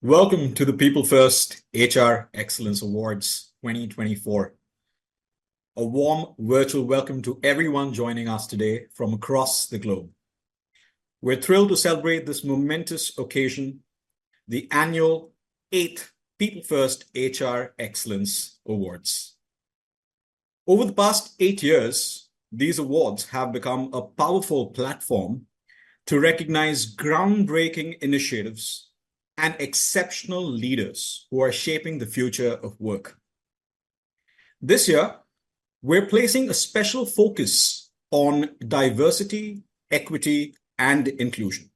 Welcome to the PeopleFirst HR Excellence Awards 2024. A warm virtual welcome to everyone joining us today from across the globe. We're thrilled to celebrate this momentous occasion, the annual 8th PeopleFirst HR Excellence Awards. Over the past 8 years, these awards have become a powerful platform to recognize groundbreaking initiatives and exceptional leaders who are shaping the future of work. This year, we're placing a special focus on diversity, equity, and inclusion.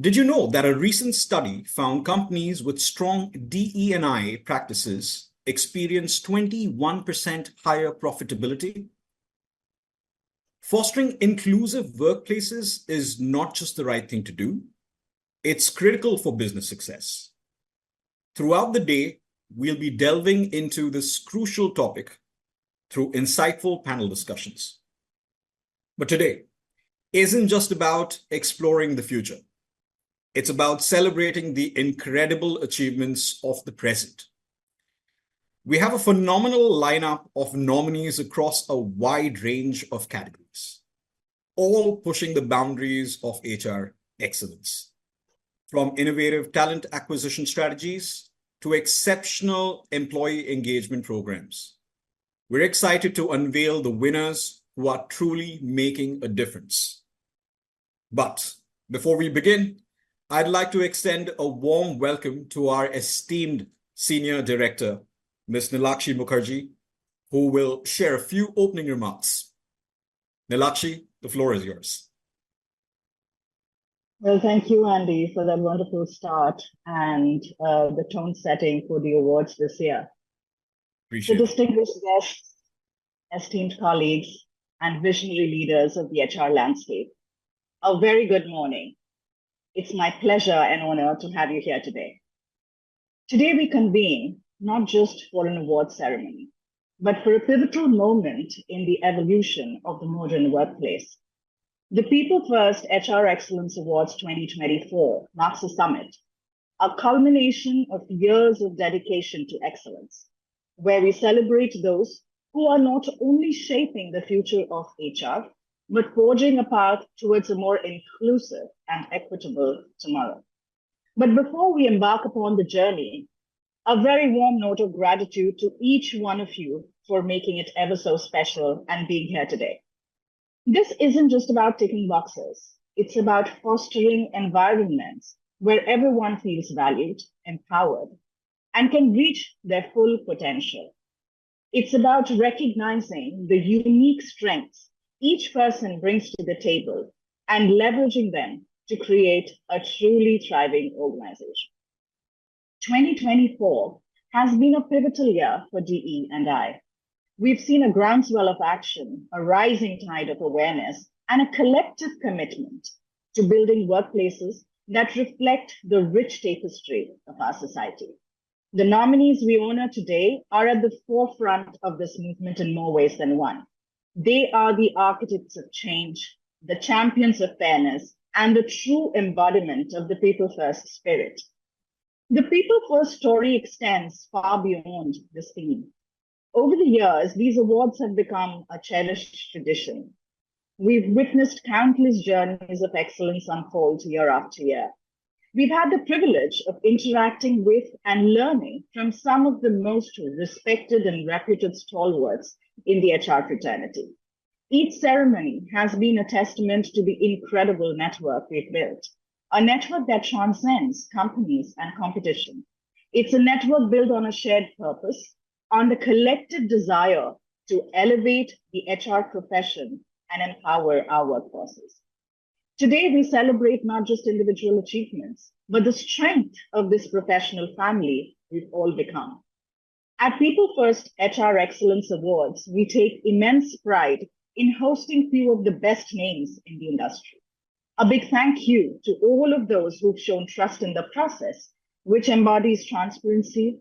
Did you know that a recent study found companies with strong DE&I practices experience 21% higher profitability? Fostering inclusive workplaces is not just the right thing to do. It's critical for business success. Throughout the day, we'll be delving into this crucial topic through insightful panel discussions. But today isn't just about exploring the future. It's about celebrating the incredible achievements of the present. We have a phenomenal lineup of nominees across a wide range of categories, all pushing the boundaries of HR excellence. From innovative talent acquisition strategies to exceptional employee engagement programs. We're excited to unveil the winners who are truly making a difference. But before we begin, I'd like to extend a warm welcome to our esteemed Senior Director, Ms. Nilakshi Mukherjee, who will share a few opening remarks. Nilakshi, the floor is yours. Well, thank you, Andy, for that wonderful start and the tone setting for the awards this year. Appreciate The it. distinguished guests, esteemed colleagues, and visionary leaders of the HR landscape, a very good morning. It's my pleasure and honor to have you here today. Today we convene not just for an award ceremony, but for a pivotal moment in the evolution of the modern workplace. The PeopleFirst HR Excellence Awards 2024 marks a summit, a culmination of years of dedication to excellence, where we celebrate those who are not only shaping the future of HR, but forging a path towards a more inclusive and equitable tomorrow. But before we embark upon the journey, a very warm note of gratitude to each one of you for making it ever so special and being here today. This isn't just about ticking boxes. It's about fostering environments where everyone feels valued, empowered, and can reach their full potential. It's about recognizing the unique strengths each person brings to the table and leveraging them to create a truly thriving organization. 2024 has been a pivotal year for DE&I. We've seen a groundswell of action, a rising tide of awareness, and a collective commitment to building workplaces that reflect the rich tapestry of our society. The nominees we honor today are at the forefront of this movement in more ways than one. They are the architects of change, the champions of fairness, and the true embodiment of the PeopleFirst spirit. The PeopleFirst story extends far beyond this theme. Over the years, these awards have become a cherished tradition. We've witnessed countless journeys of excellence unfold year after year. We've had the privilege of interacting with and learning from some of the most respected and reputed stalwarts in the HR fraternity. Each ceremony has been a testament to the incredible network we've built, a network that transcends companies and competition. It's a network built on a shared purpose, on the collective desire to elevate the HR profession and empower our workforces. Today, we celebrate not just individual achievements, but the strength of this professional family we've all become. At PeopleFirst HR Excellence Awards, we take immense pride in hosting few of the best names in the industry. A big thank you to all of those who've shown trust in the process, which embodies transparency,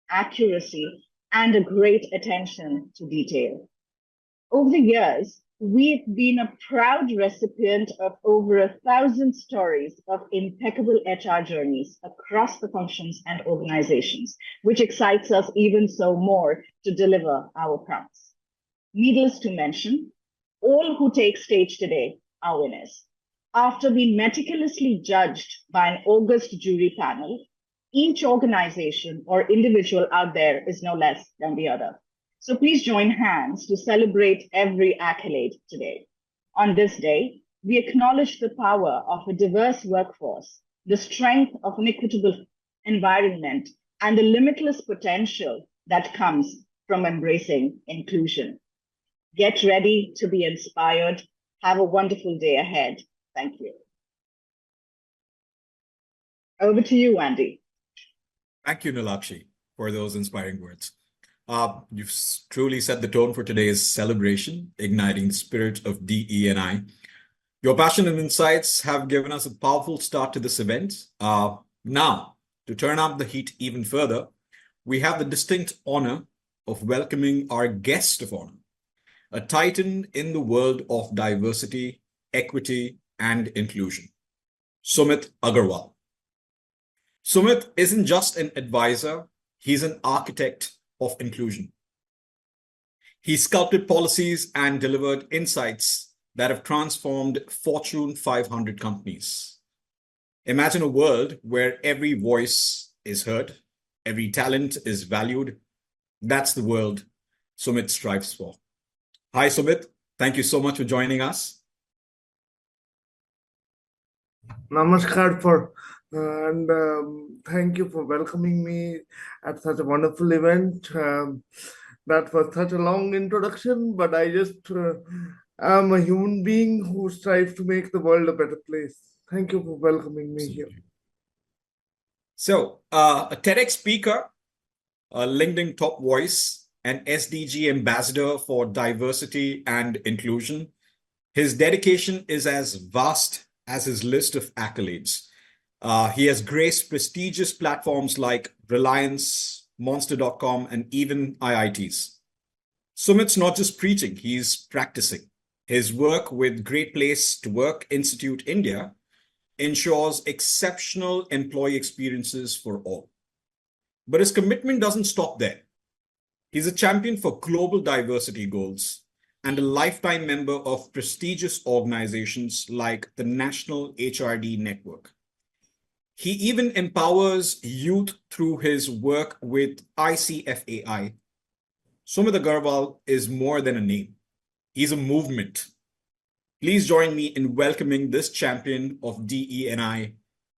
accuracy, and a great attention to detail. Over the years, We've been a proud recipient of over 1,000 stories of impeccable HR journeys across the functions and organizations, which excites us even so more to deliver our promise. Needless to mention, all who take stage today are winners. After being meticulously judged by an august jury panel, each organization or individual out there is no less than the other. So please join hands to celebrate every accolade today. On this day, we acknowledge the power of a diverse workforce, the strength of an equitable environment, and the limitless potential that comes from embracing inclusion. Get ready to be inspired. Have a wonderful day ahead. Thank you. Over to you, Andy. Thank you, Nilakshi, for those inspiring words. You've truly set the tone for today's celebration, igniting the spirit of DE&I. Your passion and insights have given us a powerful start to this event. Now, to turn up the heat even further, we have the distinct honor of welcoming our guest of honor, a titan in the world of diversity, equity, and inclusion, Sumit Agarwal. Sumit isn't just an advisor, he's an architect of inclusion. He sculpted policies and delivered insights that have transformed Fortune 500 companies. Imagine a world where every voice is heard, every talent is valued. That's the world Sumit strives for. Hi, Sumit. Thank you so much for joining us. Namaskar and thank you for welcoming me at such a wonderful event. That was such a long introduction, but I just am a human being who strives to make the world a better place. Thank you for welcoming me here. So, a TEDx speaker, a LinkedIn top voice, an SDG ambassador for diversity and inclusion. His dedication is as vast as his list of accolades. He has graced prestigious platforms like Reliance, Monster.com, and even IITs. Sumit's not just preaching, he's practicing. His work with Great Place to Work Institute India ensures exceptional employee experiences for all. But his commitment doesn't stop there. He's a champion for global diversity goals and a lifetime member of prestigious organizations like the National HRD Network. He even empowers youth through his work with ICFAI. Sumit Agarwal is more than a name. He's a movement. Please join me in welcoming this champion of DE&I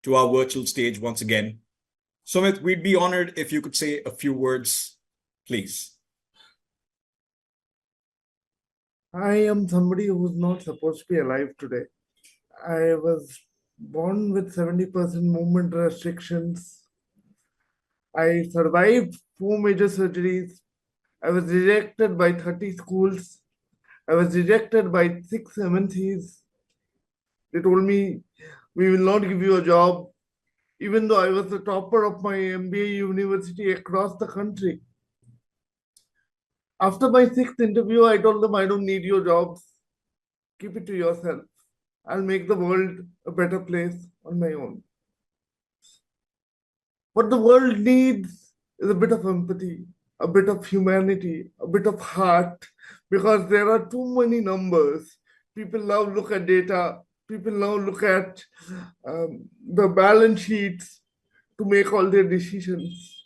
to our virtual stage once again. Sumit, we'd be honored if you could say a few words, please. I am somebody who's not supposed to be alive today. I was born with 70% movement restrictions. I survived 4 major surgeries. I was rejected by 30 schools. I was rejected by 6 MNCs. They told me, we will not give you a job, even though I was the topper of my MBA university across the country. After my 6th interview, I told them, I don't need your jobs. Keep it to yourself. I'll make the world a better place on my own. What the world needs is a bit of empathy, a bit of humanity, a bit of heart, because there are too many numbers. People now look at data, people now look at the balance sheets to make all their decisions.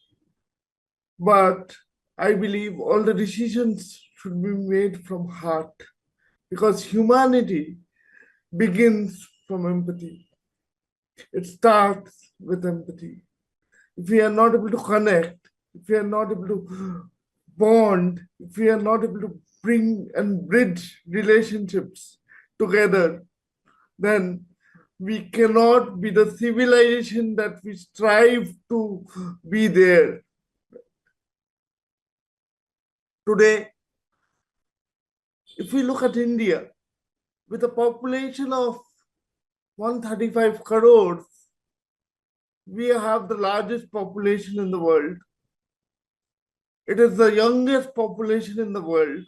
But I believe all the decisions should be made from heart, because humanity begins from empathy. It starts with empathy. If we are not able to connect, if we are not able to bond, if we are not able to bring and bridge relationships together, then we cannot be the civilization that we strive to be there. Today, if we look at India, with a population of 135 crores, we have the largest population in the world. It is the youngest population in the world.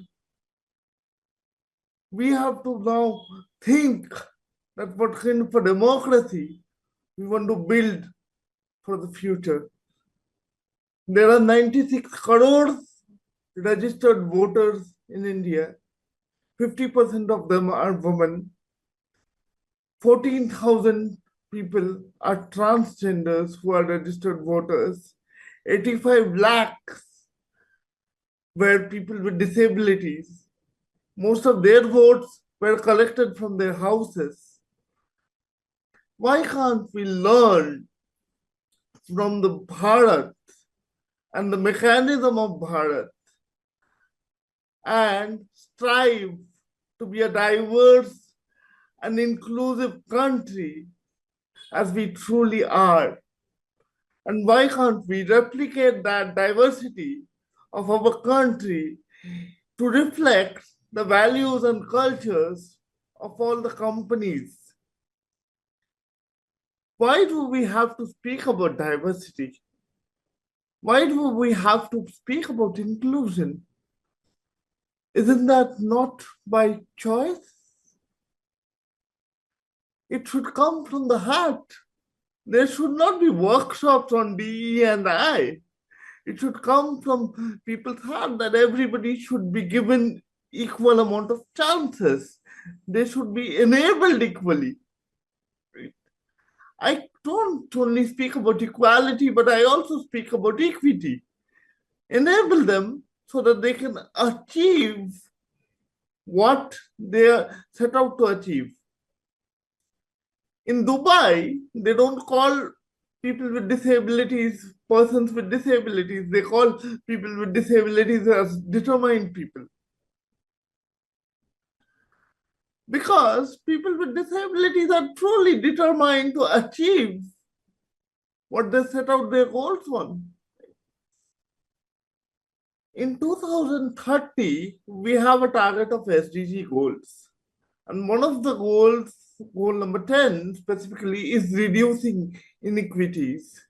we have to now think that what kind of a democracy we want to build for the future. There are 96 crores registered voters in India. 50% of them are women. 14,000 people are transgenders who are registered voters. 85 lakhs were people with disabilities. Most of their votes were collected from their houses. Why can't we learn from the Bharat and the mechanism of Bharat and strive to be a diverse and inclusive country as we truly are? And why can't we replicate that diversity of our country to reflect the values and cultures of all the companies? Why do we have to speak about diversity? Why do we have to speak about inclusion? Isn't that not by choice? It should come from the heart. There should not be workshops on DE and I. It should come from people's heart that everybody should be given equal amount of chances. They should be enabled equally. I don't only speak about equality, but I also speak about equity. Enable them so that they can achieve what they are set out to achieve. In Dubai, they don't call people with disabilities persons with disabilities. They call people with disabilities as determined people. Because people with disabilities are truly determined to achieve what they set out their goals on. In 2030, we have a target of SDG goals. And one of the goals, goal number 10 specifically, is reducing inequities.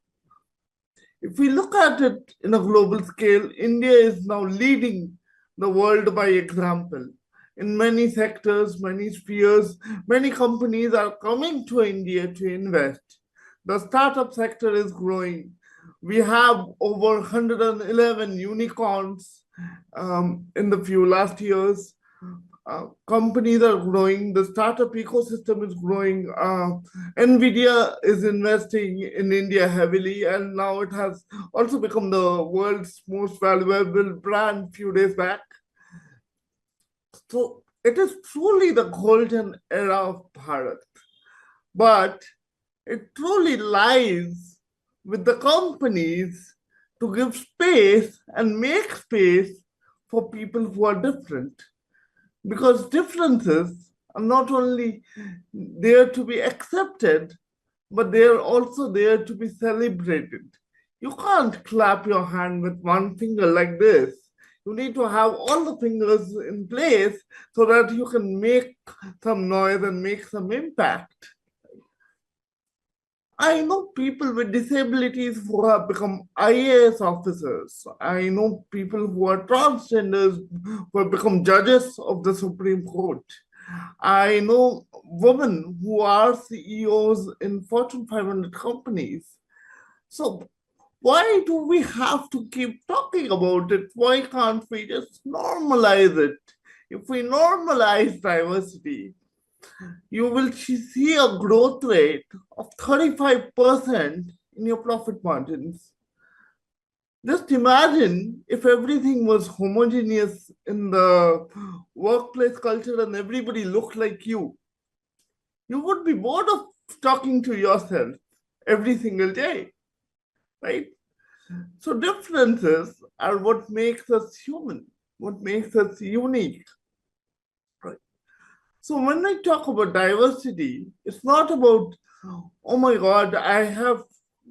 If we look at it in a global scale, India is now leading the world by example. In many sectors, many spheres, many companies are coming to India to invest. The startup sector is growing. We have over 111 unicorns in the few last years. Companies are growing, the startup ecosystem is growing. Nvidia is investing in India heavily, and now it has also become the world's most valuable brand few days back. So it is truly the golden era of Bharat. But it truly lies with the companies to give space and make space for people who are different. Because differences are not only there to be accepted, but they are also there to be celebrated. You can't clap your hand with one finger like this. You need to have all the fingers in place so that you can make some noise and make some impact. I know people with disabilities who have become IAS officers. I know people who are transgenders who have become judges of the Supreme Court. I know women who are CEOs in Fortune 500 companies. So why do we have to keep talking about it? Why can't we just normalize it? If we normalize diversity, you will see a growth rate of 35% in your profit margins. Just imagine if everything was homogeneous in the workplace culture and everybody looked like you. You would be bored of talking to yourself every single day, right? So differences are what makes us human, what makes us unique. So when I talk about diversity, it's not about, oh my God, I have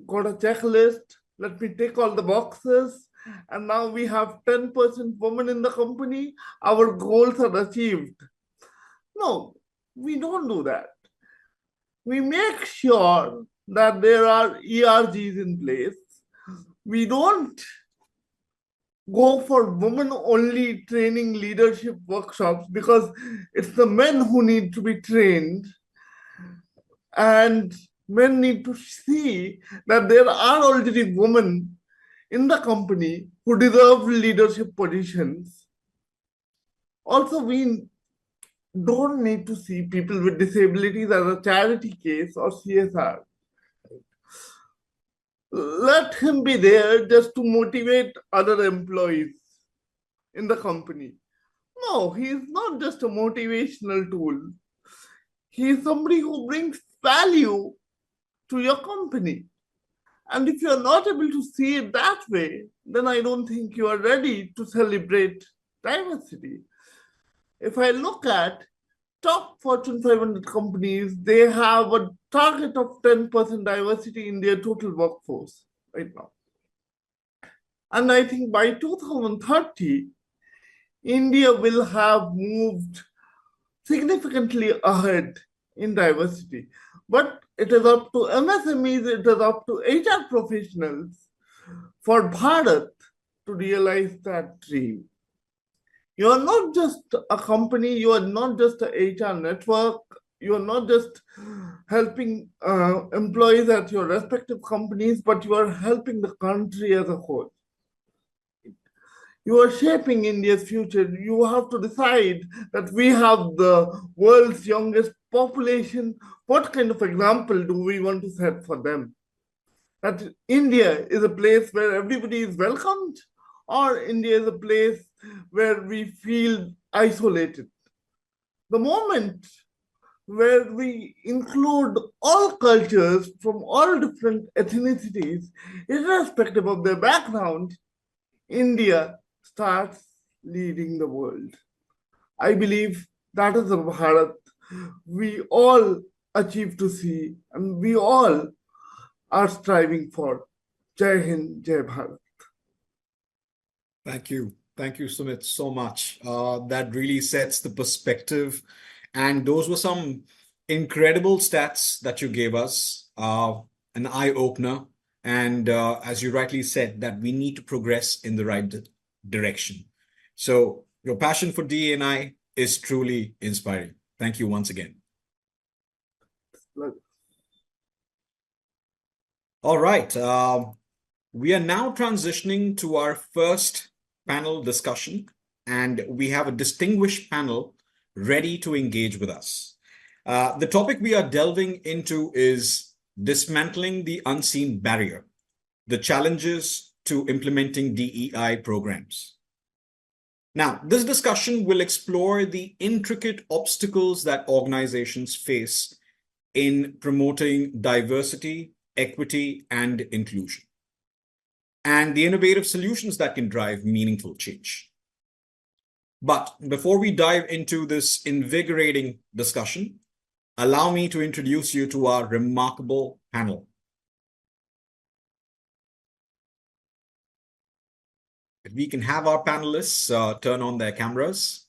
got a checklist. Let me tick all the boxes. And now we have 10% women in the company. Our goals are achieved. No, we don't do that. We make sure that there are ERGs in place. We don't go for women-only training leadership workshops because it's the men who need to be trained, and men need to see that there are already women in the company who deserve leadership positions. Also, we don't need to see people with disabilities as a charity case or CSR. Let him be there just to motivate other employees in the company. No, he is not just a motivational tool. He is somebody who brings value to your company. And if you're not able to see it that way, then I don't think you are ready to celebrate diversity. If I look at top Fortune 500 companies, they have a target of 10% diversity in their total workforce right now. And I think by 2030, India will have moved significantly ahead in diversity. But it is up to MSMEs, it is up to HR professionals for Bharat to realize that dream. You are not just a company, you are not just a HR network, you are not just helping employees at your respective companies, but you are helping the country as a whole. You are shaping India's future. You have to decide that we have the world's youngest population. What kind of example do we want to set for them? That India is a place where everybody is welcomed, or India is a place where we feel isolated. The moment where we include all cultures from all different ethnicities, irrespective of their background, India starts leading the world. I believe that is the Bharat we all achieve to see and we all are striving for. Jai Hind, Jai Bharat. Thank you. Thank you, Sumit, so much. That really sets the perspective. And those were some incredible stats that you gave us, an eye-opener. And as you rightly said, that we need to progress in the right direction. So your passion for DE&I is truly inspiring. Thank you once again. All right. We are now transitioning to our first panel discussion, and we have a distinguished panel ready to engage with us. The topic we are delving into is dismantling the unseen barrier, the challenges to implementing DEI programs. Now, this discussion will explore the intricate obstacles that organizations face in promoting diversity, equity, and inclusion, and the innovative solutions that can drive meaningful change. But before we dive into this invigorating discussion, allow me to introduce you to our remarkable panel. If we can have our panelists turn on their cameras.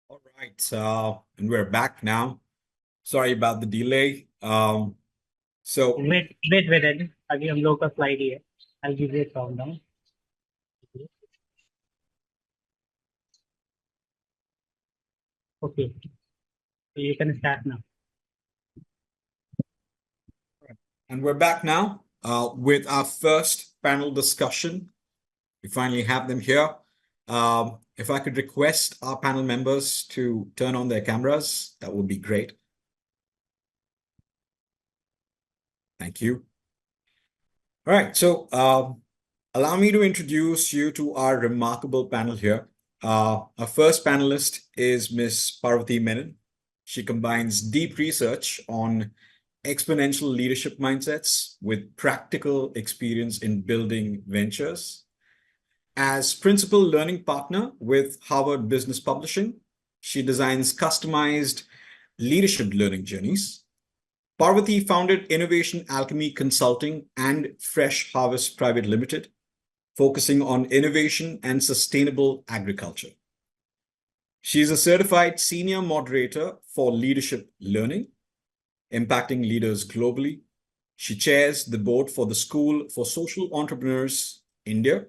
All right, and we're back now. Sorry about the delay. So wait, अभी हम लोग का slide ही है. I'll give you a countdown. Okay, so you can start now. And we're back now with our first panel discussion. We finally have them here. If I could request our panel members to turn on their cameras, that would be great. Thank you. All right, so allow me to introduce you to our remarkable panel here. Our first panelist is Ms. Parvati Menon. She combines deep research on exponential leadership mindsets with practical experience in building ventures. As principal learning partner with Harvard Business Publishing, She designs customized leadership learning journeys. Parvati founded Innovation Alchemy Consulting and Fresh Harvest Private Limited, focusing on innovation and sustainable agriculture. She is a certified senior moderator for leadership learning, impacting leaders globally. She chairs the board for the School for Social Entrepreneurs, India,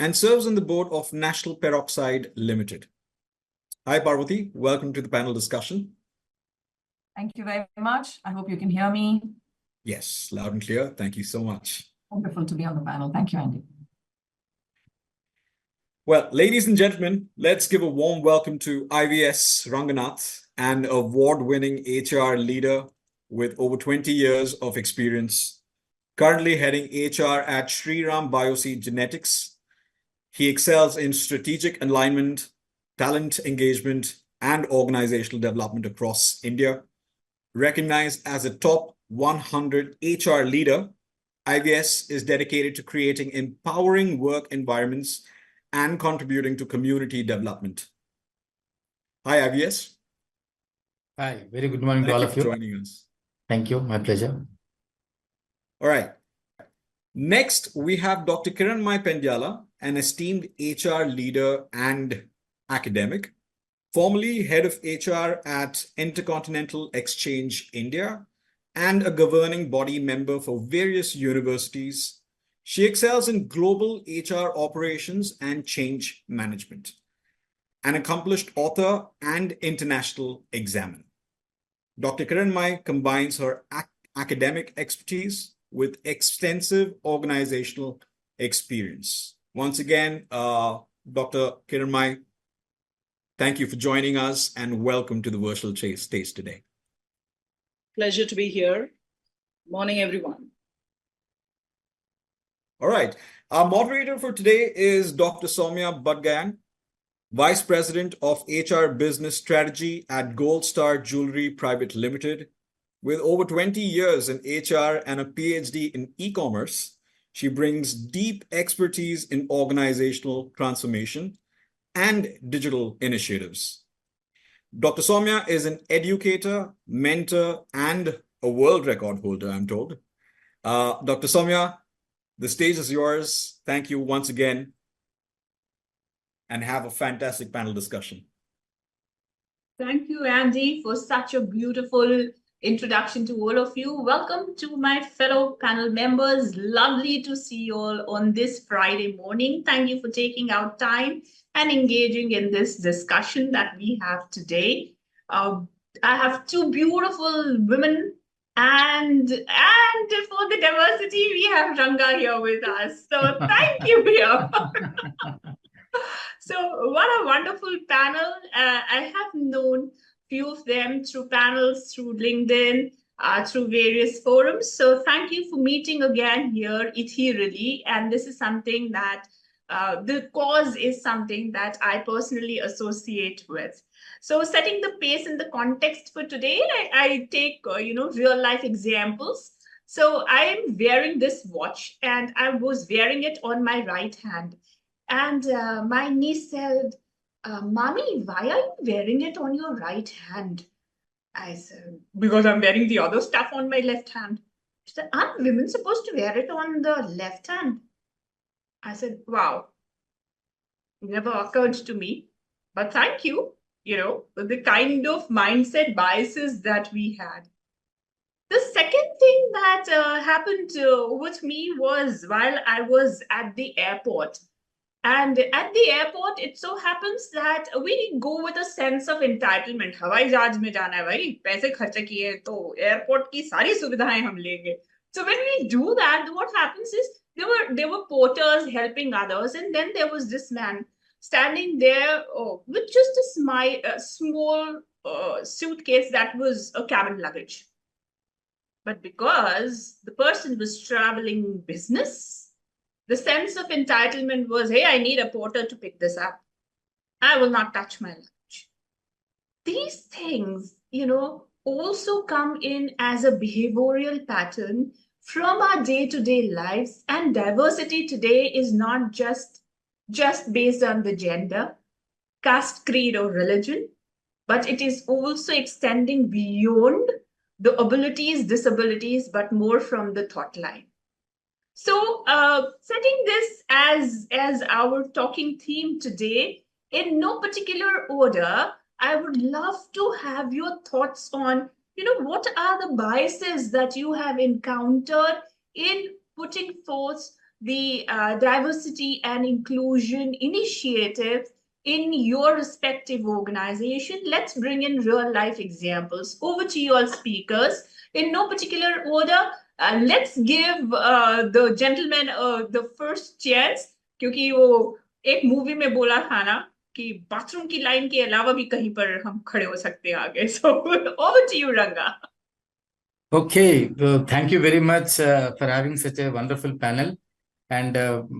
and serves on the board of National Peroxide Limited. Hi, Parvati. Welcome to the panel discussion. Thank you very much. I hope you can hear me. Yes, loud and clear. Thank you so much. Wonderful to be on the panel. Thank you, Andy. Well, ladies and gentlemen, let's give a warm welcome to IVS Ranganath, an award-winning HR leader with over 20 years of experience, currently heading HR at Shriram Bioseed Genetics. He excels in strategic alignment, talent engagement, and organizational development across India. Recognized as a top 100 HR leader, IVS is dedicated to creating empowering work environments and contributing to community development. Hi, IVS. Hi, very good morning to all Thank of you you. for joining us. Thank you, my pleasure. All right. Next, we have Dr. Kiranmai Pendyala, an esteemed HR leader and academic, formerly head of HR at Intercontinental Exchange India and a governing body member for various universities. She excels in global HR operations and change management, an accomplished author and international examiner. Dr. Kiranmai combines her academic expertise with extensive organizational experience. Once again, Dr. Kiranmai, thank you for joining us and welcome to the virtual stage today. Pleasure to be here. Morning, everyone. All right. Our moderator for today is Dr. Soumya Bhatgayan, Vice President of HR Business Strategy at Gold Star Jewelry Private Limited. With over 20 years in HR and a PhD in e-commerce, she brings deep expertise in organizational transformation and digital initiatives. Dr. Soumya is an educator, mentor, and a world record holder, I'm told. Dr. Soumya, the stage is yours. Thank you once again, and have a fantastic panel discussion. Thank you, Andy, for such a beautiful introduction to all of you. Welcome to my fellow panel members. Lovely to see you all on this Friday morning. Thank you for taking out time and engaging in this discussion that we have today. I have two beautiful women, and for the diversity, we have Ranga here with us. So thank you, Priya. So what a wonderful panel. I have known few of them through panels, through LinkedIn, through various forums. So thank you for meeting again here ethereally. And this is something that the cause is something that I personally associate with. So setting the pace and the context for today, I take real life examples. So I am wearing this watch, and I was wearing it on my right hand. And my niece said, Mommy, why are you wearing it on your right hand? I said, because I'm wearing the other stuff on my left hand. She said, aren't women supposed to wear it on the left hand? I said, wow, it never occurred to me. But thank you, the kind of mindset biases that we had. The second thing that happened with me was while I was at the airport. And at the airport, it so happens that we go with a sense of entitlement. हवाई जहाज में जाना है भाई, पैसे खर्च किए तो airport की सारी सुविधाएं हम लेंगे. So when we do that, what happens is there were porters helping others, and then there was this man standing there with just a small suitcase that was a cabin luggage. But because the person was traveling business, the sense of entitlement was, hey, I need a porter to pick this up. I will not touch my luggage. These things, also come in as a behavioral pattern from our day-to-day lives. And diversity today is not just based on the gender, caste, creed, or religion. but it is also extending beyond the abilities, disabilities, but more from the thought line. So, setting this as our talking theme today, in no particular order, I would love to have your thoughts on, what are the biases that you have encountered in putting forth the diversity and inclusion initiative in your respective organization. Let's bring in real life examples. Over to you all speakers. In no particular order, let's give the gentleman the first chance, क्योंकि वो एक movie में बोला था ना कि bathroom की line के अलावा भी कहीं पर हम खड़े हो सकते हैं आगे. So over to you, Ranga. Okay, thank you very much for having such a wonderful panel, and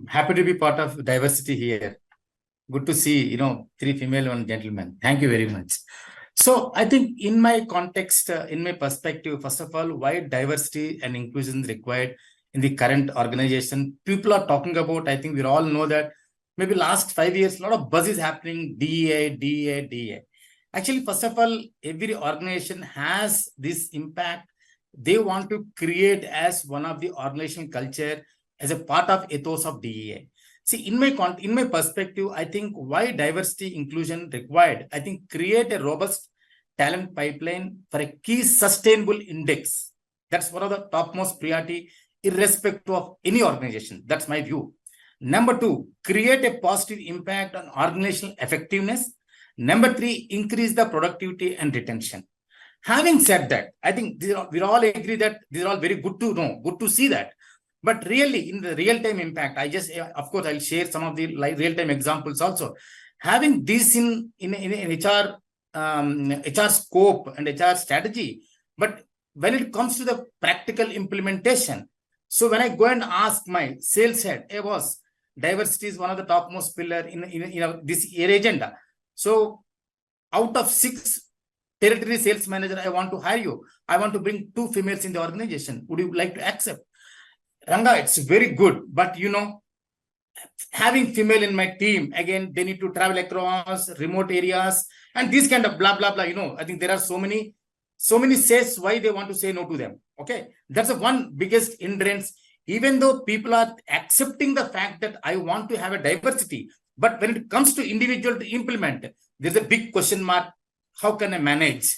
happy to be part of diversity here. Good to see, 3 female, 1 gentleman. Thank you very much. So I think in my context, in my perspective, first of all, why diversity and inclusion is required in the current organization. People are talking about, I think we all know that maybe last 5 years, a lot of buzz is happening, DEA. Actually, first of all, every organization has this impact. They want to create as one of the organization culture as a part of ethos of DEA. See, in my perspective, I think why diversity inclusion required, I think create a robust talent pipeline for a key sustainable index. That's one of the topmost priority, irrespective of any organization. That's my view. Number 2, create a positive impact on organizational effectiveness. Number 3, increase the productivity and retention. Having said that, I think we all agree that these are all very good to know, good to see that. But really, in the real-time impact, of course, I'll share some of the real-time examples also. Having this in HR, HR scope and HR strategy, but when it comes to the practical implementation, so when I go and ask my sales head, hey boss, diversity is one of the topmost pillar in this area agenda. So out of 6 territory sales manager, I want to hire you. I want to bring 2 females in the organization. Would you like to accept? Ranga, it's very good, but having female in my team, again, they need to travel across remote areas and these kind of blah, blah, blah, I think there are so many says why they want to say no to them. Okay. That's the one biggest hindrance, even though people are accepting the fact that I want to have a diversity, but when it comes to individual to implement, there's a big question mark. How can I manage?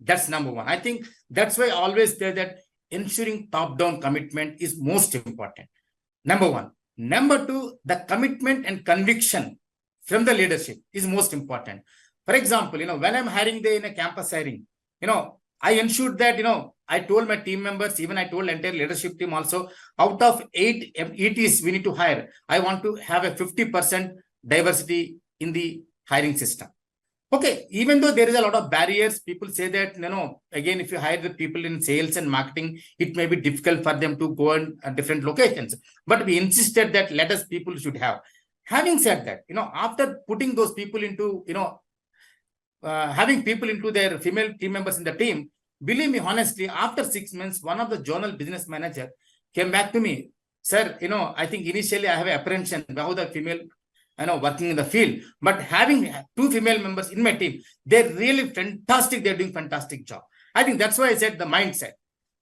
That's number 1. I think that's why I always say that ensuring top-down commitment is most important. Number 1. Number 2, the commitment and conviction from the leadership is most important. For example, when I'm hiring in a campus hiring, I ensured that, I told my team members, even I told entire leadership team also, out of 8 ETs we need to hire, I want to have a 50% diversity in the hiring system. Okay, even though there is a lot of barriers, people say that, again, if you hire the people in sales and marketing, it may be difficult for them to go in different locations. But we insisted that people should have. Having said that, after putting those people into, having people into their female team members in the team, believe me, honestly, after 6 months, one of the journal business manager came back to me, sir, I think initially I have an apprehension about the female working in the field, but having 2 female members in my team, they're really fantastic. They're doing fantastic job. I think that's why I said the mindset.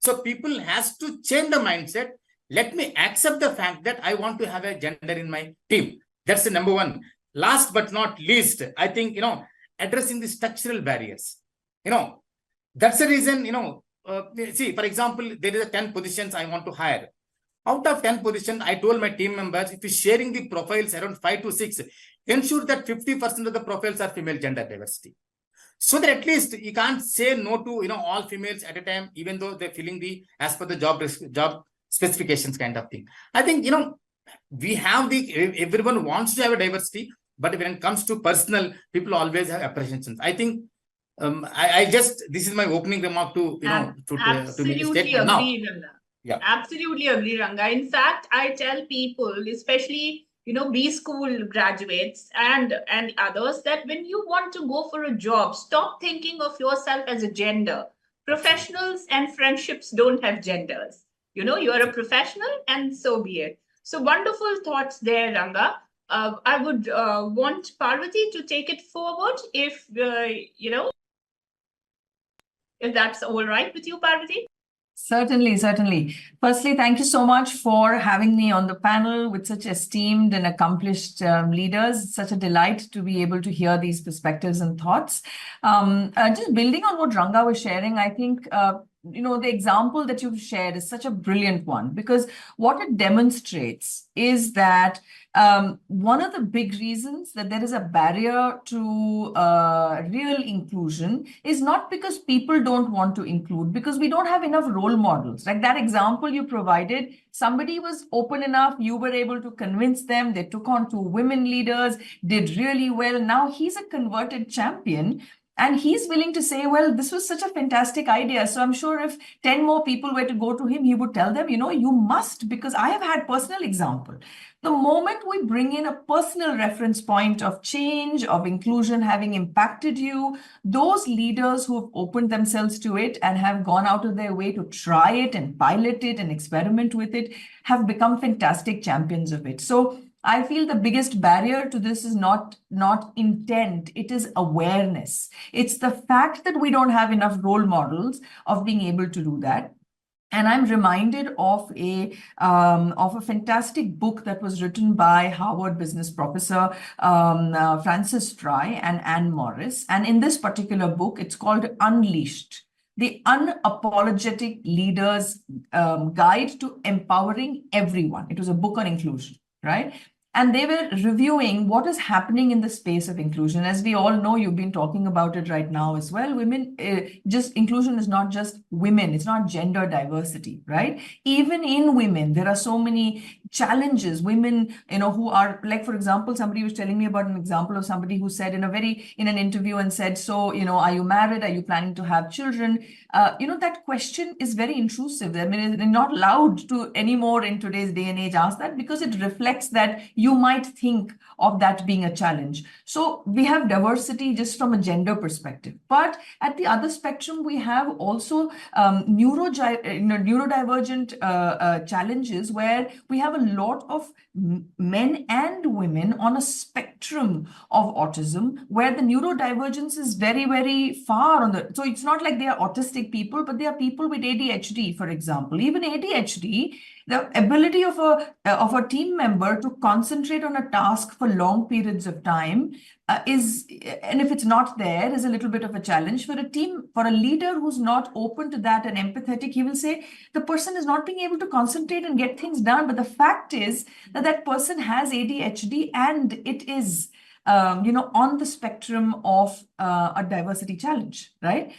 So people has to change the mindset. Let me accept the fact that I want to have a gender in my team. That's the number 1. Last but not least, I think, addressing the structural barriers. That's the reason, see, for example, there is a 10 positions I want to hire. Out of 10 positions, I told my team members, if you're sharing the profiles around 5 to 6, ensure that 50% of the profiles are female gender diversity. So that at least you can't say no to, all females at a time, even though they're filling as per the job specifications kind of thing. I think, we have everyone wants to have a diversity, but when it comes to personal, people always have apprehensions. I think, this is my opening remark to, to make a statement now. Yeah. Absolutely agree, Ranga. In fact, I tell people, especially, B school graduates and others, that when you want to go for a job, stop thinking of yourself as a gender. Professionals and friendships don't have genders. You are a professional and so be it. So wonderful thoughts there, Ranga. I would want Parvati to take it forward if, if that's all right with you, Parvati. Certainly, certainly. Firstly, thank you so much for having me on the panel with such esteemed and accomplished leaders. It's such a delight to be able to hear these perspectives and thoughts. Just building on what Ranga was sharing, I think the example that you've shared is such a brilliant one, because what it demonstrates is that one of the big reasons that there is a barrier to real inclusion is not because people don't want to include, because we don't have enough role models. Like that example you provided, somebody was open enough, you were able to convince them, they took on 2 women leaders, did really well. Now he's a converted champion. And he's willing to say, well, this was such a fantastic idea. So I'm sure if 10 more people were to go to him, he would tell them, you must, because I have had personal example. The moment we bring in a personal reference point of change, of inclusion having impacted you, those leaders who have opened themselves to it and have gone out of their way to try it and pilot it and experiment with it have become fantastic champions of it. So I feel the biggest barrier to this is not intent, it is awareness. It's the fact that we don't have enough role models of being able to do that. And I'm reminded of a fantastic book that was written by Harvard business professor Francis Fry and Anne Morris. And in this particular book, it's called Unleashed: The Unapologetic Leader's Guide to Empowering Everyone. It was a book on inclusion, right? And they were reviewing what is happening in the space of inclusion. As we all know, you've been talking about it right now as well. Women, just inclusion is not just women. It's not gender diversity, right? Even in women, there are so many challenges. Women, who are, like, for example, somebody was telling me about an example of somebody who said in an interview and said, so, are you married? Are you planning to have children? That question is very intrusive. I mean, they're not allowed to anymore in today's day and age ask that, because it reflects that you might think of that being a challenge. So we have diversity just from a gender perspective. But at the other spectrum, we have also neurodivergent challenges where we have a lot of men and women on a spectrum of autism where the neurodivergence is very, very far on the... So it's not like they are autistic people, but they are people with ADHD, for example. Even ADHD, the ability of a team member to concentrate on a task for long periods of time and if it's not there, is a little bit of a challenge for a team. For a leader who's not open to that and empathetic, he will say the person is not being able to concentrate and get things done. But the fact is that that person has ADHD and it is on the spectrum of a diversity challenge, right?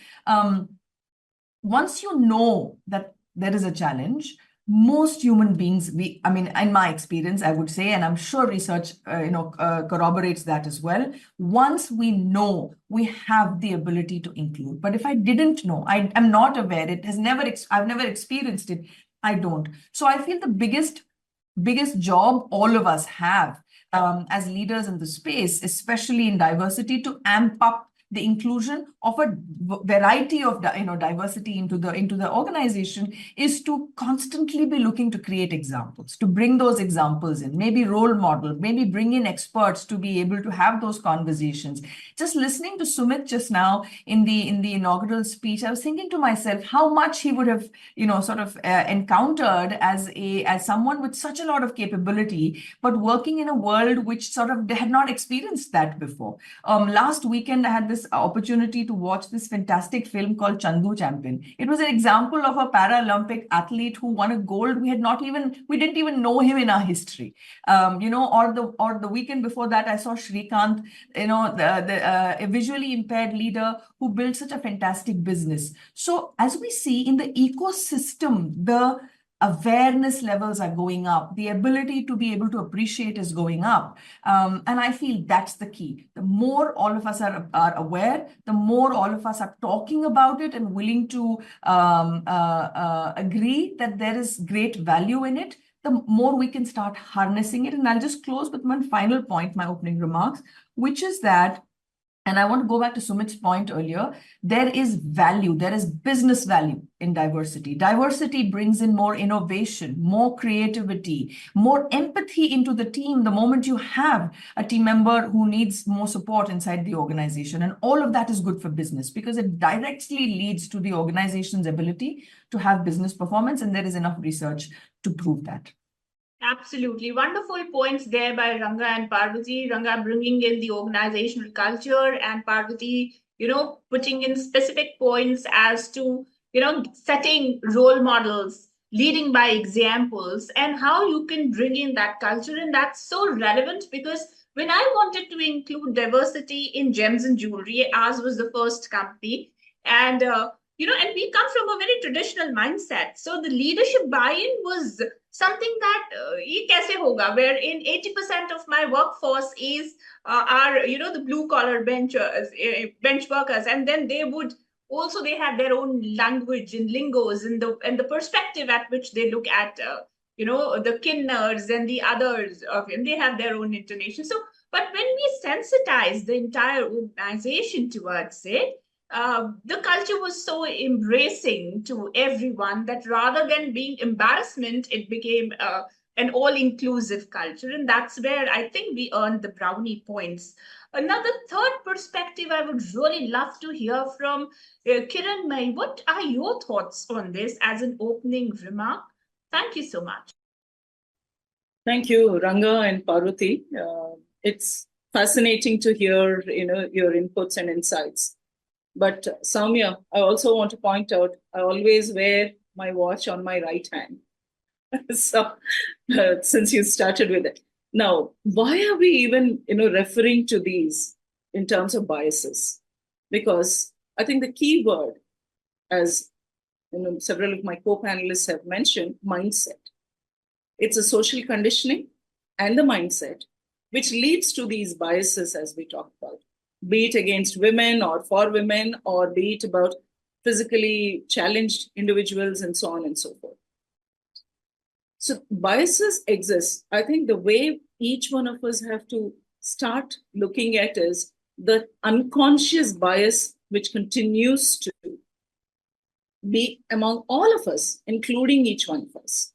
Once you know that there is a challenge, most human beings, in my experience, I would say, and I'm sure research, corroborates that as well. Once we know, we have the ability to include. But if I didn't know, I'm not aware, I've never experienced it, I don't. So I feel the biggest job all of us have as leaders in the space, especially in diversity, to amp up the inclusion of a variety of diversity into the organization, is to constantly be looking to create examples, to bring those examples in, maybe role model, maybe bring in experts to be able to have those conversations. Just listening to Sumit just now in the inaugural speech, I was thinking to myself how much he would have encountered as someone with such a lot of capability, but working in a world which sort of they had not experienced that before. Last weekend I had this opportunity to watch this fantastic film called Chandu Champion. It was an example of a Paralympic athlete who won a gold. We didn't even know him in our history. Or the weekend before that, I saw Shrikant, a visually impaired leader who built such a fantastic business. So as we see in the ecosystem, the awareness levels are going up, the ability to be able to appreciate is going up. And I feel that's the key. The more all of us are aware, the more all of us are talking about it and willing to agree that there is great value in it, the more we can start harnessing it. And I'll just close with one final point, my opening remarks, which is that And I want to go back to Sumit's point earlier. There is value, there is business value in diversity. Diversity brings in more innovation, more creativity, more empathy into the team the moment you have a team member who needs more support inside the organization. And all of that is good for business because it directly leads to the organization's ability to have business performance. And there is enough research to prove that. Absolutely. Wonderful points there by Ranga and Parvati. Ranga bringing in the organizational culture and Parvati, putting in specific points as to, setting role models, leading by examples, and how you can bring in that culture. And that's so relevant because when I wanted to include diversity in gems and jewelry, as was the first company, and and we come from a very traditional mindset. So the leadership buy-in was something that ye kaise hoga, wherein 80% of my workforce is are the blue collar bench workers, and then they have their own language and lingos and the perspective at which they look at the Kinners and the others and they have their own intonation. So, but when we sensitize the entire organization towards it, the culture was so embracing to everyone that rather than being embarrassment, it became an all-inclusive culture. And that's where I think we earned the brownie points. Another third perspective I would really love to hear from Kiran Mai. What are your thoughts on this as an opening remark? Thank you so much. Thank you, Ranga and Parvati. It's fascinating to hear, your inputs and insights. But Soumya, I also want to point out, I always wear my watch on my right hand. So, since you started with it. Now, why are we even, referring to these in terms of biases? Because I think the key word, as several of my co-panelists have mentioned, mindset. It's a social conditioning and the mindset, which leads to these biases as we talk about. Be it against women or for women, or be it about physically challenged individuals and so on and so forth. So biases exist. I think the way each one of us have to start looking at is the unconscious bias which continues to be among all of us, including each one of us.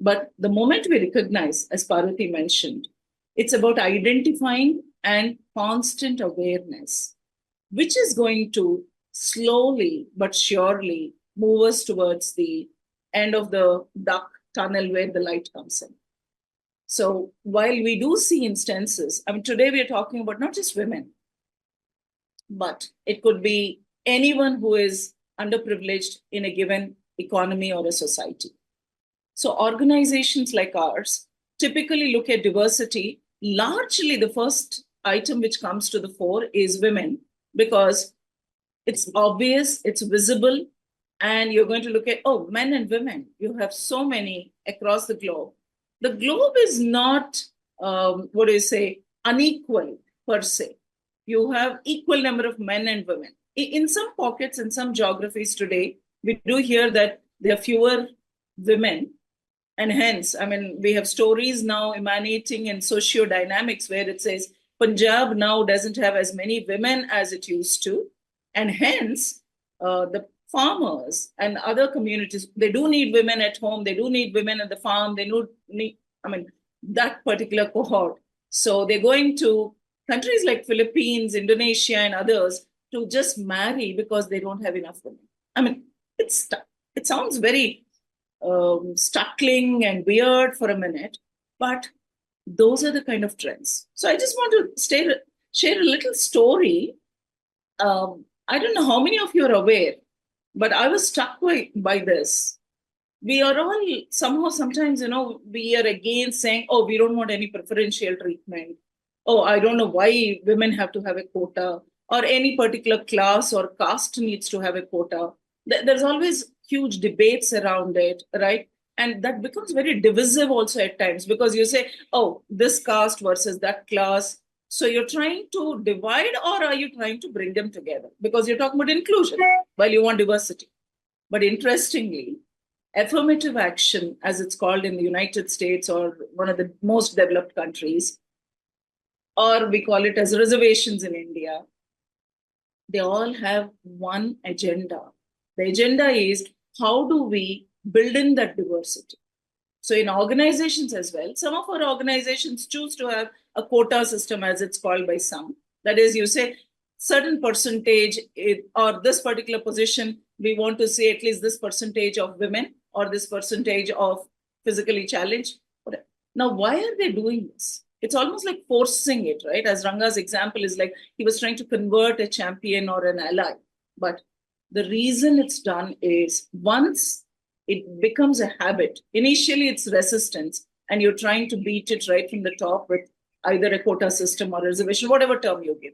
But the moment we recognize, as Parvati mentioned, it's about identifying and constant awareness, which is going to slowly but surely move us towards the end of the dark tunnel where the light comes in. So while we do see instances, today we are talking about not just women, but it could be anyone who is underprivileged in a given economy or a society. So organizations like ours typically look at diversity. Largely, the first item which comes to the fore is women, because it's obvious, it's visible, and you're going to look at, men and women. You have so many across the globe. The globe is not, unequal per se. You have equal number of men and women. In some pockets, in some geographies today, we do hear that there are fewer women. And hence, we have stories now emanating in socio-dynamics where it says Punjab now doesn't have as many women as it used to. And hence, the farmers and other communities, they do need women at home. They do need women at the farm. They need that particular cohort. So they're going to countries like Philippines, Indonesia, and others to just marry because they don't have enough women. It sounds very startling and weird for a minute, but those are the kind of trends. So I just want to share a little story. I don't know how many of you are aware, but I was struck by this. We are all somehow, sometimes, we are against saying, we don't want any preferential treatment. I don't know why women have to have a quota, or any particular class or caste needs to have a quota. There's always huge debates around it, right? And that becomes very divisive also at times, because you say, this caste versus that class. So you're trying to divide, or are you trying to bring them together? Because you're talking about inclusion while you want diversity. But interestingly, affirmative action, as it's called in the United States or one of the most developed countries, or we call it as reservations in India, they all have one agenda. The agenda is how do we build in that diversity? So in organizations as well, some of our organizations choose to have a quota system, as it's called by some. That is, you say certain percentage or this particular position, we want to say at least this percentage of women or this percentage of physically challenged. Now, why are they doing this? It's almost like forcing it, right? As Ranga's example is like he was trying to convert a champion or an ally. But the reason it's done is once it becomes a habit, initially it's resistance, and you're trying to beat it right from the top with either a quota system or reservation, whatever term you give.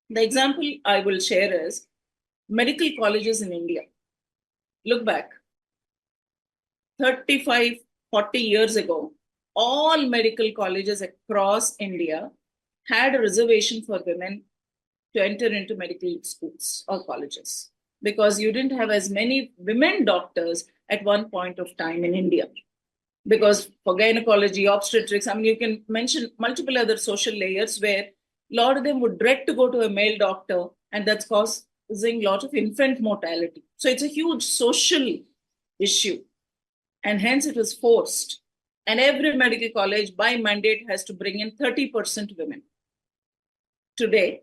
The example I will share is medical colleges in India. Look back, 35, 40 years ago, all medical colleges across India had a reservation for women to enter into medical schools or colleges because you didn't have as many women doctors at one point of time in India. Because for gynecology, obstetrics, I mean, you can mention multiple other social layers where a lot of them would dread to go to a male doctor, and that's causing a lot of infant mortality. So it's a huge social issue, and hence it was forced. And every medical college by mandate has to bring in 30% women. Today,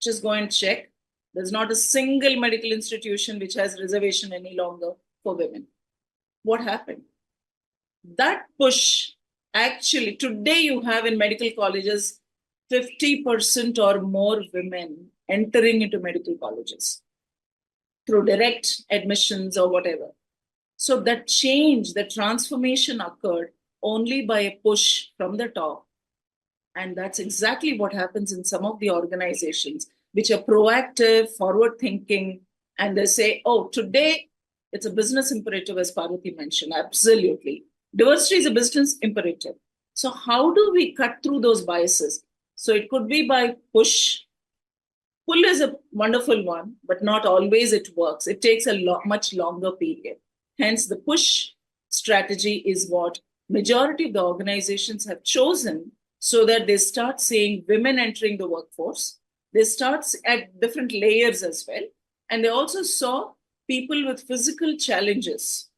just go and check. There's not a single medical institution which has reservation any longer for women. What happened? That push, actually, today you have in medical colleges 50% or more women entering into medical colleges through direct admissions or whatever. So that change, the transformation occurred only by a push from the top. And that's exactly what happens in some of the organizations which are proactive, forward thinking, and they say, oh, today it's a business imperative, as Parvati mentioned. Absolutely. Diversity is a business imperative. So how do we cut through those biases? So it could be by push. Pull is a wonderful one, but not always it works. It takes a much longer period. Hence, the push strategy is what majority of the organizations have chosen so that they start seeing women entering the workforce. They start at different layers as well. And they also saw people with physical challenges,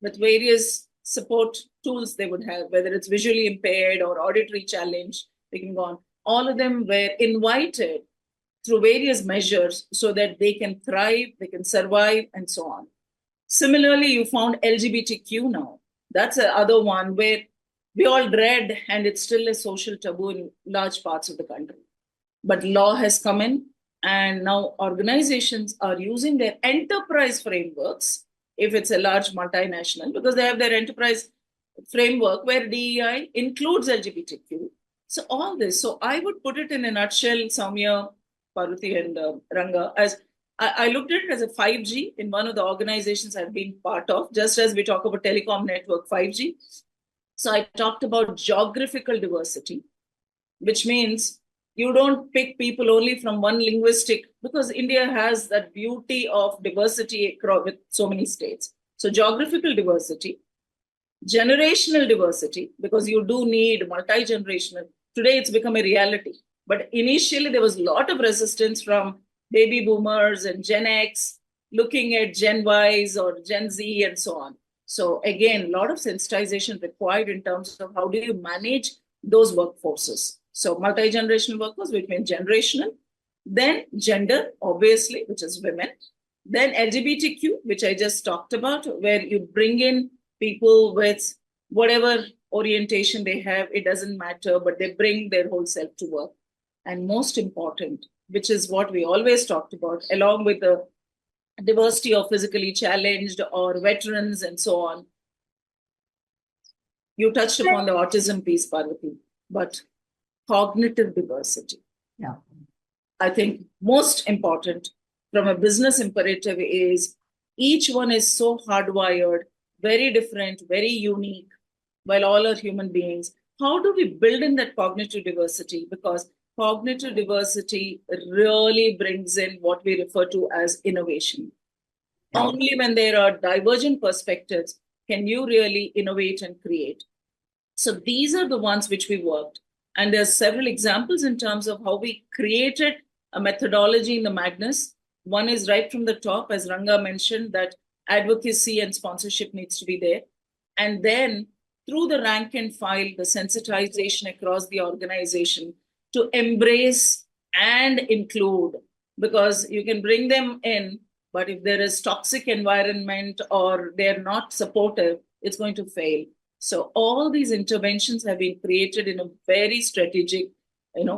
with various support tools they would have, whether it's visually impaired or auditory challenge, they can go on. All of them were invited through various measures so that they can thrive, they can survive, and so on. Similarly, you found LGBTQ now. That's the other one where we all dread, and it's still a social taboo in large parts of the country. But law has come in, and now organizations are using their enterprise frameworks, if it's a large multinational, because they have their enterprise framework where DEI includes LGBTQ. So all this, so I would put it in a nutshell, Soumya, Parvati, and Ranga, as I looked at it as a 5G in one of the organizations I've been part of, just as we talk about telecom network 5G. So I talked about geographical diversity, which means you don't pick people only from one linguistic, because India has that beauty of diversity across with so many states. So geographical diversity, generational diversity, because you do need multi-generational. Today it's become a reality. But initially there was a lot of resistance from baby boomers and Gen X, looking at Gen Ys or Gen Z and so on. So again, a lot of sensitization required in terms of how do you manage those workforces. So multi-generational workforce, which means generational, then gender, obviously, which is women, then LGBTQ, which I just talked about, where you bring in people with whatever orientation they have, it doesn't matter, but they bring their whole self to work. And most important, which is what we always talked about, along with the diversity of physically challenged or veterans and so on. You touched upon the autism piece, Parvati, but cognitive diversity. Yeah. I think most important from a business imperative is each one is so hardwired, very different, very unique, while all are human beings. How do we build in that cognitive diversity? Because cognitive diversity really brings in what we refer to as innovation. Yeah. Only when there are divergent perspectives can you really innovate and create. So these are the ones which we worked. And there's several examples in terms of how we created a methodology in the Magnus. One is right from the top, as Ranga mentioned, that advocacy and sponsorship needs to be there. And then through the rank and file, the sensitization across the organization to embrace and include, because you can bring them in, but if there is toxic environment or they're not supportive, it's going to fail. So all these interventions have been created in a very strategic,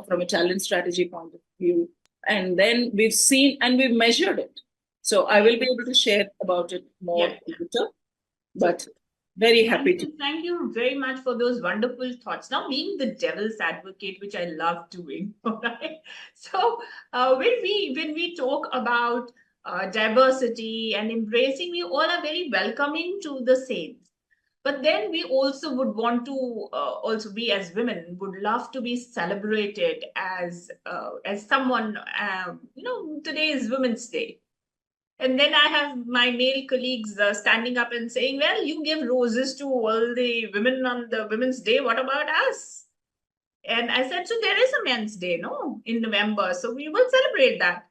from a talent strategy point of view. And then we've seen and we've measured it. So I will be able to share about it more later, but very happy to. Thank you very much for those wonderful thoughts. Now, being the devil's advocate, which I love doing, right? So when we talk about diversity and embracing, we all are very welcoming to the same. But then we also would want to also be, as women, would love to be celebrated as someone. Today is Women's Day, and then I have my male colleagues standing up and saying, "Well, you give roses to all the women on the Women's Day. What about us?" And I said, "So there is a Men's Day, no, in November, so we will celebrate that."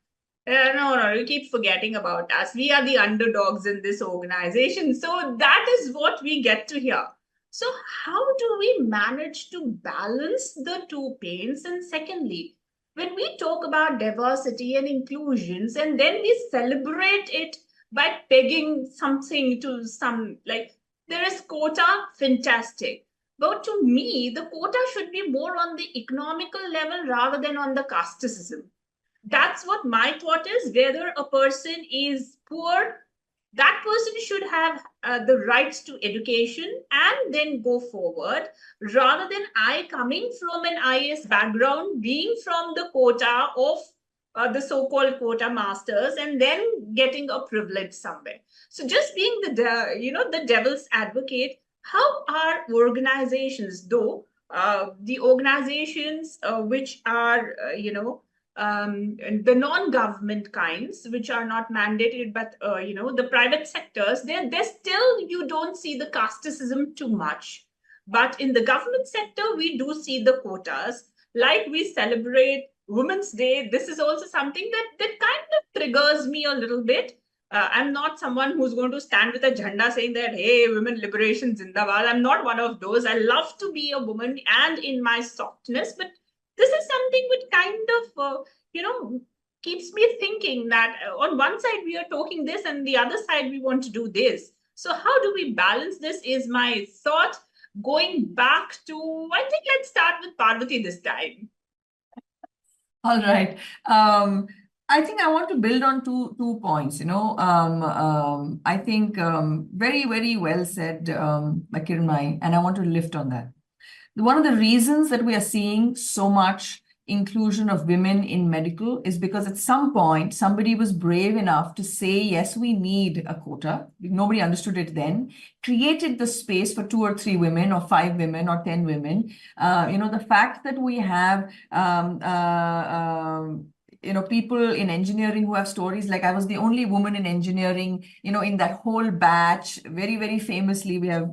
No, you keep forgetting about us. We are the underdogs in this organization. So that is what we get to hear. So how do we manage to balance the two pains? And secondly, when we talk about diversity and inclusions, and then we celebrate it by pegging something to some, like there is quota, fantastic. But to me, the quota should be more on the economical level rather than on the casteism. That's what my thought is. Whether a person is poor, that person should have the rights to education and then go forward, rather than I coming from an IAS background, being from the quota of the so-called quota masters, and then getting a privilege somewhere. So just being the devil's advocate, how are organizations, though the organizations which are the non-government kinds, which are not mandated, but the private sectors, they're still, you don't see the casteism too much. But in the government sector, we do see the quotas. Like we celebrate Women's Day, this is also something that kind of triggers me a little bit. I'm not someone who's going to stand with a jhanda saying that, hey, women liberation zindabad. I'm not one of those. I love to be a woman and in my softness, but this is something which kind of, keeps me thinking that on one side we are talking this and the other side we want to do this. So how do we balance this is my thought. Going back to, I think let's start with Parvati this time. All right. I think I want to build on two points. I think very, very well said by Kiranmai, and I want to lift on that. One of the reasons that we are seeing so much inclusion of women in medical is because at some point somebody was brave enough to say, yes, we need a quota. Nobody understood it then, created the space for 2 or 3 women or 5 women or 10 women. The fact that we have people in engineering who have stories like I was the only woman in engineering, in that whole batch. Very, very famously, we have,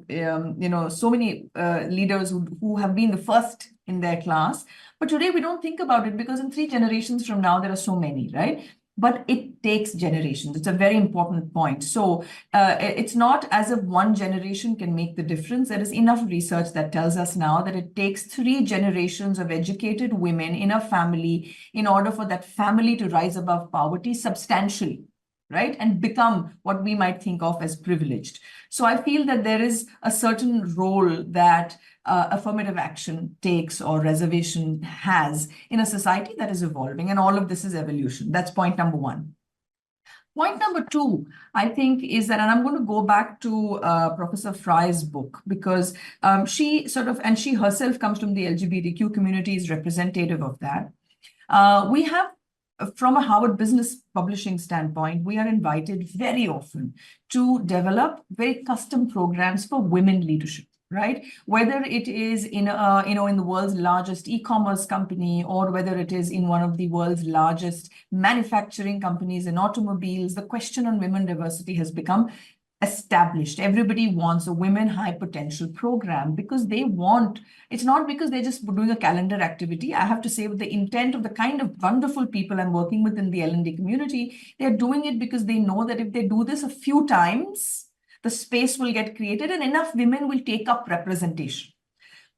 so many leaders who have been the first in their class. But today we don't think about it because in 3 generations from now, there are so many, right? But it takes generations. It's a very important point. So it's not as if one generation can make the difference. There is enough research that tells us now that it takes 3 generations of educated women in a family in order for that family to rise above poverty substantially, right? And become what we might think of as privileged. So I feel that there is a certain role that affirmative action takes or reservation has in a society that is evolving, and all of this is evolution. That's point number 1. Point number 2, I think, is that, and I'm going to go back to Professor Fry's book, because she herself comes from the LGBTQ community, is representative of that. We have, from a Harvard Business Publishing standpoint, we are invited very often to develop very custom programs for women leadership, right? Whether it is in the world's largest e-commerce company, or whether it is in one of the world's largest manufacturing companies in automobiles, the question on women diversity has become established. Everybody wants a women high potential program because they want, it's not because they're just doing a calendar activity. I have to say, with the intent of the kind of wonderful people I'm working with in the L&D community, they're doing it because they know that if they do this a few times, the space will get created and enough women will take up representation.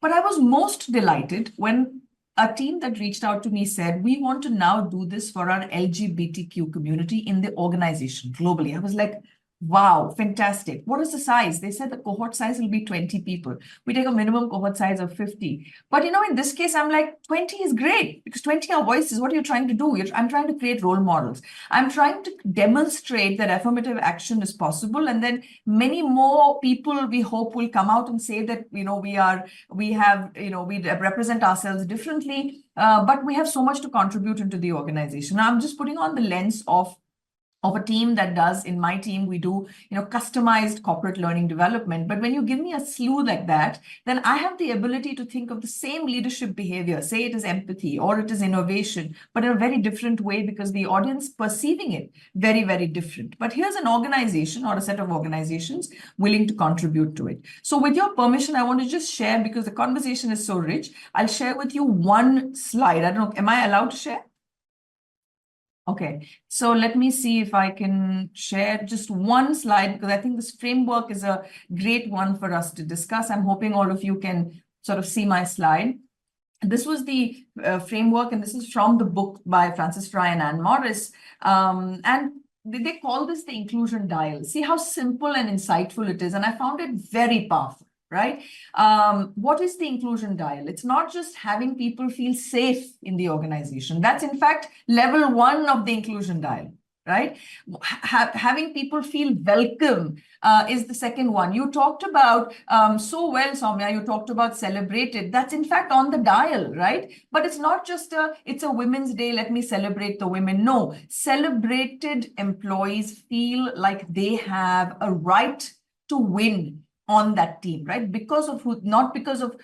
But I was most delighted when a team that reached out to me said, we want to now do this for our LGBTQ community in the organization globally. I was like, wow, fantastic. What is the size? They said the cohort size will be 20 people. We take a minimum cohort size of 50. But in this case, I'm like, 20 is great because 20 are voices. What are you trying to do? I'm trying to create role models. I'm trying to demonstrate that affirmative action is possible. And then many more people, we hope, will come out and say that, we represent ourselves differently, but we have so much to contribute into the organization. Now, I'm just putting on the lens of a team that does, in my team, we do, customized corporate learning development. But when you give me a slew like that, then I have the ability to think of the same leadership behavior, say it is empathy or it is innovation, but in a very different way because the audience perceiving it very, very different. But here's an organization or a set of organizations willing to contribute to it. So with your permission, I want to just share, because the conversation is so rich, I'll share with you one slide. I don't know, am I allowed to share? Okay, so let me see if I can share just one slide, because I think this framework is a great one for us to discuss. I'm hoping all of you can sort of see my slide. This was the framework, and this is from the book by Francis Fry and Anne Morris. And they call this the inclusion dial. See how simple and insightful it is. And I found it very powerful. Right? What is the inclusion dial? It's not just having people feel safe in the organization. That's in fact level 1 of the inclusion dial, right? Having people feel welcome is the second one. You talked about so well, Soumya, you talked about celebrated. That's in fact on the dial, right? But it's not just it's a Women's Day, let me celebrate the women. No, celebrated employees feel like they have a right to win on that team, right? Because of who, not because of,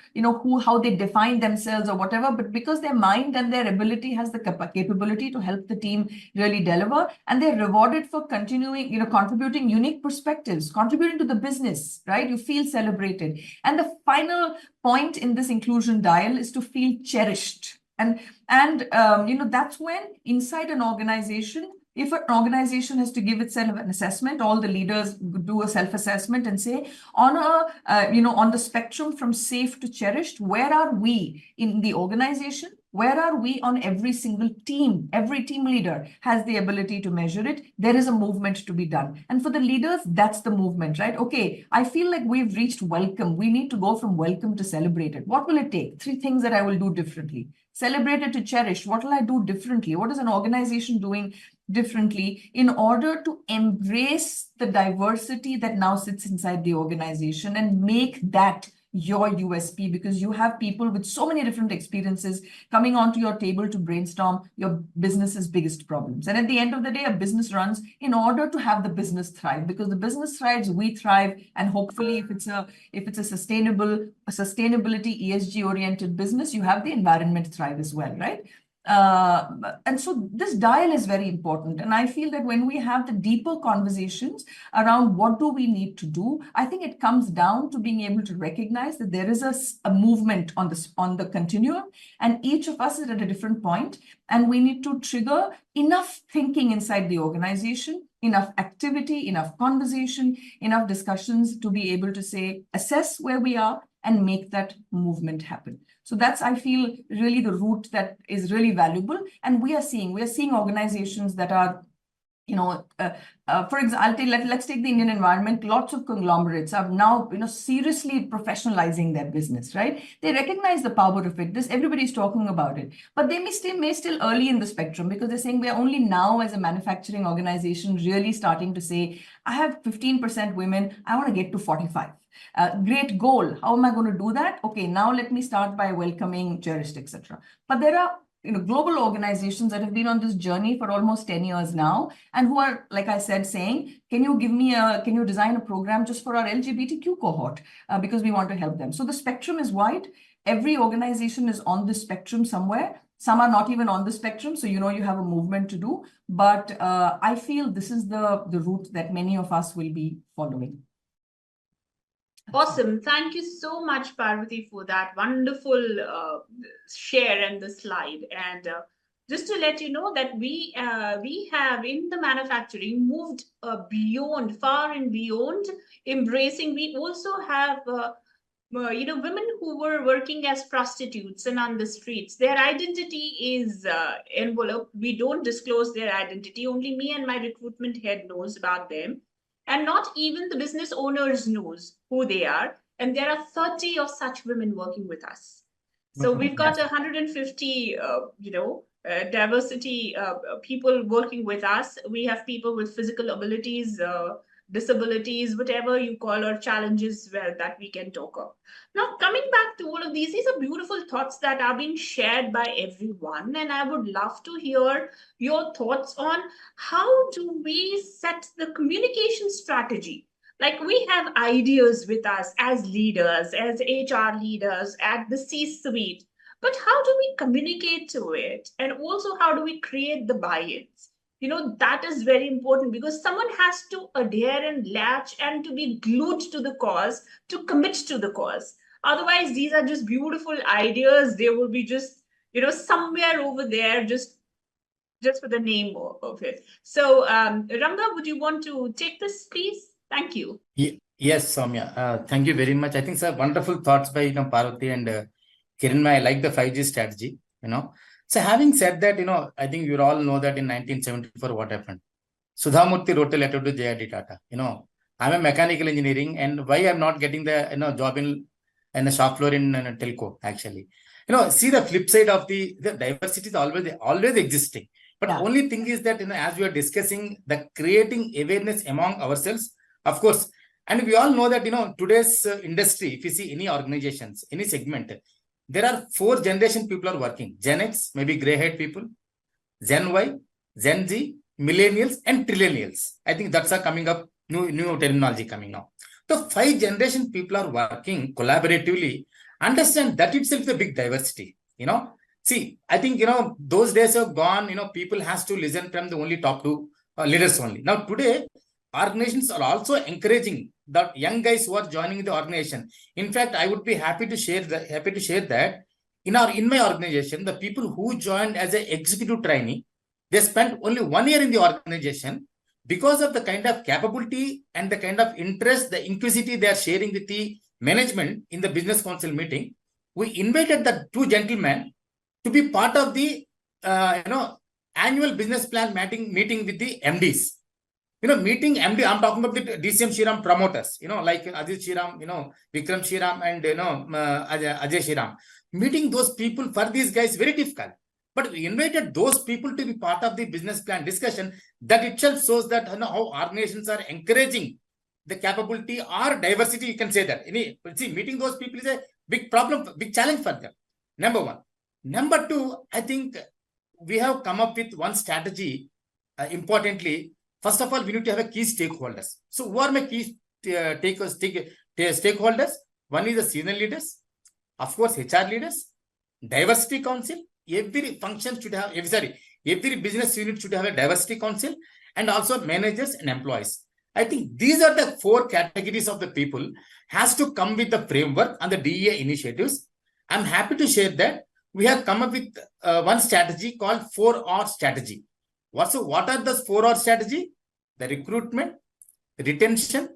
how they define themselves or whatever, but because their mind and their ability has the capability to help the team really deliver. And they're rewarded for continuing, contributing unique perspectives, contributing to the business, right? You feel celebrated. And the final point in this inclusion dial is to feel cherished. And that's when inside an organization, if an organization has to give itself an assessment, all the leaders do a self-assessment and say, on the spectrum from safe to cherished, where are we in the organization? Where are we on every single team? Every team leader has the ability to measure it. There is a movement to be done. And for the leaders, that's the movement, right? Okay, I feel like we've reached welcome. We need to go from welcome to celebrated. What will it take? 3 things that I will do differently. Celebrated to cherished. What will I do differently? What is an organization doing differently in order to embrace the diversity that now sits inside the organization and make that your USP, because you have people with so many different experiences coming onto your table to brainstorm your business's biggest problems. And at the end of the day, a business runs in order to have the business thrive, because the business thrives, we thrive, and hopefully if it's a sustainability ESG oriented business, you have the environment thrive as well, right? And so this dial is very important. And I feel that when we have the deeper conversations around what do we need to do, I think it comes down to being able to recognize that there is a movement on the continuum, and each of us is at a different point, and we need to trigger enough thinking inside the organization, enough activity, enough conversation, enough discussions to be able to say, assess where we are and make that movement happen. So that's, I feel, really the route that is really valuable. And we are seeing organizations that are, for example, let's take the Indian environment. Lots of conglomerates are now, seriously professionalizing their business, right? They recognize the power of it. Everybody's talking about it, but they may still early in the spectrum, because they're saying we're only now as a manufacturing organization really starting to say, I have 15% women, I want to get to 45. Great goal. How am I going to do that? Okay, now let me start by welcoming, cherished, etc. But there are global organizations that have been on this journey for almost 10 years now, and who are, like I said, saying, can you design a program just for our LGBTQ cohort, because we want to help them. So the spectrum is wide. Every organization is on the spectrum somewhere. Some are not even on the spectrum, so you know you have a movement to do. But I feel this is the route that many of us will be following. Awesome. Thank you so much, Parvati, for that wonderful share and the slide. And just to let you know that we have in the manufacturing moved beyond, far and beyond embracing. We also have women who were working as prostitutes and on the streets. Their identity is enveloped. We don't disclose their identity. Only me and my recruitment head knows about them. And not even the business owners knows who they are. And there are 30 of such women working with us. So we've got 150, diversity people working with us. We have people with physical abilities, disabilities, whatever you call, or challenges that we can talk of. Now, coming back to all of these are beautiful thoughts that are being shared by everyone. And I would love to hear your thoughts on how do we set the communication strategy? Like, we have ideas with us as leaders, as HR leaders at the C-suite, but how do we communicate to it? And also, how do we create the buy-ins? That is very important, because someone has to adhere and latch and to be glued to the cause, to commit to the cause. Otherwise, these are just beautiful ideas. They will be just, somewhere over there, just for the name of it. So, Ranga, would you want to take this, please? Thank you. Yes, Soumya. Thank you very much. I think, sir, wonderful thoughts by Parvati and Kiran. I like the 5G strategy. So having said that, I think you all know that in 1974, what happened? Sudhamurthy wrote a letter to J.R.D. Tata. I'm a mechanical engineering, and why I'm not getting the job in the shop floor in telco, actually. See, the flip side of the diversity is always existing. But only thing is that, as we are discussing, the creating awareness among ourselves, of course. And we all know that, today's industry, if you see any organizations, any segment, there are 4 generation people are working. Gen X, maybe grey-haired people, Gen Y, Gen Z, millennials, and trillennials. I think that's coming up, new terminology coming now. So 5 generation people are working collaboratively. Understand that itself is a big diversity. See, I think, those days have gone, people has to listen from the only top 2 leaders only. Now, today, organizations are also encouraging the young guys who are joining the organization. In fact, I would be happy to share that in my organization, the people who joined as an executive trainee, they spent only 1 year in the organization because of the kind of capability and the kind of interest, the inquisitivity they are sharing with the management in the business council meeting. We invited the 2 gentlemen to be part of the annual business plan meeting with the MDs. Meeting MD, I'm talking about the DCM Shriram promoters, like Ajit Shriram, Vikram Shriram, and Ajay Shriram. Meeting those people for these guys very difficult. But we invited those people to be part of the business plan discussion. That itself shows that how organizations are encouraging the capability or diversity. You can say that. See, meeting those people is a big problem, big challenge for them. Number 1. Number 2, I think we have come up with one strategy. Importantly, first of all, we need to have a key stakeholders. So who are my key stakeholders? One is the senior leaders, of course, HR leaders, diversity council. Every function should have, every business unit should have a diversity council, and also managers and employees. I think these are the 4 categories of the people has to come with the framework and the DEA initiatives. I'm happy to share that we have come up with one strategy called 4R strategy. What are the 4R strategy? The recruitment, retention,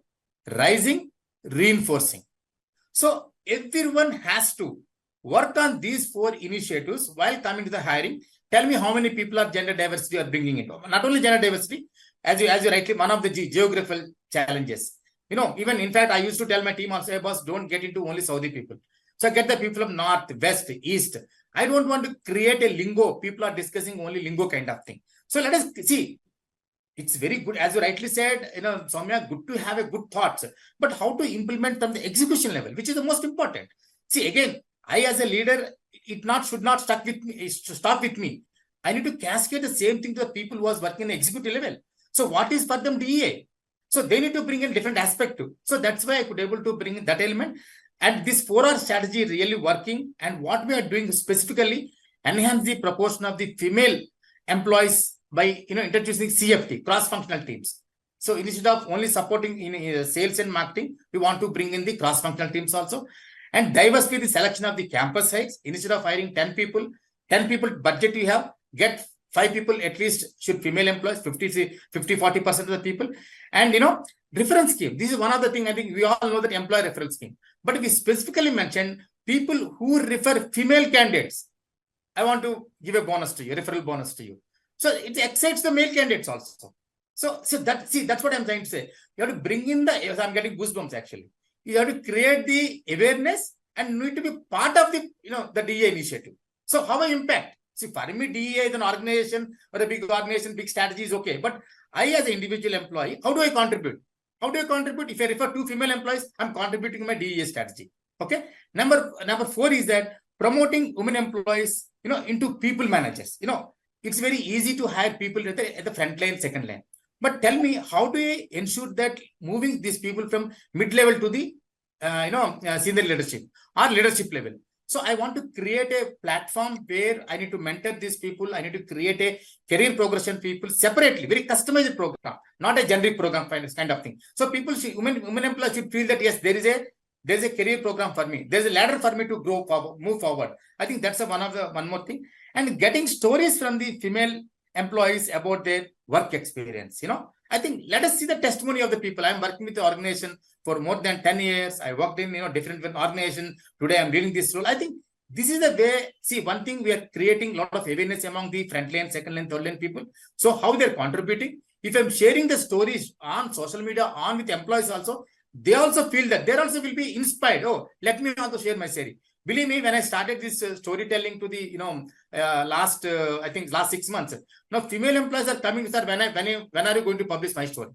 rising, reinforcing. So everyone has to work on these 4 initiatives while coming to the hiring. Tell me how many people are gender diversity are bringing in. Not only gender diversity, as you rightly, one of the geographical challenges. Even in fact, I used to tell my team also, hey, boss, don't get into only Saudi people. So get the people of North, West, East. I don't want to create a lingo. People are discussing only lingo kind of thing. So let us see. It's very good, as you rightly said, Soumya, good to have a good thoughts, but how to implement from the execution level, which is the most important. See, again, I as a leader, should not stop with me. I need to cascade the same thing to the people who was working in the executive level. So what is for them DEA? So they need to bring in different aspect too. So that's why I could able to bring in that element. And this 4R strategy really working, and what we are doing specifically, enhance the proportion of the female employees by introducing CFT, cross-functional teams. So instead of only supporting in sales and marketing, we want to bring in the cross-functional teams also, and diversify the selection of the campus sites. Instead of hiring 10 people budget you have, get 5 people at least should female employees, 40% of the people. And reference scheme. This is one of the things I think we all know, that employee referral scheme. But we specifically mentioned people who refer female candidates. I want to give a bonus to you, a referral bonus to you. So it excites the male candidates also. So that's what I'm trying to say. You have to bring in I'm getting goosebumps actually. You have to create the awareness and need to be part of the, the DEI initiative. So how I impact? See, for me, DEI is an organization or a big organization, big strategy is okay. But I as an individual employee, how do I contribute? How do I contribute? If I refer 2 female employees, I'm contributing to my DEI strategy. Okay. Number 4 is that promoting women employees, into people managers. It's very easy to hire people at the front line, second line. But tell me, how do you ensure that moving these people from mid-level to the, senior leadership or leadership level? So I want to create a platform where I need to mentor these people. I need to create a career progression people separately, very customized program, not a generic program kind of thing. So people, women employees should feel that yes, there is a career program for me. There's a ladder for me to grow forward, move forward. I think that's one more thing. And getting stories from the female employees about their work experience. I think let us see the testimony of the people. I'm working with the organization for more than 10 years. I worked in different organizations. Today I'm leading this role. I think this is the way. See, one thing, we are creating a lot of awareness among the front line, second line, third line people. So how they're contributing. If I'm sharing the stories on social media, on with employees also, they also feel that they also will be inspired. Oh, let me also share my story. Believe me, when I started this storytelling to the, last 6 months, now female employees are coming, sir, when are you going to publish my story?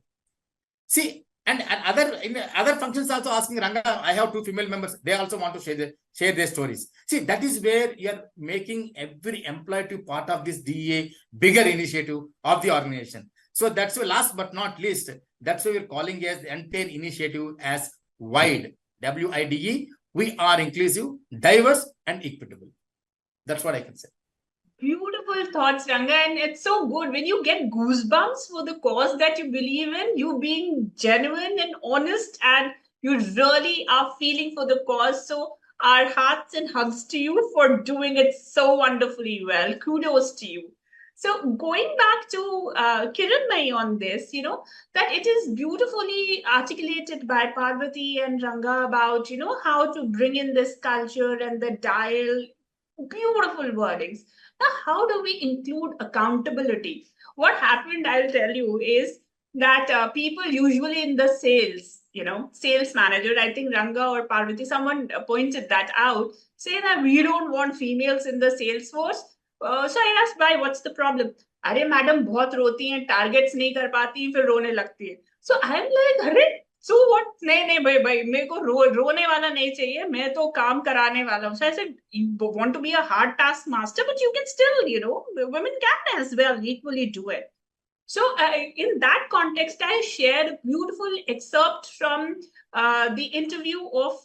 See, and other functions also asking, Ranga, I have 2 female members. They also want to share their stories. See, that is where you're making every employee to part of this DEA bigger initiative of the organization. So that's why, last but not least, that's why we're calling as the entire initiative as WIDE, WIDE. We are inclusive, diverse, and equitable. That's what I can say. Beautiful thoughts, Ranga. And it's so good when you get goosebumps for the cause that you believe in, you being genuine and honest, and you really are feeling for the cause. So our hearts and hugs to you for doing it so wonderfully well. Kudos to you. So going back to Kiranmai on this, that it is beautifully articulated by Parvati and Ranga about, how to bring in this culture and the dial. Beautiful wordings. Now, how do we include accountability? What happened, I'll tell you, is that people usually in the sales, sales manager, I think Ranga or Parvati, someone pointed that out, say that we don't want females in the sales force. So I asked, why? What's the problem? अरे madam बहुत रोती हैं, targets नहीं कर पाती, फिर रोने लगती है. So I'm like, अरे so what? नहीं भाई मेरे को रोने वाला नहीं चाहिए, मैं तो काम कराने वाला हूँ. So I said, you want to be a hard task master, but you can still, women can as well equally do it. So in that context, I shared a beautiful excerpt from the interview of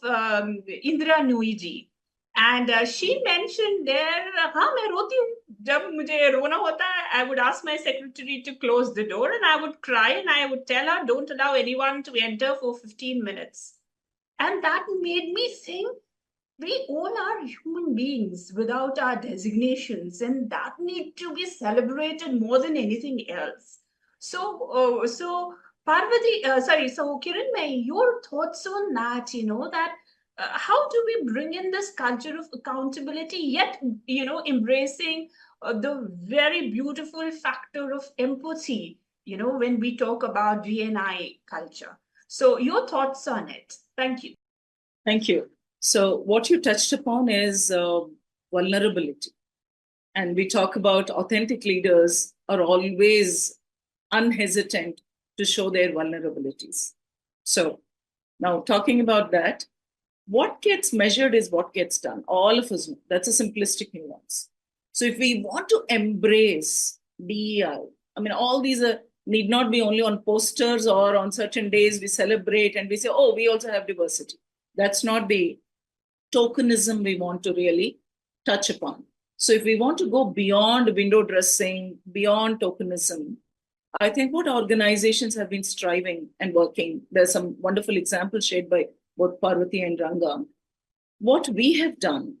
Indra Nui ji. And she mentioned there, मैं रोती हूँ. जब मुझे रोना होता है, I would ask my secretary to close the door and I would cry and I would tell her, don't allow anyone to enter for 15 minutes. And that made me think, we all are human beings without our designations, and that need to be celebrated more than anything else. So, Parvati, so Kiranmai, your thoughts on that, that how do we bring in this culture of accountability, yet, embracing the very beautiful factor of empathy, when we talk about D&I culture. So your thoughts on it. Thank you. Thank you. So what you touched upon is vulnerability. And we talk about authentic leaders are always unhesitant to show their vulnerabilities. So now talking about that, what gets measured is what gets done. All of us know. That's a simplistic nuance. So if we want to embrace DEI, all these need not be only on posters or on certain days we celebrate and we say, oh, we also have diversity. That's not the tokenism we want to really touch upon. So if we want to go beyond window dressing, beyond tokenism, I think what organizations have been striving and working, there's some wonderful examples shared by both Parvati and Ranga. What we have done,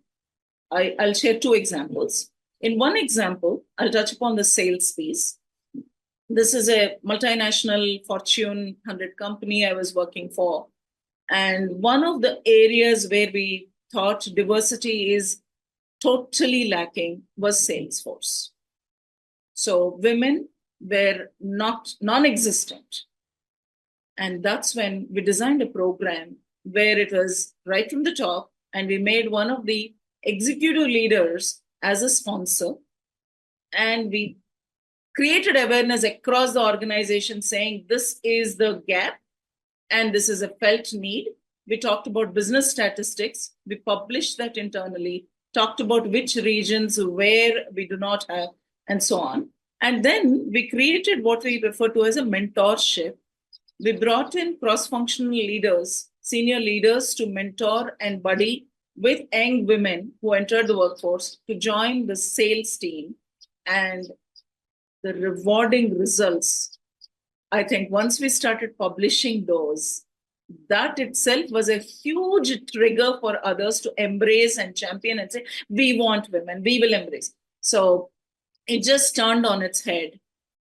I'll share two examples. In one example, I'll touch upon the sales piece. This is a multinational Fortune 100 company I was working for. And one of the areas where we thought diversity is totally lacking was Salesforce. So women were non-existent. And that's when we designed a program where it was right from the top, and we made one of the executive leaders as a sponsor. And we created awareness across the organization saying this is the gap and this is a felt need. We talked about business statistics. We published that internally, talked about which regions where we do not have, and so on. And then we created what we refer to as a mentorship. We brought in cross-functional leaders, senior leaders to mentor and buddy with young women who entered the workforce to join the sales team. And the rewarding results, I think once we started publishing those, that itself was a huge trigger for others to embrace and champion and say, we want women, we will embrace. So it just turned on its head.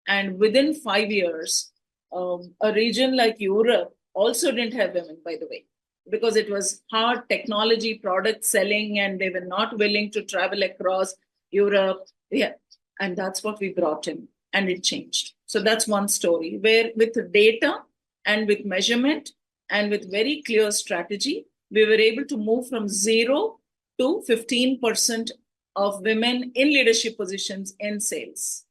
And within 5 years, a region like Europe also didn't have women, by the way, because it was hard technology product selling and they were not willing to travel across Europe. Yeah. And that's what we brought in, and it changed. So that's one story where with data and with measurement and with very clear strategy, we were able to move from 0 to 15% of women in leadership positions in sales.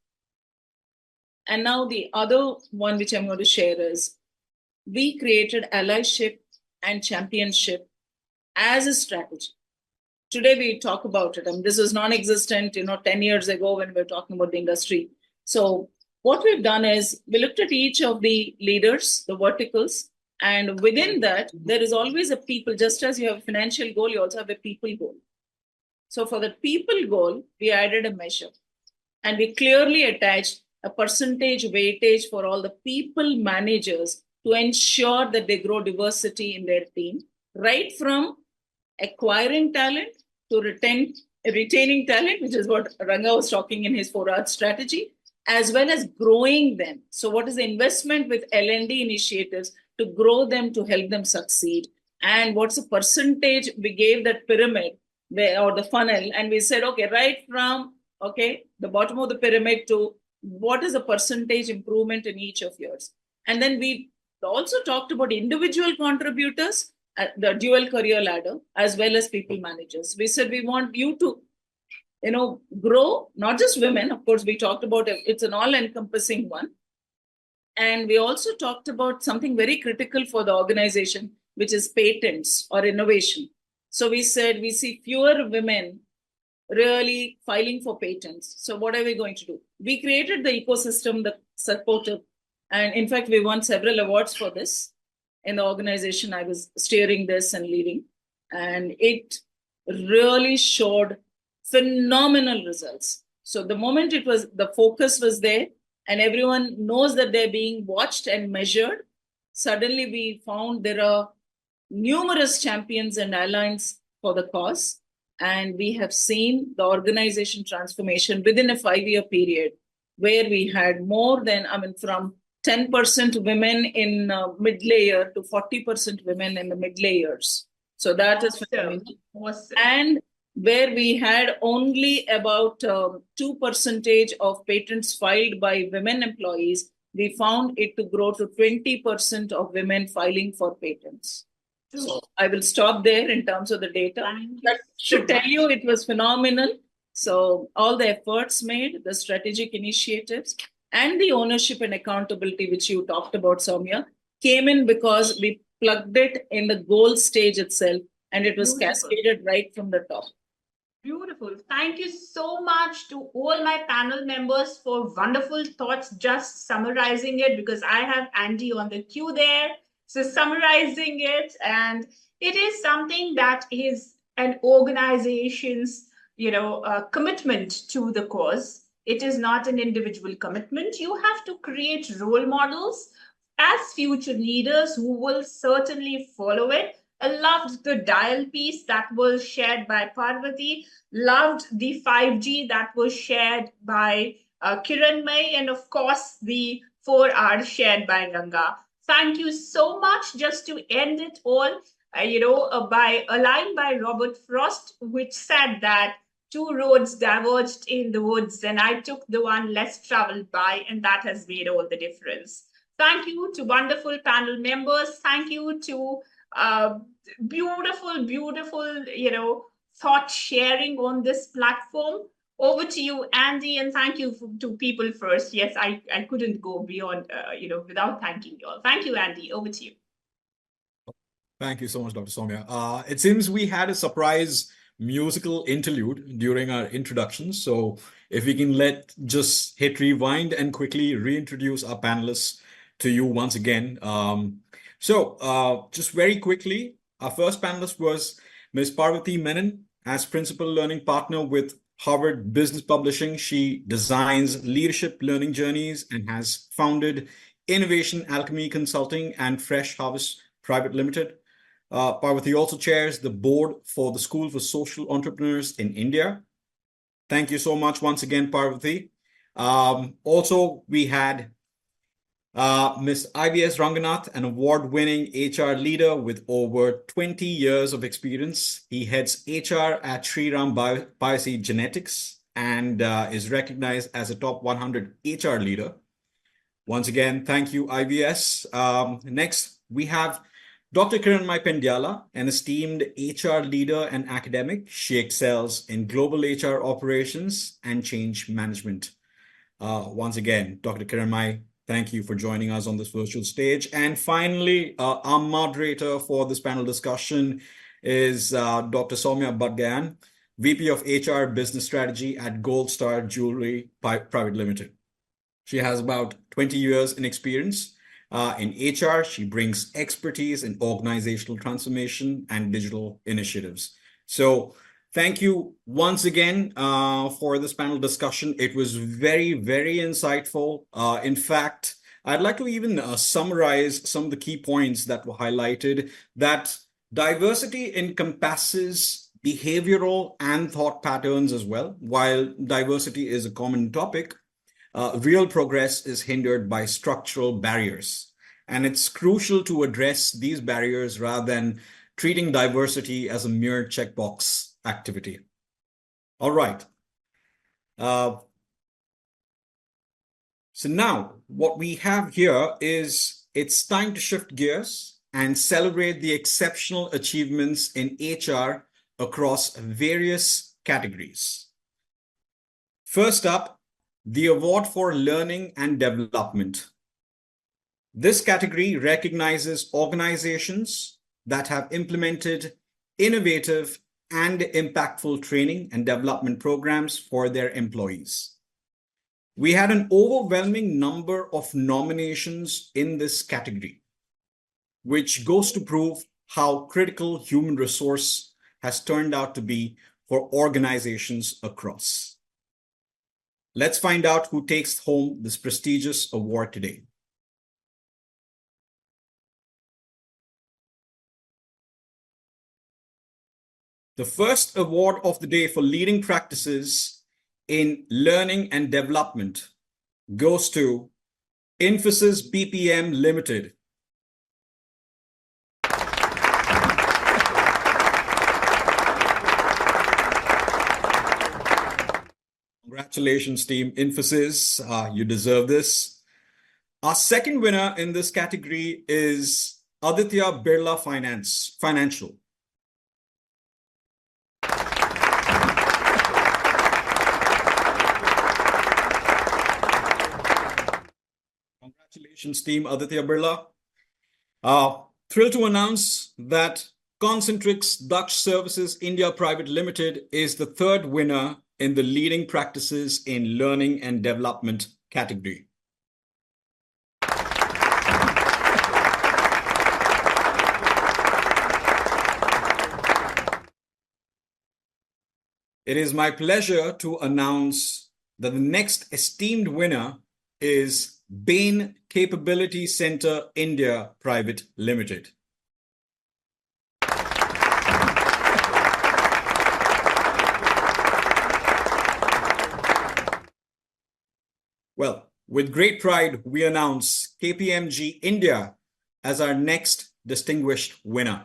And now the other one which I'm going to share is we created allyship and championship as a strategy. Today we talk about it. This was non-existent, 10 years ago when we were talking about the industry. So what we've done is we looked at each of the leaders, the verticals, and within that, there is always a people. Just as you have a financial goal, you also have a people goal. So for the people goal, we added a measure, and we clearly attached a percentage weightage for all the people managers to ensure that they grow diversity in their team, right from acquiring talent to retaining talent, which is what Ranga was talking in his 4R strategy, as well as growing them. So what is the investment with L&D initiatives to grow them, to help them succeed? And what's the percentage we gave that pyramid or the funnel? And we said, okay, right from, the bottom of the pyramid to what is the percentage improvement in each of yours? And then we also talked about individual contributors, the dual career ladder, as well as people managers. We said, we want you to, grow, not just women. Of course, we talked about it's an all-encompassing one. And we also talked about something very critical for the organization, which is patents or innovation. So we said, we see fewer women really filing for patents. So what are we going to do? We created the ecosystem that supported, and in fact, we won several awards for this in the organization. I was steering this and leading, and it really showed phenomenal results. So the moment the focus was there and everyone knows that they're being watched and measured, suddenly we found there are numerous champions and allies for the cause. And we have seen the organization transformation within a 5-year period where we had more than, from 10% women in mid-layer to 40% women in the mid-layers. So that is phenomenal. Awesome. And where we had only about 2% of patents filed by women employees, we found it to grow to 20% of women filing for patents. So I will stop there in terms of the data. That should tell you it was phenomenal. So all the efforts made, the strategic initiatives, and the ownership and accountability, which you talked about, Soumya, came in because we plugged it in the goal stage itself, and it was cascaded right from the top. Beautiful. Thank you so much to all my panel members for wonderful thoughts, just summarizing it, because I have Andy on the queue there. So summarizing it, and it is something that is an organization's commitment to the cause. It is not an individual commitment. You have to create role models as future leaders who will certainly follow it. I loved the dial piece that was shared by Parvati, loved the 5G that was shared by Kiran May, and of course the 4R shared by Ranga. Thank you so much. Just to end it all, by a line by Robert Frost, which said that two roads diverged in the woods, and I took the one less traveled by, and that has made all the difference. Thank you to wonderful panel members. Thank you to beautiful, thought sharing on this platform. Over to you, Andy, and thank you to People First. Yes, I couldn't go beyond, without thanking you all. Thank you, Andy. Over to you. Thank you so much, Dr. Soumya. It seems we had a surprise musical interlude during our introduction. So if we can just hit rewind and quickly reintroduce our panelists to you once again. Just very quickly, our first panelist was Ms. Parvati Menon. As Principal Learning Partner with Harvard Business Publishing, she designs leadership learning journeys and has founded Innovation Alchemy Consulting and Fresh Harvest Private Limited. Parvati also chairs the board for the School for Social Entrepreneurs in India. Thank you so much once again, Parvati. Also, we had Ms. IVS Ranganath, an award-winning HR leader with over 20 years of experience. He heads HR at Shriram Bioseed Genetics and is recognized as a top 100 HR leader. Once again, thank you, IVS. Next, we have Dr. Kiranmai Pendyala, an esteemed HR leader and academic. She excels in global HR operations and change management. Once again, Dr. Kiranmai, thank you for joining us on this virtual stage. And finally, our moderator for this panel discussion is Dr. Soumya Bhatgayan, VP of HR Business Strategy at Gold Star Jewelry Private Limited. She has about 20 years in experience in HR. She brings expertise in organizational transformation and digital initiatives. So thank you once again for this panel discussion. It was very, very insightful. In fact, I'd like to even summarize some of the key points that were highlighted, that diversity encompasses behavioral and thought patterns as well. While diversity is a common topic, real progress is hindered by structural barriers. And it's crucial to address these barriers rather than treating diversity as a mere checkbox activity. All right. So now what we have here is it's time to shift gears and celebrate the exceptional achievements in HR across various categories. First up, the Award for Learning and Development. This category recognizes organizations that have implemented innovative and impactful training and development programs for their employees. We had an overwhelming number of nominations in this category, which goes to prove how critical human resource has turned out to be for organizations across. Let's find out who takes home this prestigious award today. The first award of the day for leading practices in learning and development goes to Infosys BPM Limited. Congratulations, team Infosys. You deserve this. Our second winner in this category is Aditya Birla Financial. Congratulations, team Aditya Birla. Thrilled to announce that Concentrix Dutch Services India Private Limited is the third winner in the leading practices in learning and development category. It is my pleasure to announce that the next esteemed winner is Bain Capability Center India Private Limited. Well, with great pride, we announce KPMG India as our next distinguished winner.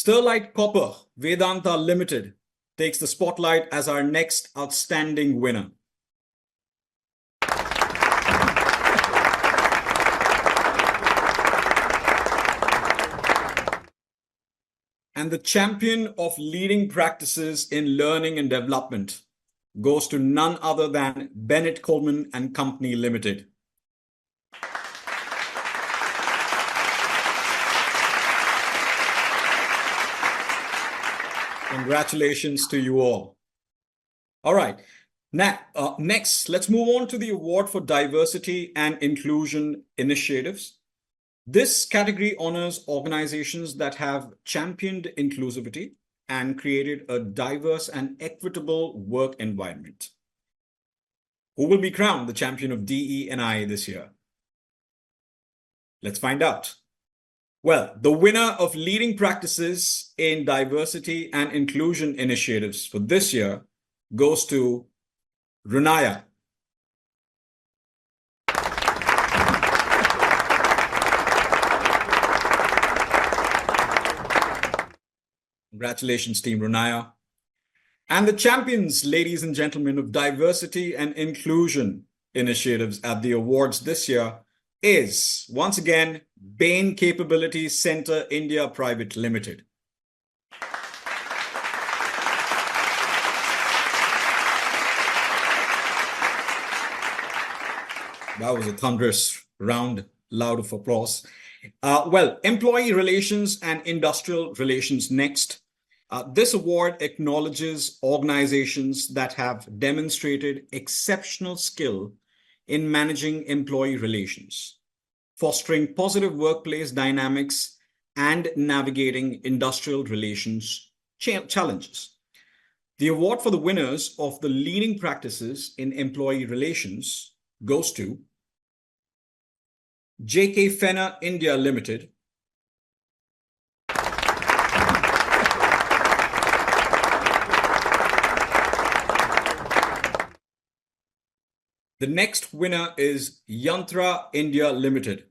Sterlite Copper Vedanta Limited takes the spotlight as our next outstanding winner. And the champion of leading practices in learning and development goes to none other than Bennett Coleman and Company Limited. Congratulations to you all. All right. Now, next, let's move on to the award for diversity and inclusion initiatives. This category honors organizations that have championed inclusivity and created a diverse and equitable work environment. Who will be crowned the champion of DE&I this year? Let's find out. Well, the winner of leading practices in diversity and inclusion initiatives for this year goes to Runaya. Congratulations, Team Runaya. And the champions, ladies and gentlemen, of diversity and inclusion initiatives at the awards this year is, once again, Bain Capability Center India Private Limited. That was a thunderous round of applause. Well, employee relations and industrial relations next. This award acknowledges organizations that have demonstrated exceptional skill in managing employee relations, fostering positive workplace dynamics, and navigating industrial relations challenges. The award for the winners of the leading practices in employee relations goes to JK Fenner India Limited, the next winner is Yantra India Limited.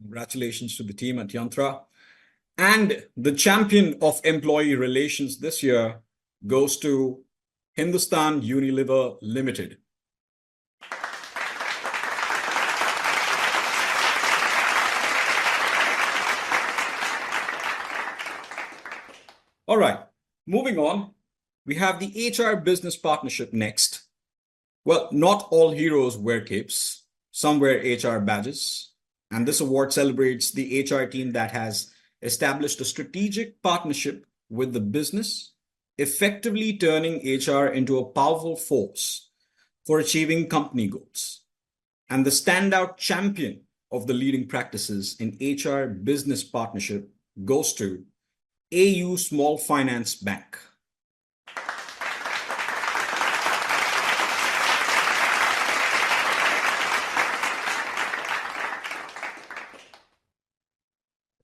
Congratulations to the team at Yantra. And the champion of employee relations this year goes to Hindustan Unilever Limited. All right, moving on, we have the HR Business Partnership next. Well, not all heroes wear capes. Some wear HR badges. And this award celebrates the HR team that has established a strategic partnership with the business, effectively turning HR into a powerful force for achieving company goals. And the standout champion of the leading practices in HR Business Partnership goes to AU Small Finance Bank.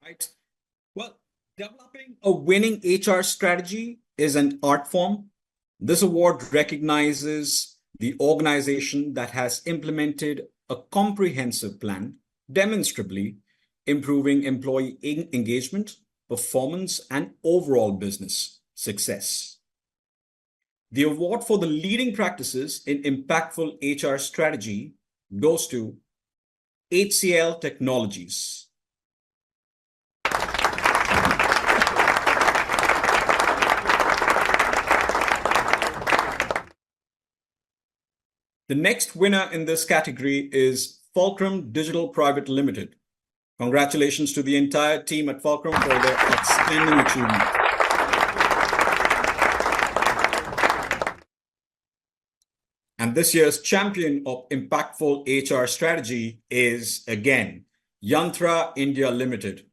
Right. Well, developing a winning HR strategy is an art form. This award recognizes the organization that has implemented a comprehensive plan, demonstrably improving employee engagement, performance, and overall business success. The award for the leading practices in impactful HR strategy goes to HCL Technologies. The next winner in this category is Fulcrum Digital Private Limited. Congratulations to the entire team at Fulcrum for their outstanding achievement. And this year's champion of impactful HR strategy is, again, Yantra India Limited.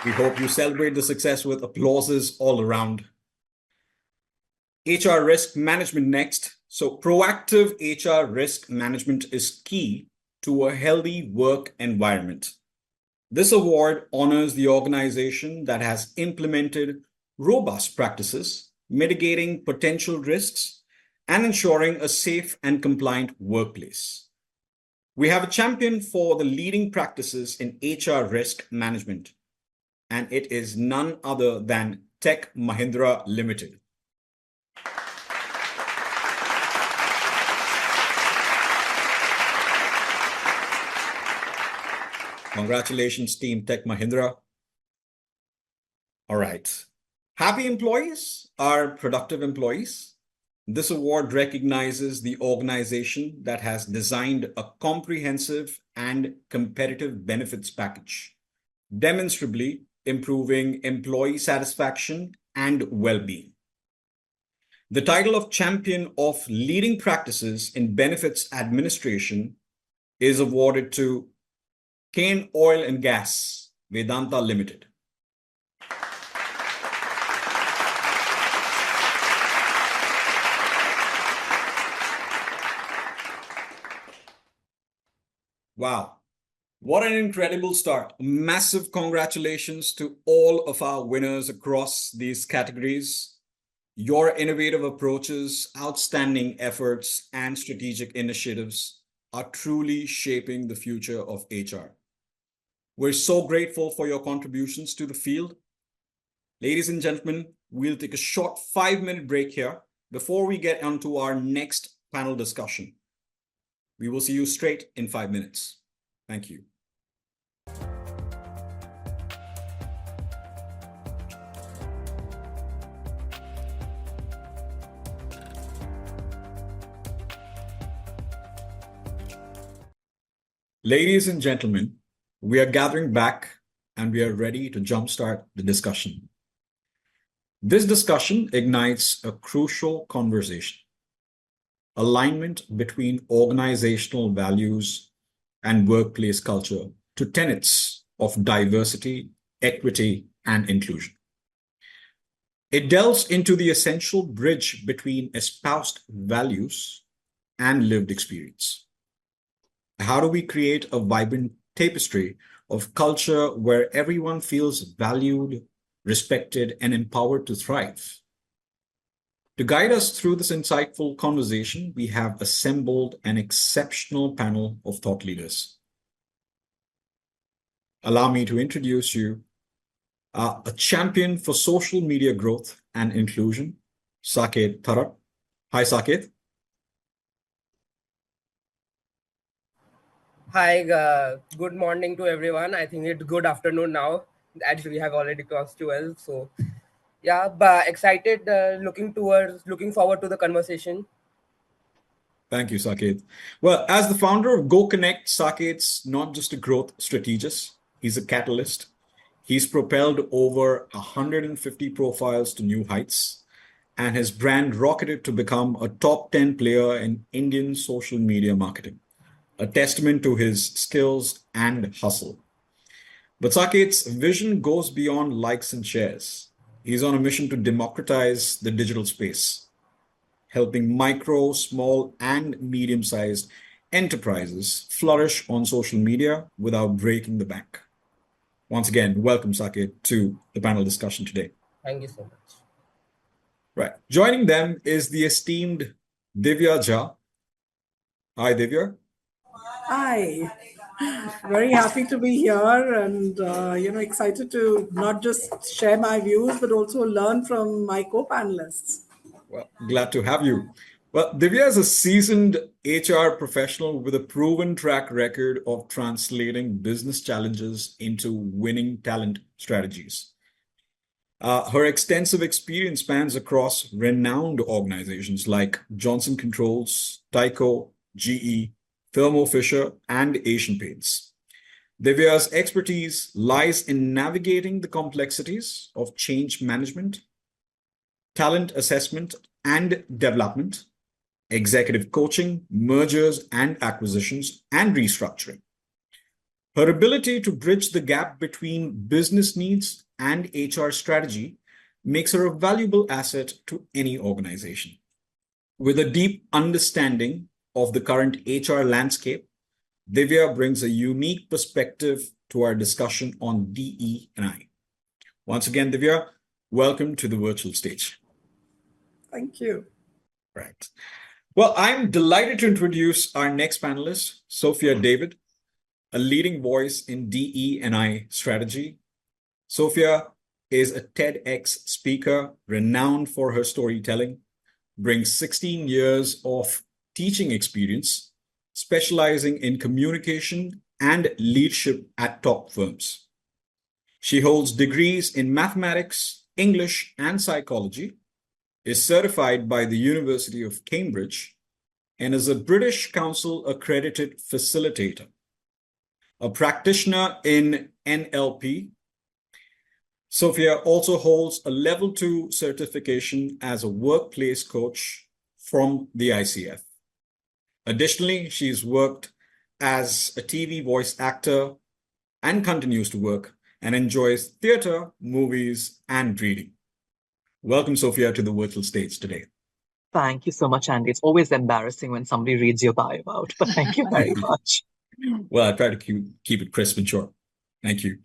We hope you celebrate the success with applauses all around. HR risk management next. So proactive HR risk management is key to a healthy work environment. This award honors the organization that has implemented robust practices, mitigating potential risks, and ensuring a safe and compliant workplace. We have a champion for the leading practices in HR risk management, and it is none other than Tech Mahindra Limited. Congratulations, Team Tech Mahindra. All right. Happy employees are productive employees. This award recognizes the organization that has designed a comprehensive and competitive benefits package, demonstrably improving employee satisfaction and well-being. The title of Champion of Leading Practices in Benefits Administration is awarded to Kane Oil and Gas, Vedanta Limited. Wow, what an incredible start. Massive congratulations to all of our winners across these categories. Your innovative approaches, outstanding efforts, and strategic initiatives are truly shaping the future of HR. We're so grateful for your contributions to the field. Ladies and gentlemen, we'll take a short 5-minute break here before we get onto our next panel discussion. We will see you straight in 5 minutes. Thank you. Ladies and gentlemen, we are gathering back and we are ready to jumpstart the discussion. This discussion ignites a crucial conversation: alignment between organizational values and workplace culture to tenets of diversity, equity, and inclusion. It delves into the essential bridge between espoused values and lived experience. How do we create a vibrant tapestry of culture where everyone feels valued, respected, and empowered to thrive? To guide us through this insightful conversation, we have assembled an exceptional panel of thought leaders. Allow me to introduce you a champion for social media growth and inclusion, Saket Tharat. Hi, Saket. Hi, good morning to everyone. I think it's good afternoon now. Actually, we have already crossed 12. So, yeah, but excited, looking forward to the conversation. Thank you, Saket. Well, as the founder of Go Connect, Saket's not just a growth strategist, he's a catalyst. He's propelled over 150 profiles to new heights, and his brand rocketed to become a top 10 player in Indian social media marketing, a testament to his skills and hustle. But Saket's vision goes beyond likes and shares. He's on a mission to democratize the digital space, helping micro, small, and medium-sized enterprises flourish on social media without breaking the bank. Once again, welcome, Saket, to the panel discussion today. Thank you so much. Right. Joining them is the esteemed Divya Jha. Hi, Divya. Hi, very happy to be here and excited to not just share my views but also learn from my co-panelists. Well, glad to have you. Well, Divya is a seasoned HR professional with a proven track record of translating business challenges into winning talent strategies. Her extensive experience spans across renowned organizations like Johnson Controls, Tyco, GE, Thermo Fisher, and Asian Paints. Divya's expertise lies in navigating the complexities of change management, talent assessment and development, executive coaching, mergers and acquisitions, and restructuring. Her ability to bridge the gap between business needs and HR strategy makes her a valuable asset to any organization. With a deep understanding of the current HR landscape, Divya brings a unique perspective to our discussion on DE&I. Once again, Divya, welcome to the virtual stage. Thank you. Right. Well, I'm delighted to introduce our next panelist, Sophia David, a leading voice in DE&I strategy. Sophia is a TEDx speaker renowned for her storytelling, brings 16 years of teaching experience, specializing in communication and leadership at top firms. She holds degrees in mathematics, English, and psychology, is certified by the University of Cambridge, and is a British Council accredited facilitator. A practitioner in NLP, Sophia also holds a level 2 certification as a workplace coach from the ICF. Additionally, she's worked as a TV voice actor and continues to work and enjoys theater, movies, and reading. Welcome, Sophia, to the virtual stage today. Thank you so much, Andy. It's always embarrassing when somebody reads your bio out, but thank you very much. Well, I try to keep it crisp and short. Thank you.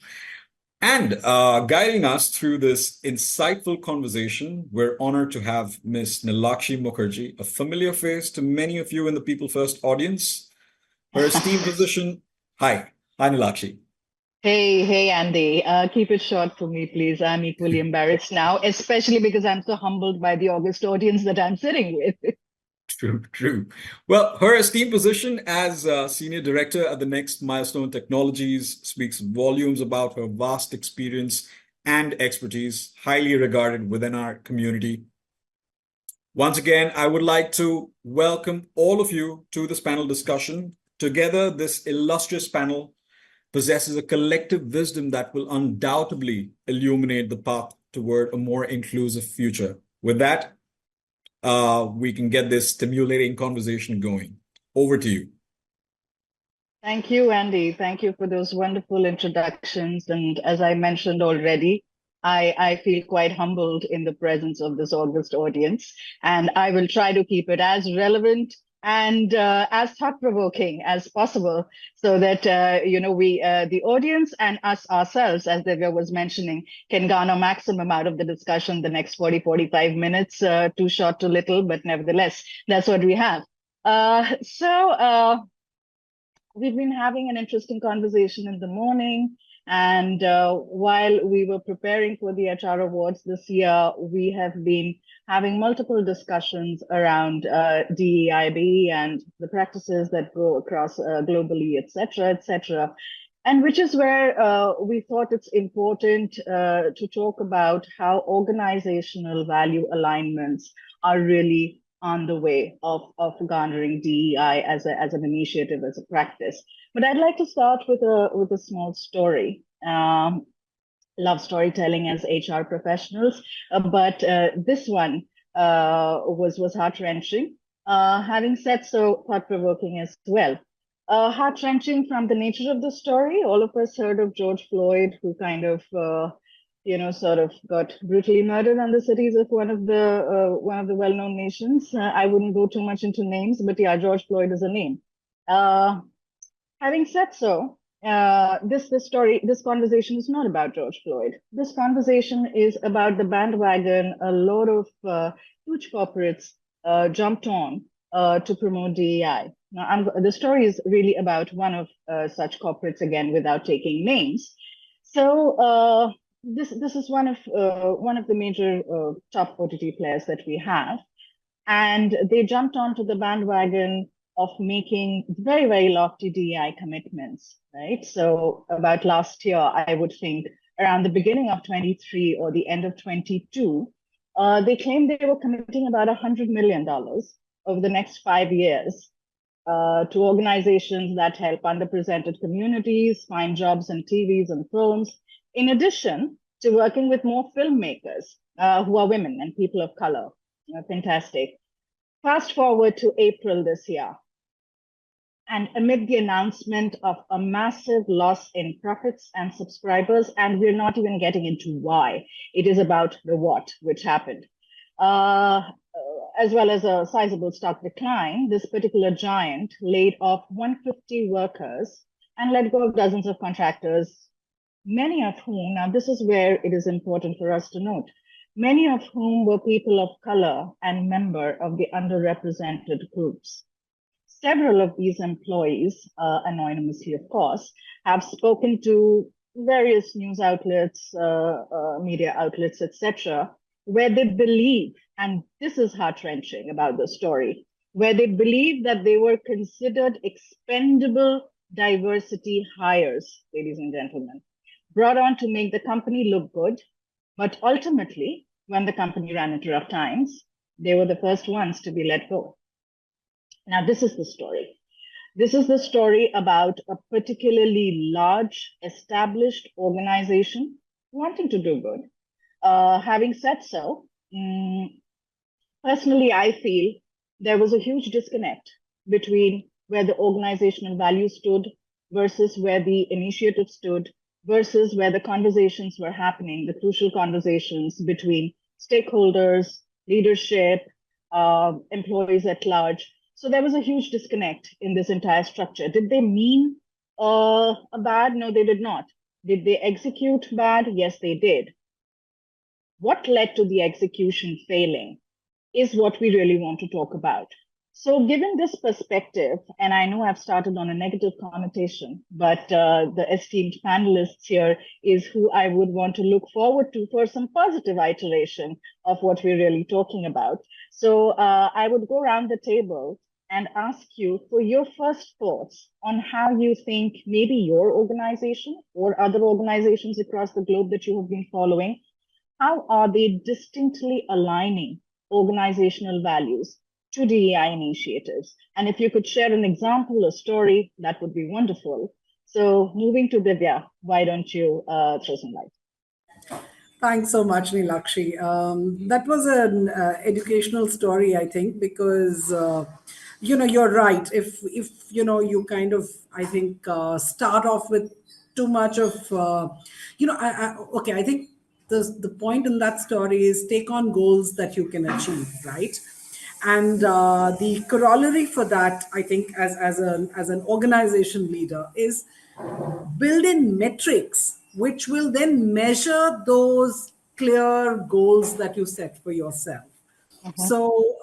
And guiding us through this insightful conversation, we're honored to have Ms. Nilakshi Mukherjee, a familiar face to many of you in the PeopleFirst audience. Her esteemed position. Hi, Nilakshi. Hey, Andy. Keep it short for me, please. I'm equally embarrassed now, especially because I'm so humbled by the august audience that I'm sitting with. True. Well, her esteemed position as Senior Director at the Next Milestone Technologies speaks volumes about her vast experience and expertise, highly regarded within our community. Once again, I would like to welcome all of you to this panel discussion. Together, this illustrious panel possesses a collective wisdom that will undoubtedly illuminate the path toward a more inclusive future. With that, we can get this stimulating conversation going. Over to you. Thank you, Andy. Thank you for those wonderful introductions. And as I mentioned already, I feel quite humbled in the presence of this august audience. And I will try to keep it as relevant and as thought-provoking as possible, so that the audience and us ourselves, as Divya was mentioning, can garner maximum out of the discussion the next 40-45 minutes. Too short, too little, but nevertheless, that's what we have. We've been having an interesting conversation in the morning, and while we were preparing for the HR Awards this year, we have been having multiple discussions around DEIB and the practices that go across globally, et cetera, and which is where we thought it's important to talk about how organizational value alignments are really on the way of garnering DEI as an initiative, as a practice. But I'd like to start with a small story. Love storytelling as HR professionals, but this one was heart-wrenching. Having said so, thought-provoking as well. Heart-wrenching from the nature of the story. All of us heard of George Floyd, who kind of sort of got brutally murdered on the cities of one of the well-known nations. I wouldn't go too much into names, but yeah, George Floyd is a name. Having said so, this conversation is not about George Floyd. This conversation is about the bandwagon a lot of huge corporates jumped on to promote DEI. Now, the story is really about one of such corporates, again, without taking names. So this is one of the major top OTT players that we have, and they jumped onto the bandwagon of making very, very lofty DEI commitments, right? So about last year, I would think around the beginning of 23 or the end of 22, they claimed they were committing about $100 million over the next 5 years to organizations that help underrepresented communities find jobs in TVs and films, in addition to working with more filmmakers who are women and people of color. Fantastic. Fast forward to April this year. And amid the announcement of a massive loss in profits and subscribers, and we're not even getting into why, it is about the what, which happened. As well as a sizable stock decline, this particular giant laid off 150 workers and let go of dozens of contractors, many of whom, now this is where it is important for us to note, many of whom were people of color and member of the underrepresented groups. Several of these employees, anonymously of course, have spoken to various news outlets, media outlets, etc., where they believe, and this is heart-wrenching about the story, where they believe that they were considered expendable diversity hires, ladies and gentlemen, brought on to make the company look good, but ultimately, when the company ran into rough times, they were the first ones to be let go. Now, this is the story. This is the story about a particularly large, established organization wanting to do good. Having said so, personally, I feel there was a huge disconnect between where the organizational value stood versus where the initiative stood versus where the conversations were happening, the crucial conversations between stakeholders, leadership, employees at large. So there was a huge disconnect in this entire structure. Did they mean bad? No, they did not. Did they execute bad? Yes, they did. What led to the execution failing is what we really want to talk about. So given this perspective, and I know I've started on a negative connotation, but the esteemed panelists here is who I would want to look forward to for some positive iteration of what we're really talking about. So I would go around the table and ask you for your first thoughts on how you think maybe your organization or other organizations across the globe that you have been following, how are they distinctly aligning organizational values to DEI initiatives? And if you could share an example, a story, that would be wonderful. So moving to Divya, why don't you throw some light? Thanks so much, Nilakshi. That was an educational story, I think, because you're right. If you kind of, I think, start off with too much of, I think the point in that story is take on goals that you can achieve, right? And the corollary for that, I think, as an organization leader, is build in metrics which will then measure those clear goals that you set for yourself. So,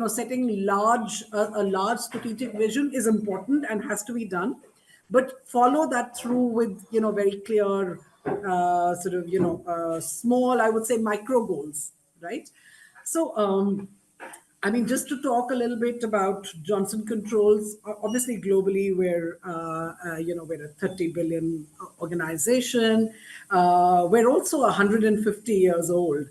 setting a large strategic vision is important and has to be done, but follow that through with, very clear, small, I would say, micro goals, right? So, just to talk a little bit about Johnson Controls, obviously globally we're a 30 billion organization. We're also 150 years old.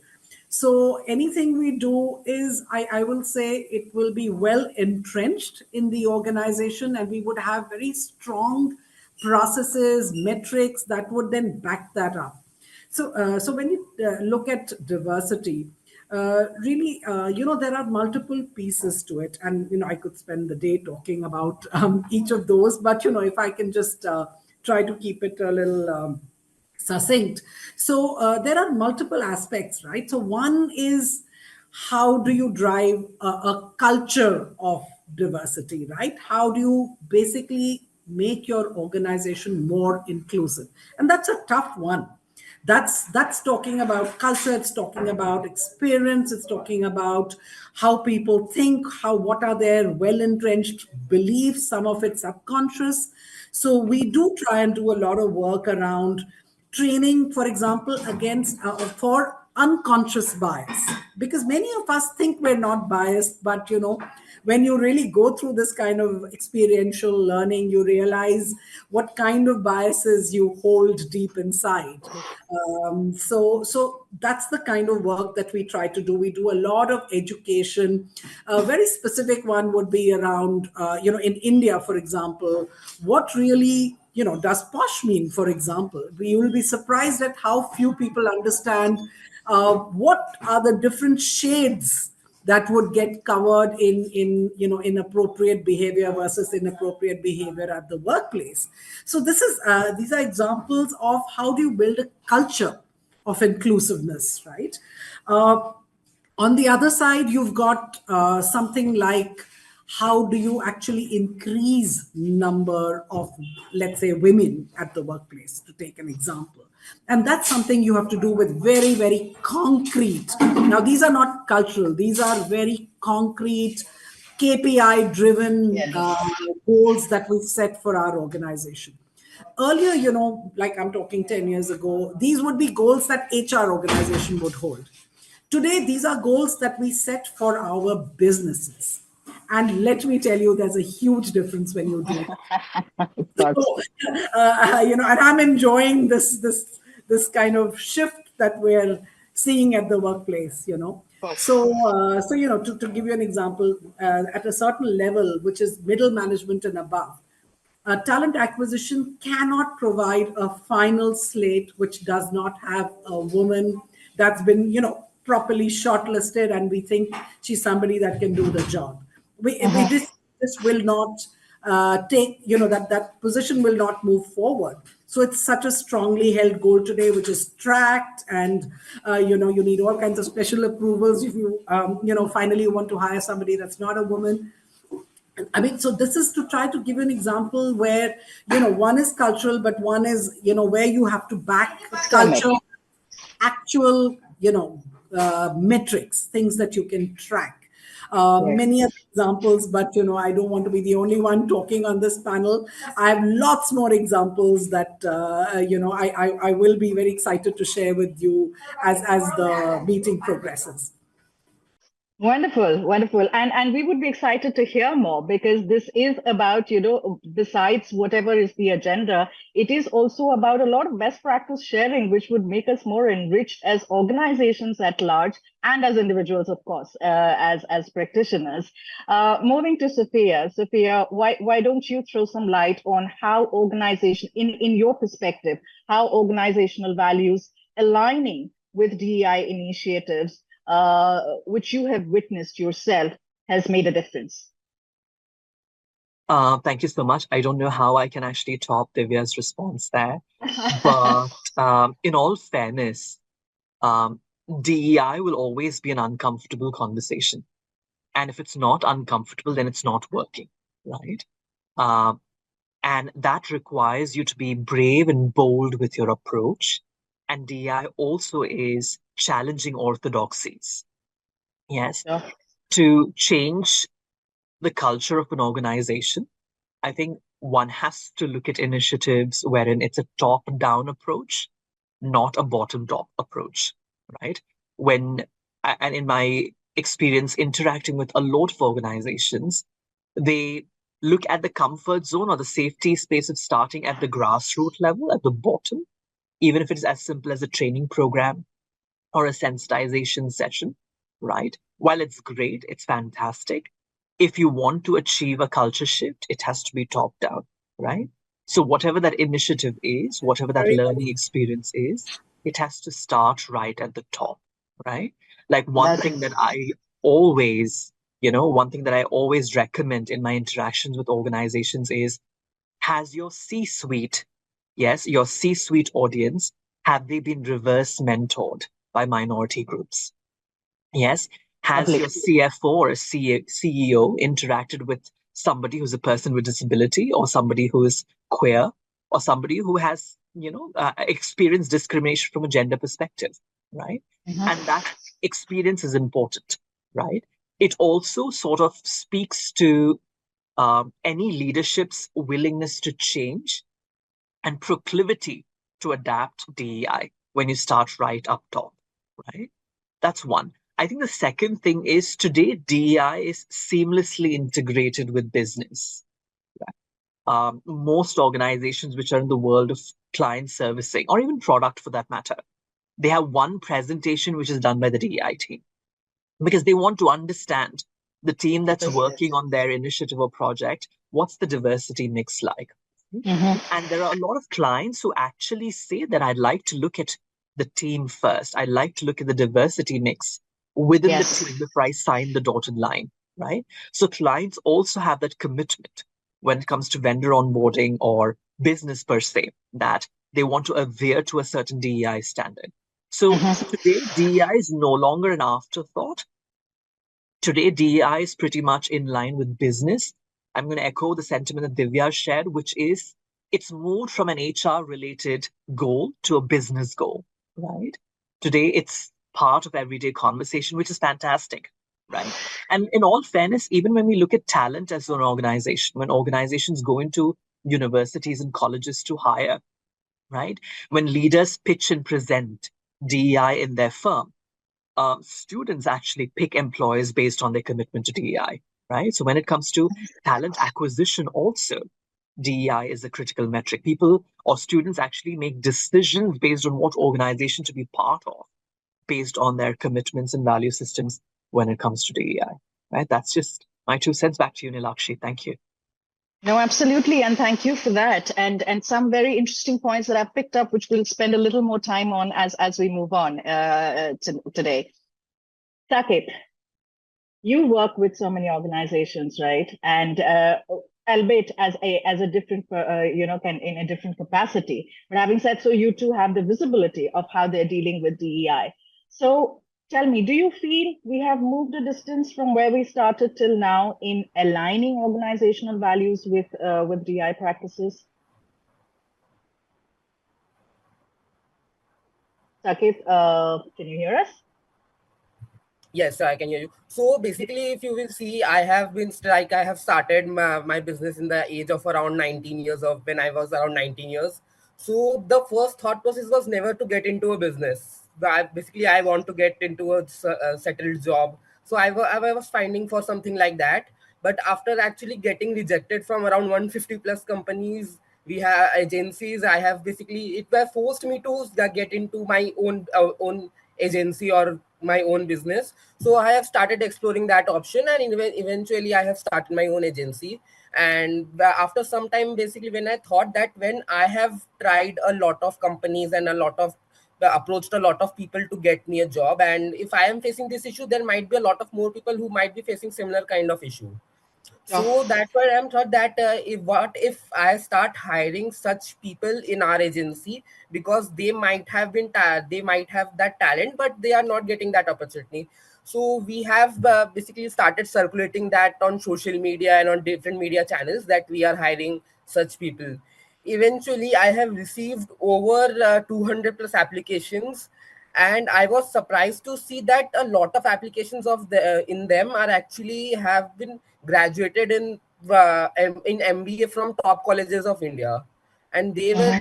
So anything we do is, I will say, it will be well entrenched in the organization, and we would have very strong processes, metrics that would then back that up. So when you look at diversity, really, there are multiple pieces to it, and I could spend the day talking about each of those. But if I can just try to keep it a little succinct. So there are multiple aspects, right? So one is, how do you drive a culture of diversity, right? How do you basically make your organization more inclusive? And that's a tough one. That's talking about culture, it's talking about experience, it's talking about how people think, what are their well-entrenched beliefs, some of it subconscious. So we do try and do a lot of work around training, for example, for unconscious bias, because many of us think we're not biased, but when you really go through this kind of experiential learning, you realize what kind of biases you hold deep inside. So that's the kind of work that we try to do. We do a lot of education. A very specific one would be around, in India, for example, what really does posh mean, for example. You will be surprised at how few people understand what are the different shades that would get covered in inappropriate behavior versus inappropriate behavior at the workplace. So these are examples of how do you build a culture of inclusiveness, right? On the other side, you've got something like how do you actually increase number of, let's say, women at the workplace, to take an example. And that's something you have to do with very, very concrete. Now, these are not cultural. These are very concrete, KPI driven goals that we set for our organization. Earlier, like I'm talking 10 years ago, these would be goals that HR organization would hold. Today, these are goals that we set for our businesses. And let me tell you, there's a huge difference when you do that. So, and I'm enjoying this kind of shift that we're seeing at the workplace, So, to give you an example, at a certain level, which is middle management and above, talent acquisition cannot provide a final slate which does not have a woman that's been, properly shortlisted, and we think she's somebody that can do the job. This will not take, that position will not move forward. So it's such a strongly held goal today, which is tracked, and you need all kinds of special approvals if you finally want to hire somebody that's not a woman. I mean, so this is to try to give you an example where, one is cultural, but one is, where you have to back culture, actual, metrics, things that you can track. Many other examples, but, I don't want to be the only one talking on this panel. I have lots more examples that, I will be very excited to share with you as the meeting progresses. Wonderful, wonderful. And we would be excited to hear more, because this is about, besides whatever is the agenda, it is also about a lot of best practice sharing, which would make us more enriched as organizations at large and as individuals, of course, as practitioners. Moving to Sophia. Sophia, why don't you throw some light on how organization, in your perspective, how organizational values aligning with DEI initiatives, which you have witnessed yourself, has made a difference? Thank you so much. I don't know how I can actually top Divya's response there, but in all fairness, DEI will always be an uncomfortable conversation. And if it's not uncomfortable, then it's not working, right? And that requires you to be brave and bold with your approach. And DEI also is challenging orthodoxies. Yes. Yeah. To change the culture of an organization, I think one has to look at initiatives wherein it's a top-down approach, not a bottom-top approach, right? And in my experience interacting with a lot of organizations, they look at the comfort zone or the safety space of starting at the grassroots level, at the bottom, even if it is as simple as a training program or a sensitization session, right? While it's great, it's fantastic. If you want to achieve a culture shift, it has to be top down, right? So whatever that initiative is, whatever that learning experience is, it has to start right at the top, right? Like one thing that I always recommend in my interactions with organizations is, has your C-suite, yes, your C-suite audience, have they been reverse mentored by minority groups? Yes. Has your CFO or CEO interacted with somebody who's a person with disability, or somebody who is queer, or somebody who has, experienced discrimination from a gender perspective, right? And that experience is important, right? It also sort of speaks to any leadership's willingness to change and proclivity to adapt DEI when you start right up top, right? That's one. I think the second thing is today DEI is seamlessly integrated with business. Most organizations which are in the world of client servicing or even product for that matter, they have one presentation which is done by the DEI team because they want to understand the team that's working on their initiative or project. What's the diversity mix like? And there are a lot of clients who actually say that I'd like to look at the team first. I'd like to look at the diversity mix within the team before I sign the dotted line, right? So clients also have that commitment when it comes to vendor onboarding or business per se, that they want to adhere to a certain DEI standard. So today, DEI is no longer an afterthought. Today, DEI is pretty much in line with business. I'm going to echo the sentiment that Divya shared, which is it's moved from an HR related goal to a business goal, right? Today, it's part of everyday conversation, which is fantastic, right? And in all fairness, even when we look at talent as an organization, when organizations go into universities and colleges to hire, right? When leaders pitch and present DEI in their firm, students actually pick employers based on their commitment to DEI, right? So when it comes to talent acquisition also, DEI is a critical metric. People or students actually make decisions based on what organization to be part of, based on their commitments and value systems when it comes to DEI, right? That's just my 2 cents. Back to you, Nilakshi. Thank you. No, absolutely. And thank you for that. And some very interesting points that I've picked up, which we'll spend a little more time on as we move on today. Sakib, you work with so many organizations, right? And albeit as a different, in a different capacity. But having said so, you too have the visibility of how they're dealing with DEI. So tell me, do you feel we have moved a distance from where we started till now in aligning organizational values with DEI practices? Sakib, can you hear us? Yes, I can hear you. So basically, if you will see, I have started my business in the age of around 19 years of when I was around 19 years. So the first thought process was never to get into a business. I want to get into a settled job. So I was finding for something like that. But after actually getting rejected from around 150 plus companies, we have agencies. I have it was forced me to get into my own agency or my own business. So I have started exploring that option, and eventually I have started my own agency. And after some time, basically, when I thought that when I have tried a lot of companies and approached a lot of people to get me a job, and if I am facing this issue, there might be a lot of more people who might be facing similar kind of issue. So that's why I'm thought that if I start hiring such people in our agency, because they might have they might have that talent, but they are not getting that opportunity. So we have basically started circulating that on social media and on different media channels that we are hiring such people. Eventually, I have received over 200 plus applications, and I was surprised to see that a lot of applications in them are actually have been graduated in MBA from top colleges of India, and they were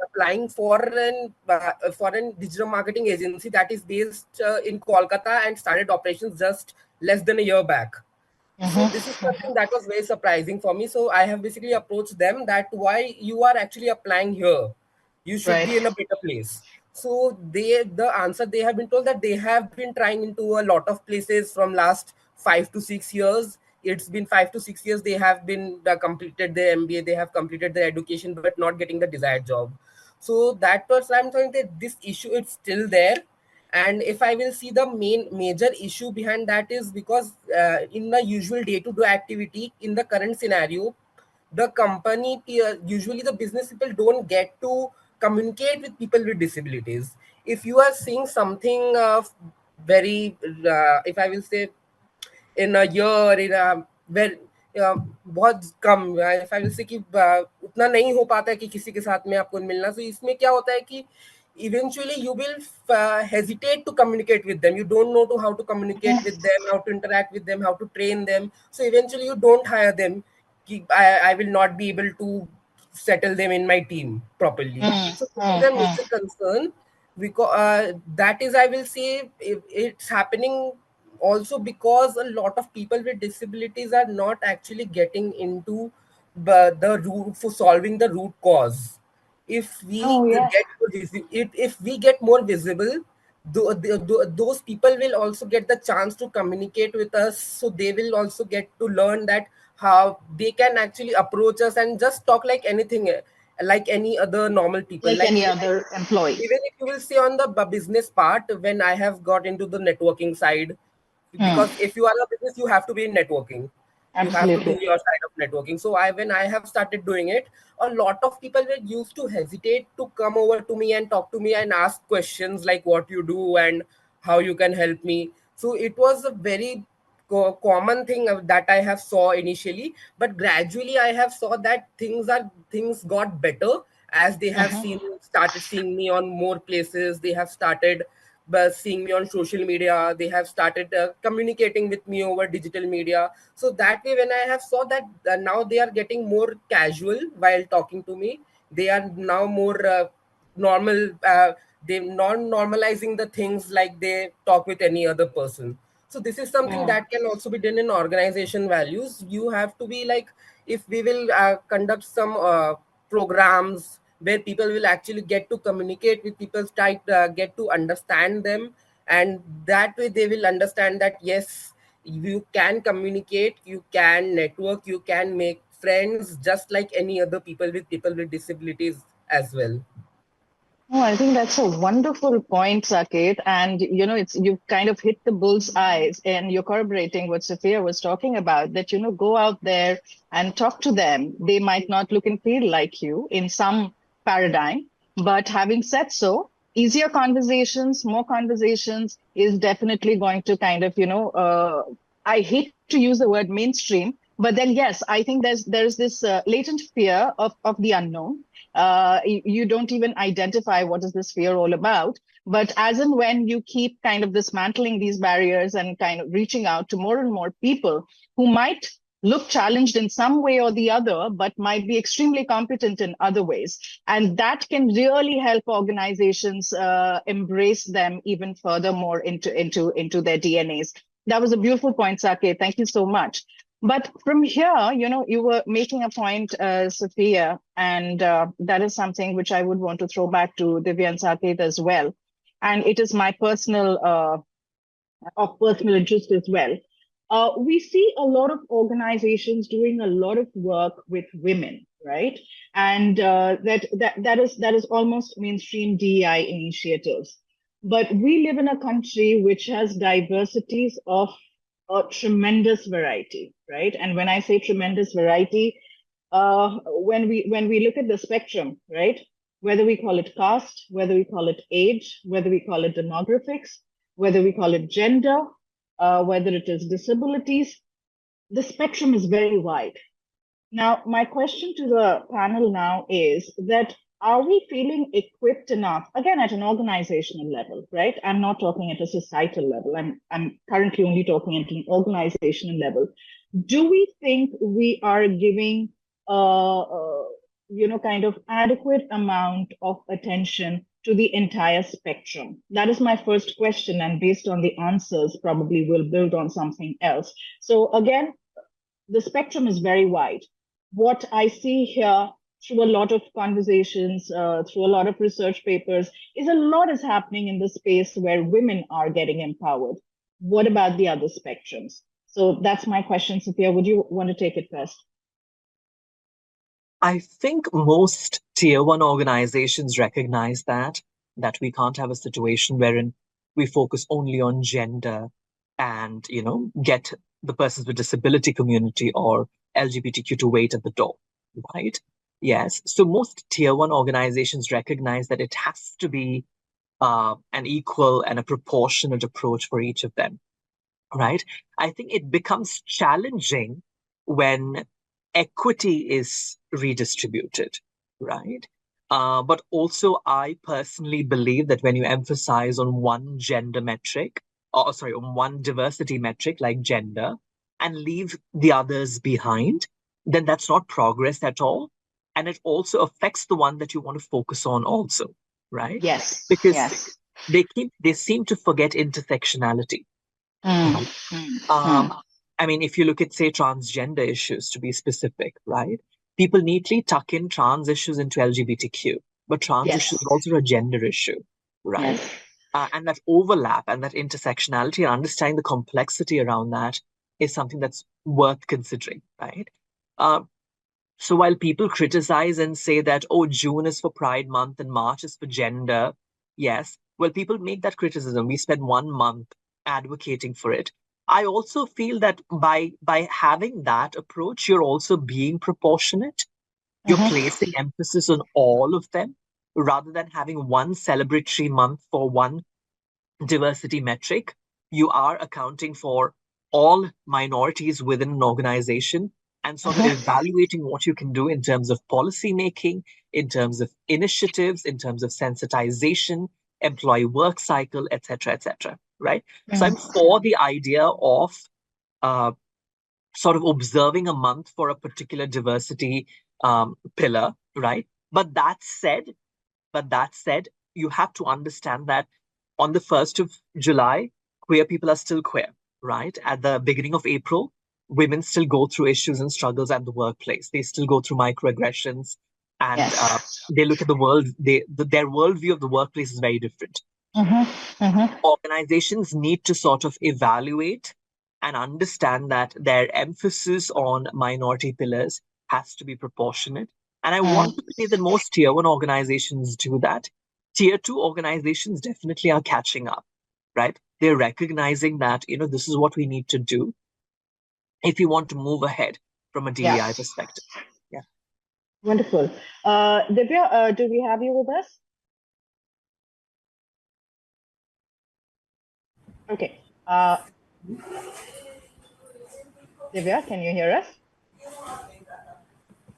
applying for an digital marketing agency that is based in Kolkata and started operations just less than a year back. So this is something that was very surprising for me. So I have basically approached them that why you are actually applying here, you should be in a better place. So the answer, they have been told that they have been trying into a lot of places from last 5 to 6 years. It's been 5 to 6 years they have been completed their MBA, they have completed their education, but not getting the desired job. So that was, I'm saying that this issue is still there. And if I will see the major issue behind that is because in the usual day-to-day activity in the current scenario, the company usually the business people don't get to communicate with people with disabilities. If you are seeing something very if I will say in a year in a where बहुत कम if I will say कि उतना नहीं हो पाता है कि किसी के साथ में आपको मिलना. So इसमें क्या होता है कि eventually you will hesitate to communicate with them. You don't know how to communicate with them, how to interact with them, how to train them. So eventually you don't hire them. I will not be able to settle them in my team properly. So this is a major concern because that is, I will say, it's happening also because a lot of people with disabilities are not actually getting into the root for solving the root cause. If we Oh, yes. get if we get more visible, those people will also get the chance to communicate with us, so they will also get to learn that how they can actually approach us and just talk like anything, like any other normal people. Like Like any other employee. even if you will see on the business part, when I have got into the networking side, Hmm. because if you are a business, you have to be in networking, you have to do Absolutely. your side of networking. So when I have started doing it, a lot of people were used to hesitate to come over to me and talk to me and ask questions like what you do and how you can help me. So it was a very common thing that I have saw initially, but gradually I have saw that things got better as they have Uh-huh. started seeing me on more places. They have started seeing me on social media. They have started communicating with me over digital media. So that way, when I have saw that now they are getting more casual while talking to me, they are now more normal. They non-normalizing the things like they talk with any other person. So this is something Yeah. that can also be done in organization values. You have to be like, if we will conduct some programs where people will actually get to communicate with people, try get to understand them, and that way they will understand that yes, you can communicate, you can network, you can make friends just like any other people with disabilities as well. Oh, I think that's a wonderful point, Saket. And it's you've kind of hit the bull's eyes, and you're corroborating what Sophia was talking about. That go out there and talk to them. They might not look and feel like you in some paradigm, but having said so, easier conversations, more conversations is definitely going to kind of I hate to use the word mainstream, but then yes, I think there's this latent fear of the unknown. You don't even identify what is this fear all about, but as and when you keep kind of dismantling these barriers and kind of reaching out to more and more people who might look challenged in some way or the other but might be extremely competent in other ways, and that can really help organizations embrace them even furthermore into their DNAs. That was a beautiful point, Sake. Thank you so much. But from here, you were making a point, Sophia, and that is something which I would want to throw back to Divya and Saket as well. And it is my of personal interest as well. We see a lot of organizations doing a lot of work with women, right? And that is almost mainstream DEI initiatives. But we live in a country which has diversities of a tremendous variety, right? And when I say tremendous variety, when we look at the spectrum, right? Whether we call it caste, whether we call it age, whether we call it demographics, whether we call it gender, whether it is disabilities, the spectrum is very wide. Now, my question to the panel now is that are we feeling equipped enough, again, at an organizational level, right? I'm not talking at a societal level. I'm currently only talking at an organizational level. Do we think we are giving kind of adequate amount of attention to the entire spectrum? That is my first question, and based on the answers, probably we'll build on something else. So again, the spectrum is very wide. What I see here through a lot of conversations, through a lot of research papers, is a lot is happening in the space where women are getting empowered. What about the other spectrums? So that's my question, Sophia. Would you want to take it first? I think most tier one organizations recognize that we can't have a situation wherein we focus only on gender and, get the persons with disability community or LGBTQ to wait at the door, right? Yes. So most tier one organizations recognize that it has to be an equal and a proportionate approach for each of them, right? I think it becomes challenging when equity is redistributed, right? But also, I personally believe that when you emphasize on one gender metric, or sorry, on one diversity metric like gender, and leave the others behind, then that's not progress at all. And it also affects the one that you want to focus on also, right? Yes. Because Yes. they seem to forget intersectionality. Mm, I mean, if you look at, say, transgender issues, to be specific, right? People neatly tuck in trans issues into LGBTQ, but trans Yes. issues is also a gender issue, right? Yes. And that overlap and that intersectionality and understanding the complexity around that is something that's worth considering, right? So while people criticize and say that, oh, June is for Pride Month and March is for gender, yes, well, people make that criticism. We spend 1 month advocating for it. I also feel that by having that approach, you're also being proportionate. You're placing emphasis on all of them rather than having one celebratory month for one diversity metric. You are accounting for all minorities within an organization and sort of evaluating what you can do in terms of policy making, in terms of initiatives, in terms of sensitization, employee work cycle, etc., right? So I'm for the idea of sort of observing a month for a particular diversity pillar, right? But that said, you have to understand that on the 1st of July, queer people are still queer, right? At the beginning of April, women still go through issues and struggles at the workplace. They still go through microaggressions, and they look at the world. Their worldview of the workplace is very different. Organizations need to sort of evaluate and understand that their emphasis on minority pillars has to be proportionate. And I want to say that most tier 1 organizations do that. Tier 2 organizations definitely are catching up, right? They're recognizing that, this is what we need to do if you want to move ahead from a DEI perspective. Yeah. Wonderful. Divya, do we have you with us? Okay. Divya, can you hear us?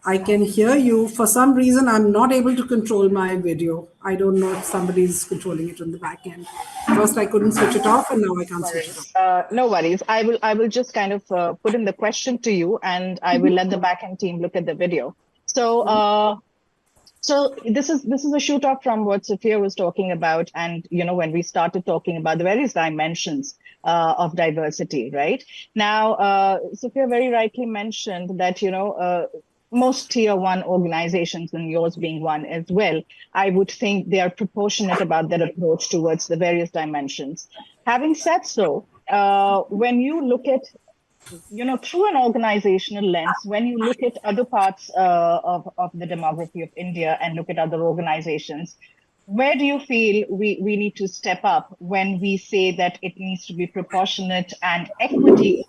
I can hear you. For some reason, I'm not able to control my video. I don't know if somebody's controlling it on the back end. First, I couldn't switch it off, and now I can't switch it off. No worries. I will just kind of put in the question to you, and I will let the backend team look at the video. So, so this is a shoot off from what Sophia was talking about, and when we started talking about the various dimensions of diversity, right? Now, Sophia very rightly mentioned that most tier 1 organizations, and yours being one as well, I would think they are proportionate about their approach towards the various dimensions. Having said so, when you look at through an organizational lens, when you look at other parts of the demography of India and look at other organizations, where do you feel we need to step up when we say that it needs to be proportionate and equity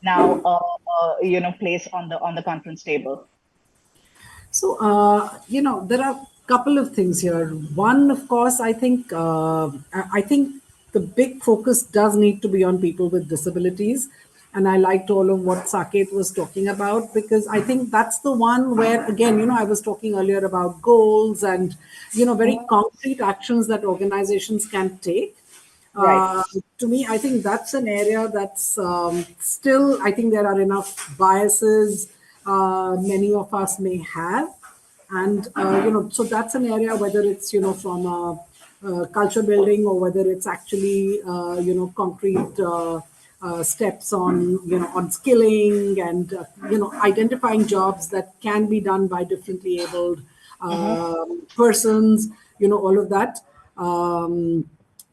now placed on the conference table? So, there are a couple of things here. One, of course, I think the big focus does need to be on people with disabilities. And I liked all of what Saket was talking about, because I think that's the one where, again, I was talking earlier about goals and, very concrete actions that organizations can take. To me, I think that's an area that's still, I think there are enough biases many of us may have. And, so that's an area, whether it's, from culture building or whether it's actually, concrete steps on, on skilling and, identifying jobs that can be done by differently abled persons, all of that.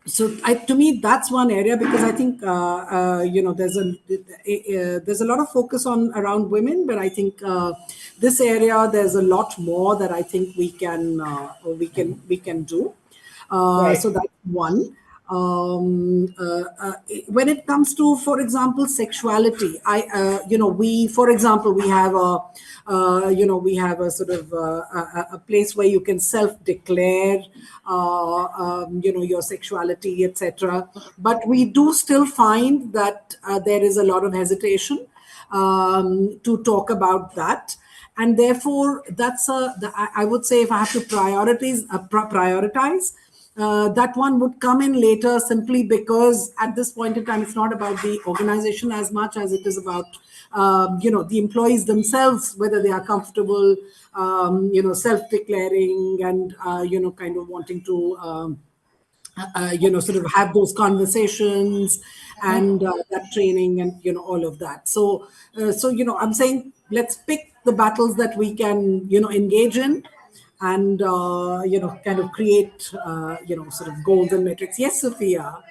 So to me, that's one area, because I think there's a lot of focus on around women, but I think this area there's a lot more that I think we can do. So that's one. When it comes to, for example, sexuality, for example, we have a sort of a place where you can self-declare, your sexuality, etc. But we do still find that there is a lot of hesitation to talk about that. And therefore, that's I would say, if I have to prioritize, that one would come in later simply because at this point in time, it's not about the organization as much as it is about, the employees themselves, whether they are comfortable, self-declaring and, kind of wanting to, sort of have those conversations and that training and, all of that. So, I'm saying let's pick the battles that we can, engage in and, kind of create, sort of goals and metrics. Yes, Sophia.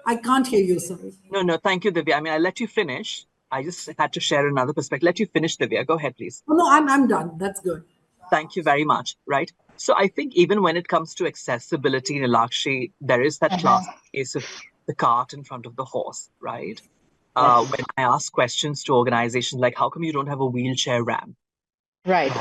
I can't hear you, sorry. No, thank you, Divya. I mean, I'll let you finish. I just had to share another perspective. Let you finish, Divya. Go ahead, please. Oh, no, I'm done. That's good. Thank you very much. Right. So I think even when it comes to accessibility, Nilakshi, there is that classic case of the cart in front of the horse, right? When I ask questions to organizations like, how come you don't have a wheelchair ramp? Right.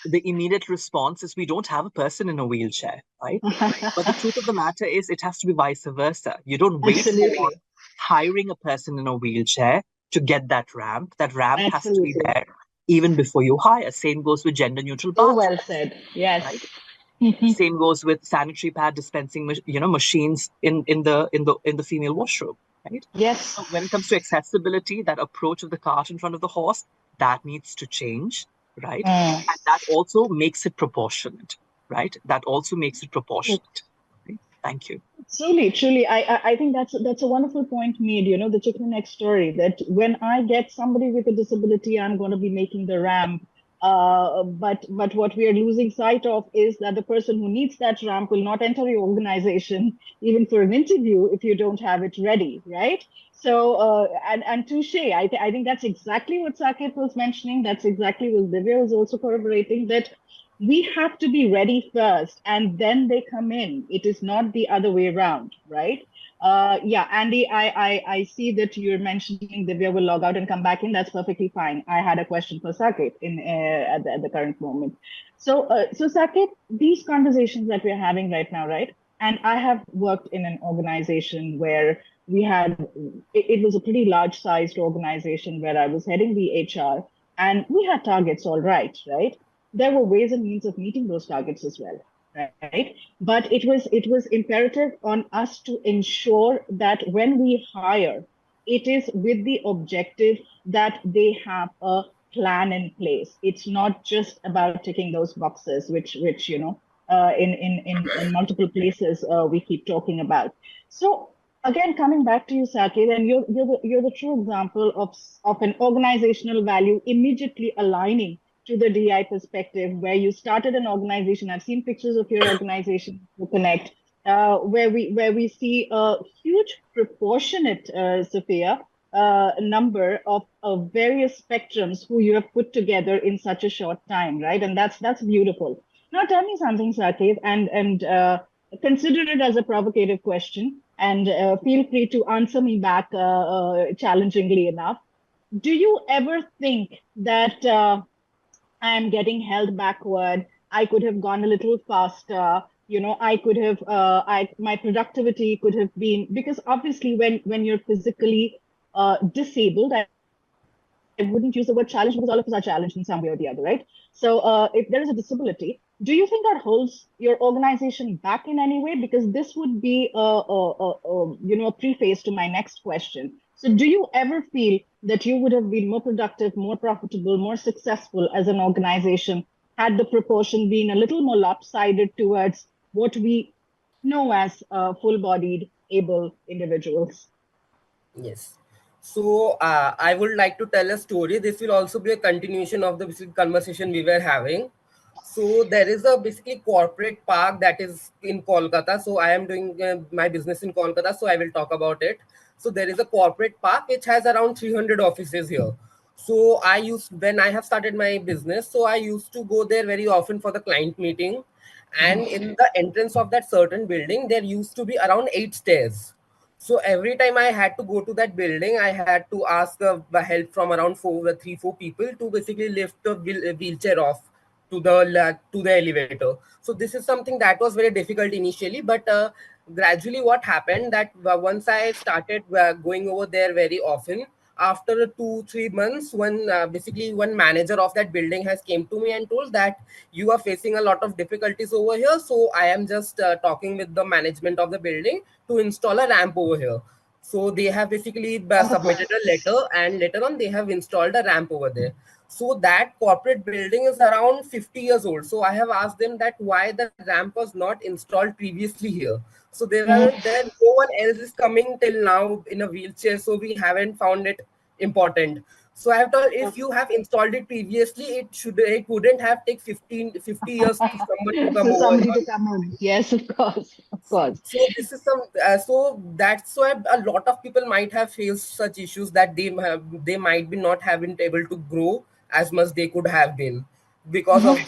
The immediate response is we don't have a person in a wheelchair, right? But the truth of the matter is it has to be vice versa. You don't wait for hiring a person in a wheelchair to get that ramp. That ramp has to be there even before you hire. Same goes with gender neutral So bathrooms. well said. Yes. Right? Same goes with sanitary pad dispensing, machines in the female washroom. Right? Yes. So when it comes to accessibility, that approach of the cart in front of the horse, that needs to change, right? And that also makes it proportionate, right? That also makes it proportionate. Right? Thank you. Truly, I think that's a wonderful point made. The chicken and egg story. That when I get somebody with a disability, I'm going to be making the ramp. But what we are losing sight of is that the person who needs that ramp will not enter your organization even for an interview if you don't have it ready, right? So and touche, I think that's exactly what Saket was mentioning. That's exactly what Divya was also corroborating, that we have to be ready first and then they come in. It is not the other way around, right? Yeah, Andy, I see that you're mentioning Divya will log out and come back in. That's perfectly fine. I had a question for Saket at the current moment. So Saket, these conversations that we're having right now, right? And I have worked in an organization where we had, it was a pretty large sized organization where I was heading the HR and we had targets, all right? There were ways and means of meeting those targets as well, right? But it was imperative on us to ensure that when we hire, it is with the objective that they have a plan in place. It's not just about ticking those boxes, which in multiple places we keep talking about. So again, coming back to you, Saket, and you're the true example of an organizational value immediately aligning to the DI perspective, where you started an organization. I've seen pictures of your organization to Connect, where we see a huge proportionate, Sophia, number of various spectrums who you have put together in such a short time, right? And that's beautiful. Now tell me something, Saket, and consider it as a provocative question, and feel free to answer me back challengingly enough. Do you ever think that I'm getting held backward? I could have gone a little faster. I could have, my productivity could have been, because obviously when you're physically disabled, I wouldn't use the word challenge because all of us are challenged in some way or the other, right? So if there is a disability, do you think that holds your organization back in any way? Because this would be a preface to my next question. So do you ever feel that you would have been more productive, more profitable, more successful as an organization had the proportion been a little more lopsided towards what we know as full-bodied, able individuals? Yes. So I would like to tell a story. This will also be a continuation of the basic conversation we were having. So there is a basically corporate park that is in Kolkata. So I am doing my business in Kolkata, so I will talk about it. So there is a corporate park which has around 300 offices here. So when I have started my business, so I used to go there very often for the client meeting. And in the entrance of that certain building, there used to be around 8 stairs. So every time I had to go to that building, I had to ask help from around 4 people to basically lift the wheelchair off to the elevator. So this is something that was very difficult initially, but gradually what happened that once I started going over there very often, after 2-3 months, one manager of that building has came to me and told that you are facing a lot of difficulties over here, so I am just talking with the management of the building to install a ramp over here. So they have basically Wonderful. submitted a letter, and later on they have installed a ramp over there. So that corporate building is around 50 years old. So I have asked them that why the ramp was not installed previously here. So there no one else is coming till now in a wheelchair, so we haven't found it important. So I have told, if you have installed it previously, it wouldn't have take 50 years to someone to come So over somebody here. to come in. Yes, of course, of course. So this is some so that's why a lot of people might have faced such issues, that they might be not having able to grow as much they could have been because of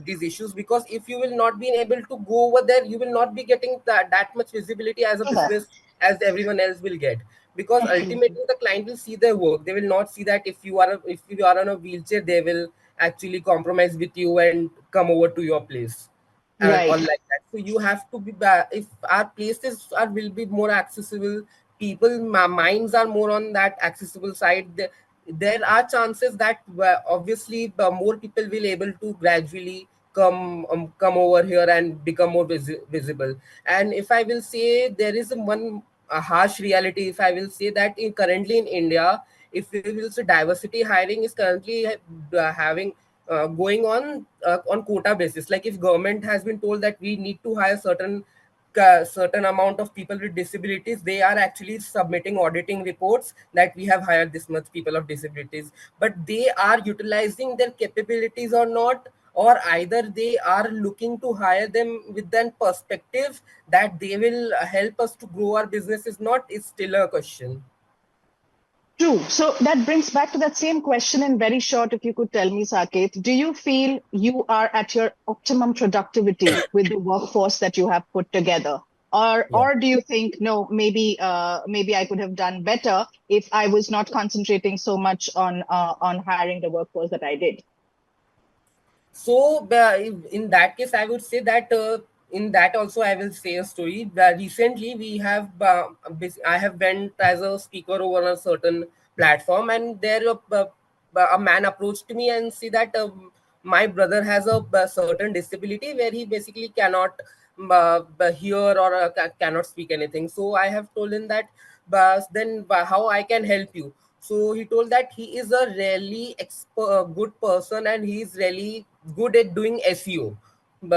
these issues. Because if you will not be able to go over there, you will not be getting that much visibility as a Do that. business as everyone else will get. Because Absolutely. ultimately the client will see their work. They will not see that if you are on a wheelchair, they will actually compromise with you and come over to your place, or Right. like that. So you have to be if our places are will be more accessible, people minds are more on that accessible side, there are chances that obviously more people will able to gradually come over here and become more visible. And if I will say, there is one harsh reality, if I will say, that currently in India, if we will say, diversity hiring is currently having going on quota basis. Like if government has been told that we need to hire certain amount of people with disabilities, they are actually submitting auditing reports that we have hired this much people of disabilities, but they are utilizing their capabilities or not, or either they are looking to hire them with an perspective that they will help us to grow our business is not, is still a question. True. So that brings back to that same question in very short, if you could tell me, Saket, do you feel you are at your optimum productivity with the workforce that you have put together? Yeah. Or do you think, no, maybe I could have done better if I was not concentrating so much on hiring the workforce that I did? So in that case, I would say that in that also I will say a story. Recently, we have I have went as a speaker over a certain platform, and there a man approached me and said that my brother has a certain disability where he basically cannot hear or cannot speak anything. So I have told him that, then how I can help you. So he told that he is a really good person, and he is really good at doing SEO,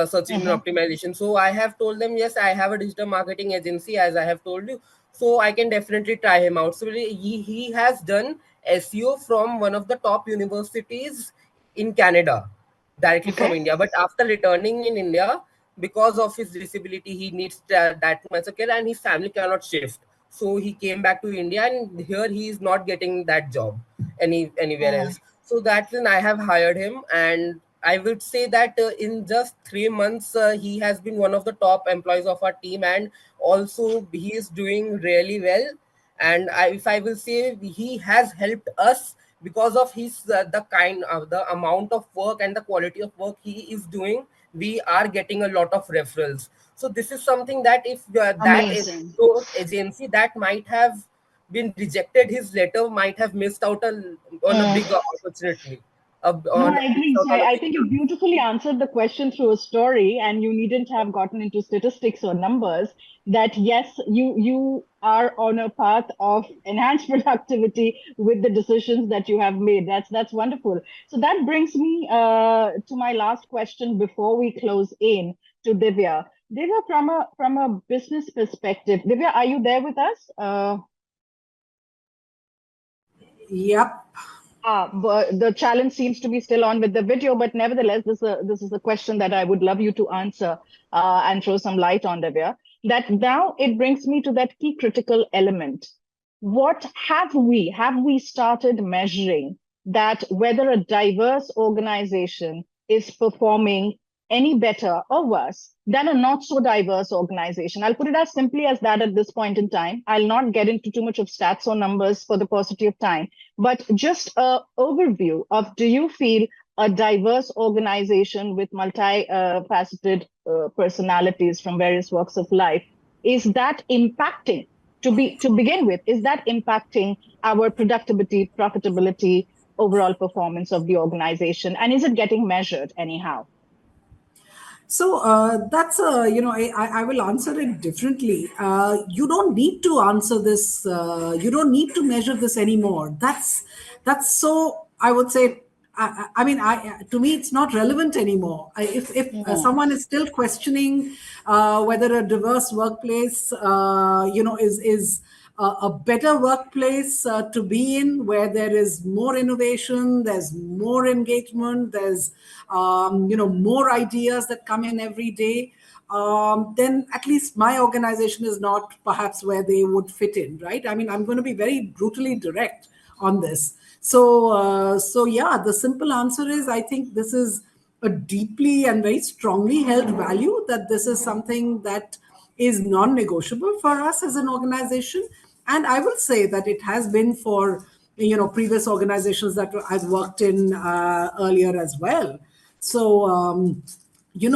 search engine Mhm. optimization. So I have told them, yes, I have a digital marketing agency, as I have told you. So I can definitely try him out. So he has done SEO from one of the top universities in Canada, directly from Okay. India. But after returning in India, because of his disability, he needs that much care, and his family cannot shift. So he came back to India, and here he is not getting that job anywhere Mm. else. So that's when I have hired him, and I would say that in just 3 months, he has been one of the top employees of our team, and also he is doing really well. And if I will say, he has helped us because of his the kind of the amount of work and the quality of work he is doing. We are getting a lot of referrals. So this is something that if Amazing. those agency that might have been rejected his letter, might have missed out on a Mm. big opportunity. No, On I agree. missed out So on a I big think you chance. beautifully answered the question through a story, and you needn't have gotten into statistics or numbers. That yes, you are on a path of enhanced productivity with the decisions that you have made. That's wonderful. So that brings me to my last question before we close in to Divya. Divya, from a business perspective, Divya, are you there with us? Yep. But the challenge seems to be still on with the video, but nevertheless, this is a question that I would love you to answer and throw some light on, Divya. That now it brings me to that key critical element. What have we started measuring that whether a diverse organization is performing any better or worse than a not so diverse organization? I'll put it as simply as that at this point in time. I'll not get into too much of stats or numbers for the paucity of time, but just a overview of, do you feel a diverse organization with multi-faceted personalities from various walks of life, is that impacting to begin with? Is that impacting our productivity, profitability, overall performance of the organization? And is it getting measured anyhow? So that's I will answer it differently. You don't need to answer this. You don't need to measure this anymore. That's so. I would say. I mean, to me, it's not relevant anymore. If someone is still questioning whether a diverse workplace, is a better workplace to be in, where there is more innovation, there's more engagement, there's more ideas that come in every day, then at least my organization is not perhaps where they would fit in, right? I mean, I'm going to be very brutally direct on this. So yeah, the simple answer is, I think this is a deeply and very strongly held value, that this is something that is non-negotiable for us as an organization. And I will say that it has been for previous organizations that I've worked in earlier as well. So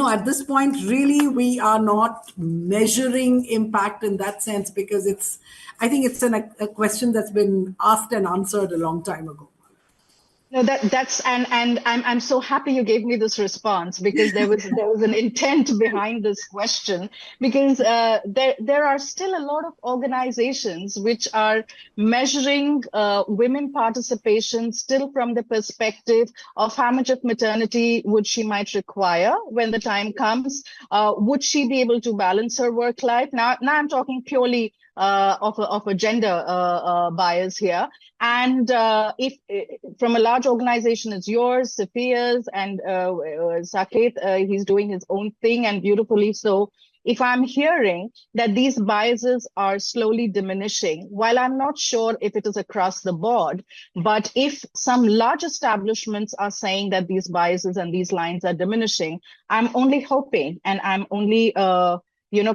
at this point, really, we are not measuring impact in that sense, because I think it's a question that's been asked and answered a long time ago. No, that's and I'm so happy you gave me this response, because there was an intent behind this question, because there are still a lot of organizations which are measuring women participation still from the perspective of how much of maternity would she might require when the time comes. Would she be able to balance her work life? Now I'm talking purely of a gender bias here. And if from a large organization as yours, Sophia's, and Saket, he's doing his own thing, and beautifully so. If I'm hearing that these biases are slowly diminishing, while I'm not sure if it is across the board, but if some large establishments are saying that these biases and these lines are diminishing, I'm only hoping, and I'm only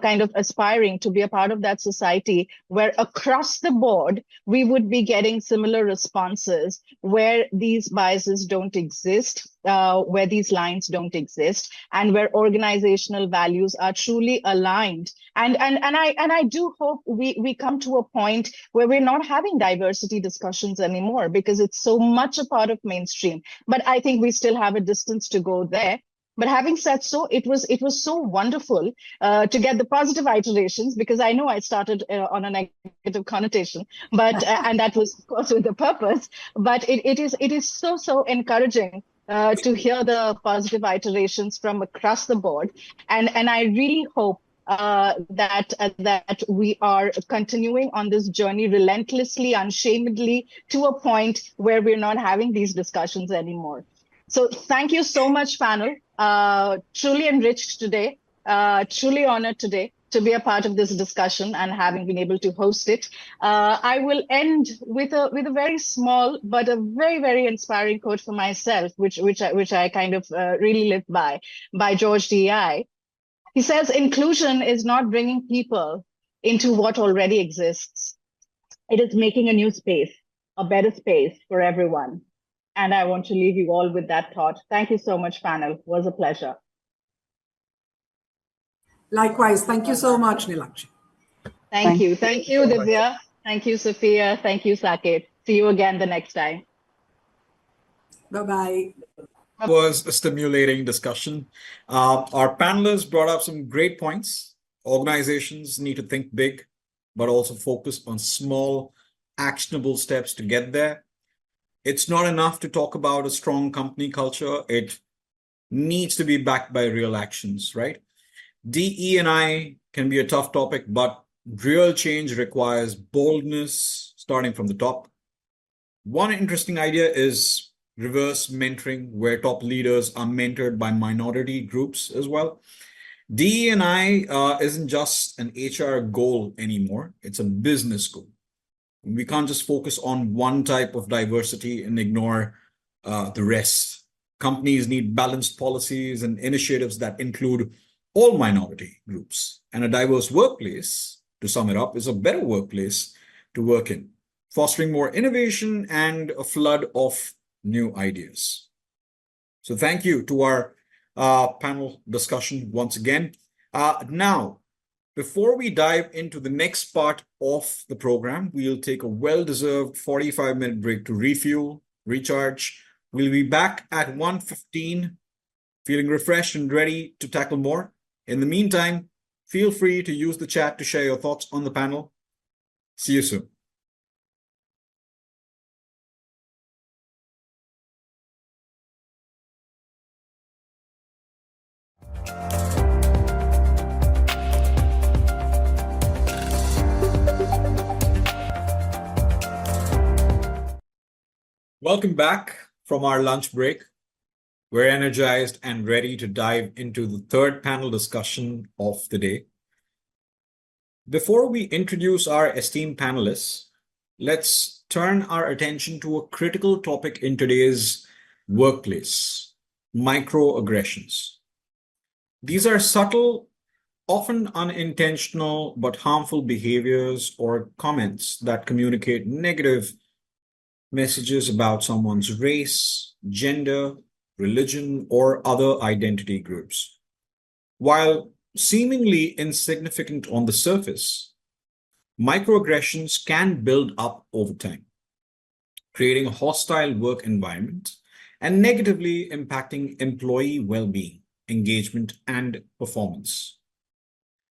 kind of aspiring to be a part of that society where across the board, we would be getting similar responses, where these biases don't exist, where these lines don't exist, and where organizational values are truly aligned. And I do hope we come to a point where we're not having diversity discussions anymore, because it's so much a part of mainstream. But I think we still have a distance to go there. But having said so, it was so wonderful to get the positive iterations, because I know I started on a negative connotation, but and that was of course with the purpose. But it is so encouraging to hear the positive iterations from across the board, and I really hope that we are continuing on this journey relentlessly, unashamedly, to a point where we're not having these discussions anymore. So thank you so much, panel. Truly enriched today, truly honored today to be a part of this discussion and having been able to host it. I will end with a very small but a very, very inspiring quote for myself, which I kind of really live by George D.I. He says, "Inclusion is not bringing people into what already exists. It is making a new space, a better space for everyone." And I want to leave you all with that thought. Thank you so much, panel. It was a pleasure. Likewise. Thank you so much, Nilakshi. Thank you. Thank you, Divya. Thank you, Sophia. Thank you, Saket. See you again the next time. Bye-bye. It was a stimulating discussion. Our panelists brought up some great points. Organizations need to think big, but also focus on small, actionable steps to get there. It's not enough to talk about a strong company culture. It needs to be backed by real actions, right? DE&I can be a tough topic, but real change requires boldness starting from the top. One interesting idea is reverse mentoring, where top leaders are mentored by minority groups as well. DE&I isn't just an HR goal anymore. It's a business goal. We can't just focus on one type of diversity and ignore the rest. Companies need balanced policies and initiatives that include all minority groups. And a diverse workplace, to sum it up, is a better workplace to work in, fostering more innovation and a flood of new ideas. So thank you to our panel discussion once again. Now, Before we dive into the next part of the program, we'll take a well-deserved 45-minute break to refuel, recharge. We'll be back at 1:15, feeling refreshed and ready to tackle more. In the meantime, feel free to use the chat to share your thoughts on the panel. See you soon. Welcome back from our lunch break. We're energized and ready to dive into the third panel discussion of the day. Before we introduce our esteemed panelists, let's turn our attention to a critical topic in today's workplace: microaggressions. These are subtle, often unintentional, but harmful behaviors or comments that communicate negative messages about someone's race, gender, religion, or other identity groups. While seemingly insignificant on the surface, microaggressions can build up over time, creating a hostile work environment and negatively impacting employee well-being, engagement, and performance.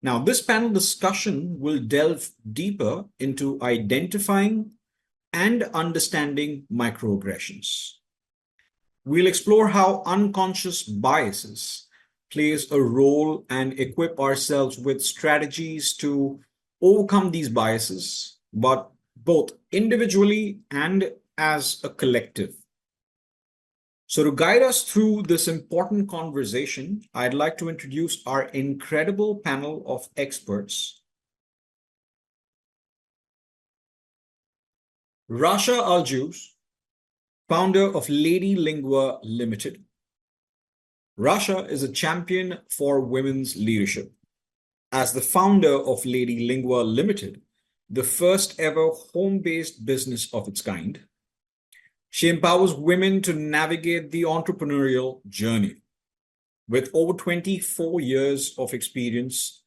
Now, this panel discussion will delve deeper into identifying and understanding microaggressions. We'll explore how unconscious biases plays a role and equip ourselves with strategies to overcome these biases, but both individually and as a collective. So to guide us through this important conversation, I'd like to introduce our incredible panel of experts. Rasha Aljuz, founder of Lady Lingua Limited. Rasha is a champion for women's leadership. As the founder of Lady Lingua Limited, the first ever home-based business of its kind, she empowers women to navigate the entrepreneurial journey. With over 24 years of experience,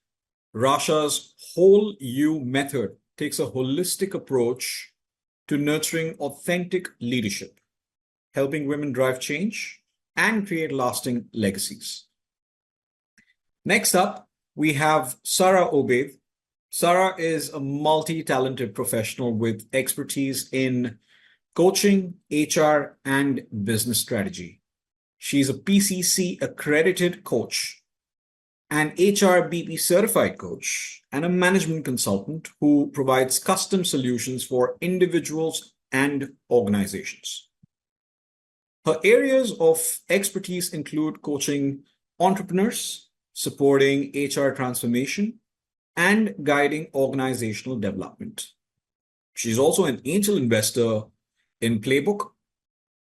Rasha's Whole You method takes a holistic approach to nurturing authentic leadership, helping women drive change and create lasting legacies. Next up, we have Sarah Obaid. Sarah is a multi-talented professional with expertise in coaching, HR, and business strategy. She's a PCC accredited coach, an HRBP certified coach, and a management consultant who provides custom solutions for individuals and organizations. Her areas of expertise include coaching entrepreneurs, supporting HR transformation, and guiding organizational development. She's also an angel investor in Playbook,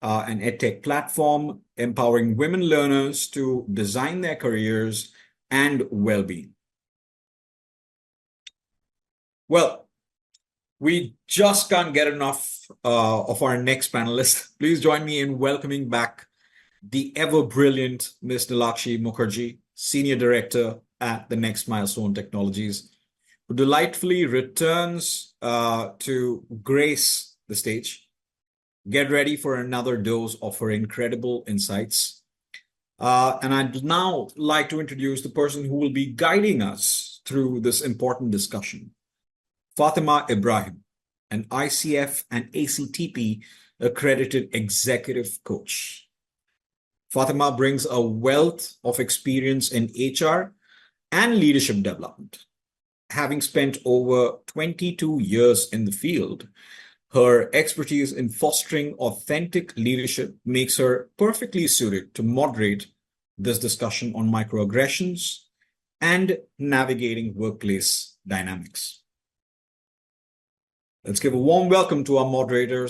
an edtech platform empowering women learners to design their careers and well-being. Well, we just can't get enough of our next panelist. Please join me in welcoming back the ever-brilliant Ms. Nilakshi Mukherjee, Senior Director at the Next Milestone Technologies, who delightfully returns to grace the stage. Get ready for another dose of her incredible insights. And I'd now like to introduce the person who will be guiding us through this important discussion, Fatima Ibrahim, an ICF and ACTP accredited executive coach. Fatima brings a wealth of experience in HR and leadership development. Having spent over 22 years in the field, her expertise in fostering authentic leadership makes her perfectly suited to moderate this discussion on microaggressions and navigating workplace dynamics. Let's give a warm welcome to our moderator,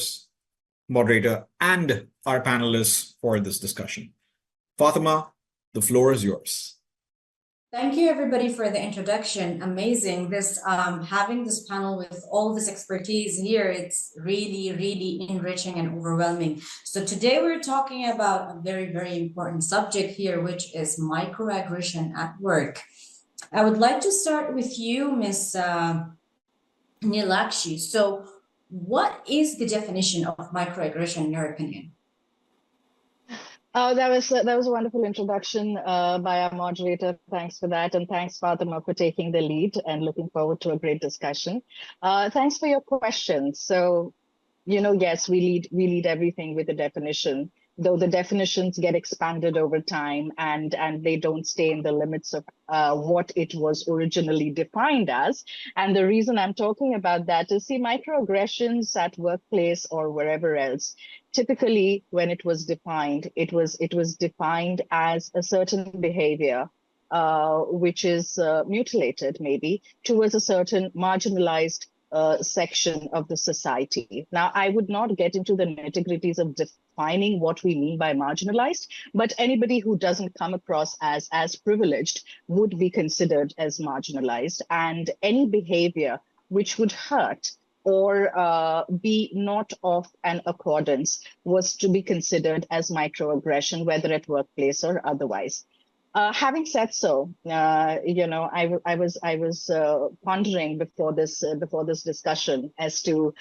and our panelists for this discussion. Fatima, the floor is yours. Thank you, everybody, for the introduction. Amazing. This having this panel with all this expertise here, it's really, really enriching and overwhelming. So today we're talking about a very, very important subject here, which is microaggression at work. I would like to start with you, Ms. Nilakshi. So, what is the definition of microaggression in your opinion? Oh, that was a wonderful introduction by our moderator. Thanks for that, and thanks, Fatima, for taking the lead. And looking forward to a great discussion. Thanks for your question. So, yes, we lead everything with a definition, though the definitions get expanded over time, and they don't stay in the limits of what it was originally defined as. And the reason I'm talking about that is, see, microaggressions at workplace or wherever else, typically when it was defined, it was defined as a certain behavior which is mutilated maybe towards a certain marginalized section of the society. Now, I would not get into the nitty-gritties of defining what we mean by marginalized, but anybody who doesn't come across as privileged would be considered as marginalized, and any behavior which would hurt or be not of an accordance was to be considered as microaggression, whether at workplace or otherwise. Having said so, I was pondering before this discussion as to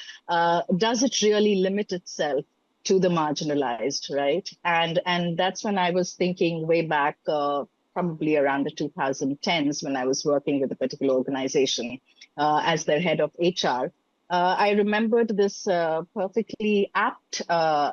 does it really limit itself to the marginalized, right? And that's when I was thinking way back, probably around the 2010s, when I was working with a particular organization as their head of HR. I remembered this perfectly apt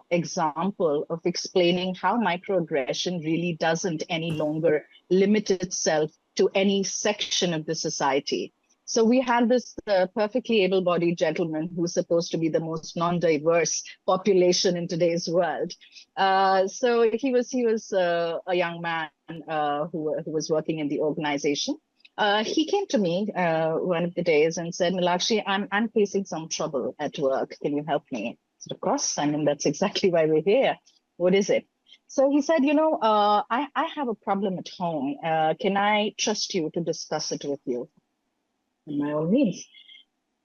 example of explaining how microaggression really doesn't any longer limit itself to any section of the society. So we had this perfectly able-bodied gentleman who's supposed to be the most non-diverse population in today's world. So he was a young man who was working in the organization. He came to me one of the days and said, Nilakshi, I'm facing some trouble at work. Can you help me? I said, of course. I mean, that's exactly why we're here. What is it? So he said, I have a problem at home. Can I trust you to discuss it with you? And by all means.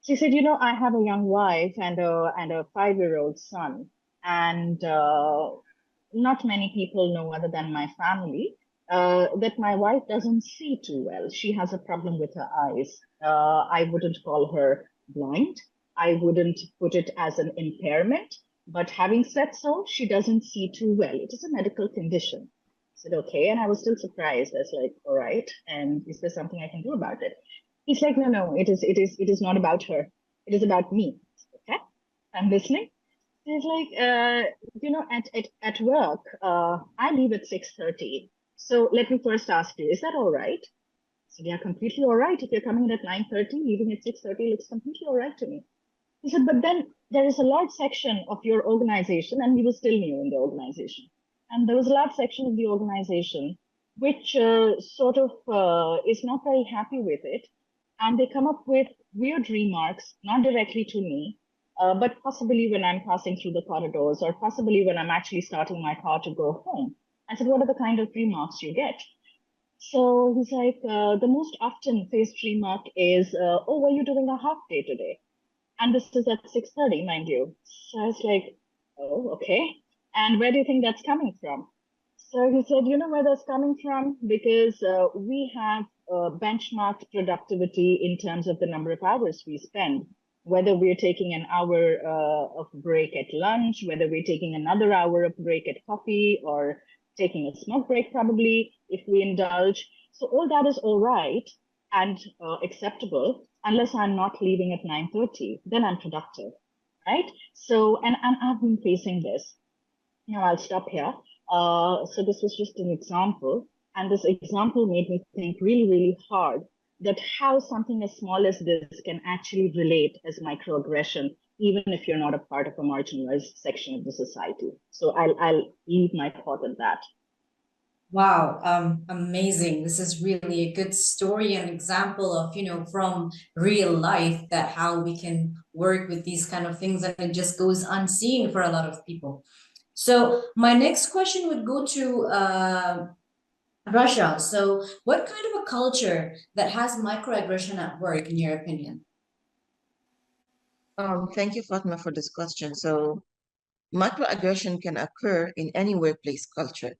She said, I have a young wife and a 5-year-old son. And not many people know other than my family that my wife doesn't see too well. She has a problem with her eyes. I wouldn't call her blind. I wouldn't put it as an impairment. But having said so, she doesn't see too well. It is a medical condition. I said, okay. And I was still surprised. I was like, all right. And is there something I can do about it? He's like, no, it is not about her. It is about me. Okay, I'm listening. He's like, at work, I leave at 6:30. So let me first ask you, is that all right? So yeah, completely all right. If you're coming in at 9:30, leaving at 6:30 looks completely all right to me. He said, but then there is a large section of your organization, and he was still new in the organization. And there was a large section of the organization which sort of is not very happy with it. And they come up with weird remarks, not directly to me, but possibly when I'm passing through the corridors or possibly when I'm actually starting my car to go home. I said, what are the kind of remarks you get? So he's like, the most often faced remark is, oh, were you doing a half day today? And this is at 6:30, mind you. So I was like, oh, okay. And where do you think that's coming from? So he said, you know where that's coming from? Because we have benchmarked productivity in terms of the number of hours we spend, whether we're taking an hour of break at lunch, whether we're taking another hour of break at coffee, or taking a smoke break, probably, if we indulge. So all that is all right and acceptable, unless I'm not leaving at 9:30, then I'm productive, right? So, and I've been facing this. I'll stop here. So this was just an example. And this example made me think really, really hard that how something as small as this can actually relate as microaggression, even if you're not a part of a marginalized section of the society. So I'll leave my thought on that. Wow, amazing. This is really a good story and example of, from real life, that how we can work with these kind of things, and it just goes unseen for a lot of people. So my next question would go to Russia. So what kind of a culture that has microaggression at work, in your opinion? Thank you, Fatma, for this question. So microaggression can occur in any workplace culture.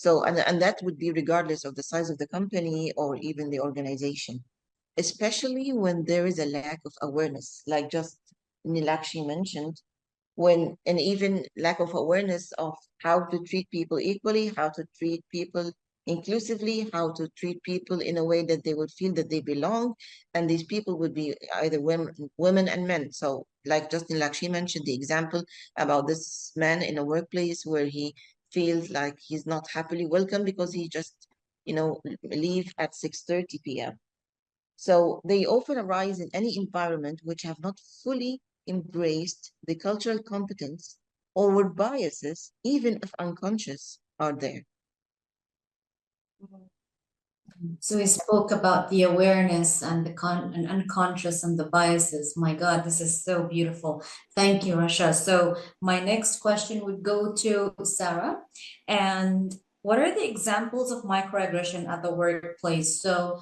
So, and that would be regardless of the size of the company or even the organization, especially when there is a lack of awareness, like just Nilakshi mentioned, and even lack of awareness of how to treat people equally, how to treat people inclusively, how to treat people in a way that they would feel that they belong. And these people would be either women and men. So like Justin Lakshi mentioned, the example about this man in a workplace where he feels like he's not happily welcome because he just, leave at 6:30 p.m. So they often arise in any environment which have not fully embraced the cultural competence or where biases, even if unconscious, are there. So we spoke about the awareness and the and unconscious and the biases. My God, this is so beautiful. Thank you, Rasha. So my next question would go to Sarah. And what are the examples of microaggression at the workplace? So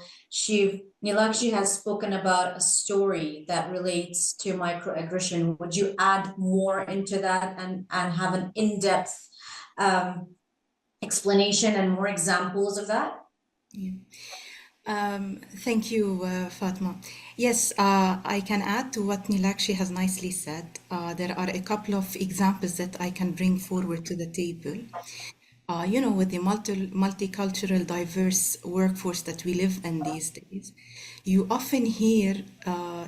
Nilakshi has spoken about a story that relates to microaggression. Would you add more into that and have an in-depth explanation and more examples of that? Yeah. Thank you, Fatma. Yes, I can add to what Nilakshi has nicely said. There are a couple of examples that I can bring forward to the table. With the multicultural, diverse workforce that we live in these days, you often hear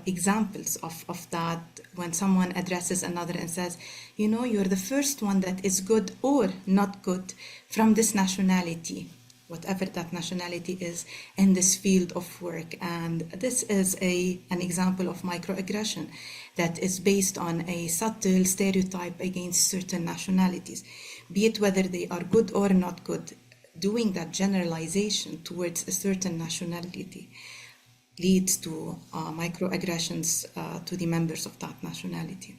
examples of that when someone addresses another and says, you're the first one that is good or not good from this nationality, whatever that nationality is, in this field of work. And this is an example of microaggression that is based on a subtle stereotype against certain nationalities, be it whether they are good or not good. Doing that generalization towards a certain nationality leads to microaggressions to the members of that nationality.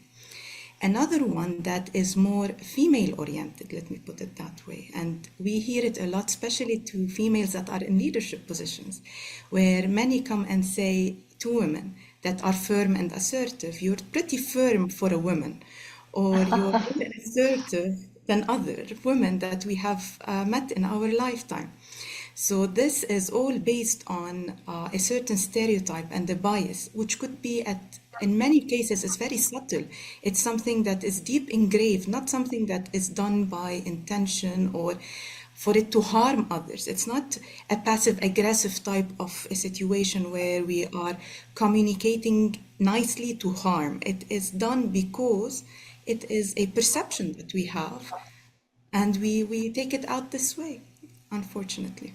Another one that is more female-oriented, let me put it that way, and we hear it a lot, especially to females that are in leadership positions, where many come and say to women that are firm and assertive, you're pretty firm for a woman, or you're more assertive than other women that we have met in our lifetime. So this is all based on a certain stereotype and a bias, which could be in many cases, it's very subtle. It's something that is deep engraved, not something that is done by intention or for it to harm others. It's not a passive-aggressive type of a situation where we are communicating nicely to harm. It is done because it is a perception that we have, and we take it out this way, unfortunately.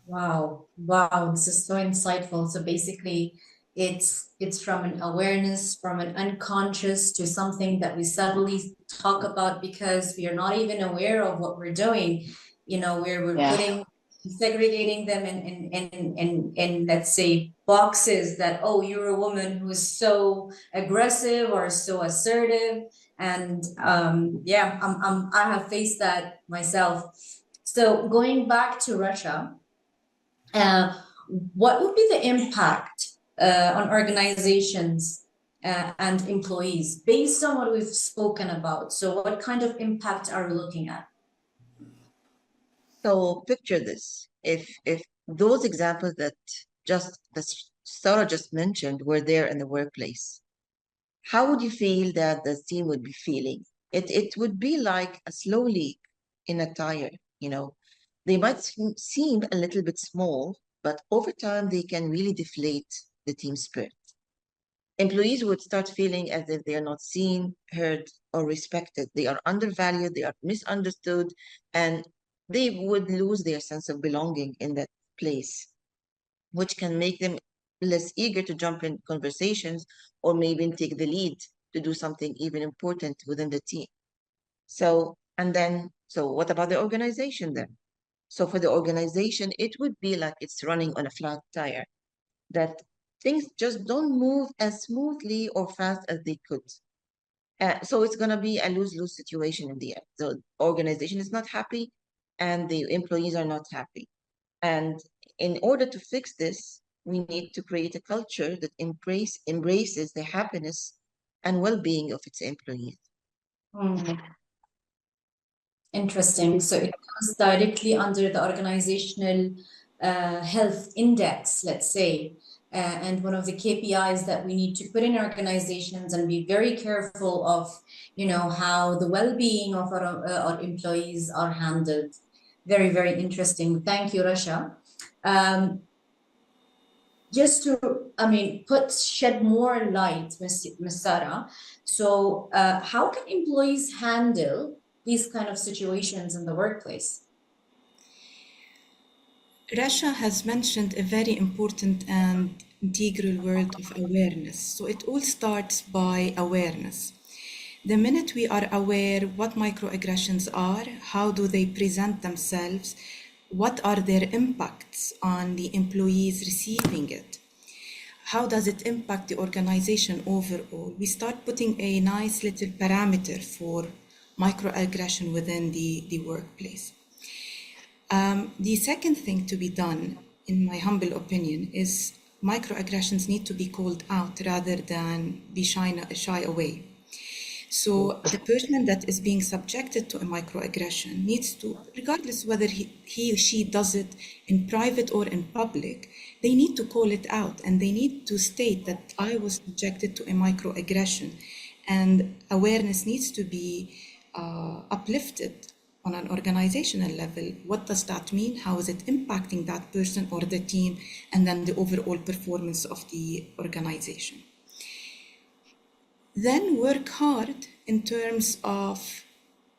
Wow, this is so insightful. So basically, it's from an awareness, from an unconscious to something that we subtly talk about because we are not even aware of what we're doing. Where we're segregating them in let's say boxes that, oh, you're a woman who is so aggressive or so assertive, and I have faced that myself. So going back to Russia. What would be the impact on organizations and employees based on what we've spoken about? So what kind of impact are we looking at? So picture this. If those examples that Sarah just mentioned were there in the workplace, how would you feel that the team would be feeling? It would be like a slow leak in a tire, They might seem a little bit small, but over time they can really deflate the team spirit. Employees would start feeling as if they are not seen, heard, or respected. They are undervalued, they are misunderstood, and they would lose their sense of belonging in that place, which can make them less eager to jump in conversations or maybe take the lead to do something even important within the team. So what about the organization then? So for the organization, it would be like it's running on a flat tire, that things just don't move as smoothly or fast as they could. So it's going to be a lose-lose situation in the end. The organization is not happy and the employees are not happy. And in order to fix this, we need to create a culture that embraces the happiness and well-being of its employees. Interesting. So it comes directly under the organizational health index, let's say. And one of the KPIs that we need to put in organizations and be very careful of, how the well-being of our employees are handled. Very, very interesting. Thank you, Rasha. Just to, shed more light, Ms. Sarah. So how can employees handle these kind of situations in the workplace? Rasha has mentioned a very important and integral word of awareness. So it all starts by awareness. The minute we are aware what microaggressions are, how do they present themselves, what are their impacts on the employees receiving it, how does it impact the organization overall, we start putting a nice little parameter for microaggression within the workplace. The second thing to be done, in my humble opinion, is microaggressions need to be called out rather than be shy away. So the person that is being subjected to a microaggression needs to, regardless whether he or she does it in private or in public, they need to call it out and they need to state that I was subjected to a microaggression, and awareness needs to be uplifted on an organizational level. What does that mean? How is it impacting that person or the team, and then the overall performance of the organization? Then work hard in terms of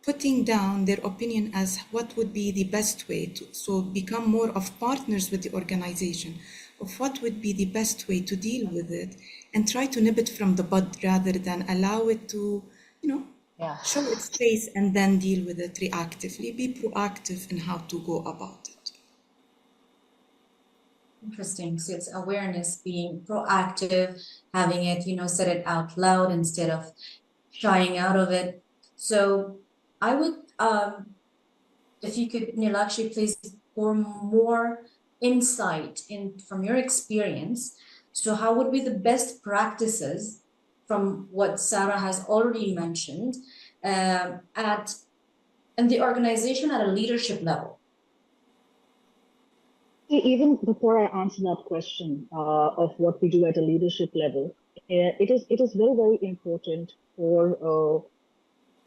putting down their opinion as what would be the best way to, so become more of partners with the organization of what would be the best way to deal with it, and try to nip it from the bud rather than allow it to, show its face and then deal with it reactively. Be proactive in how to go about it. Interesting. So it's awareness, being proactive, having it, said it out loud instead of shying out of it. So I would, if you could, Nilakshi, please, pour more insight from your experience. So how would be the best practices from what Sarah has already mentioned in the organization at a leadership level? Even before I answer that question of what we do at a leadership level, it is very, very important for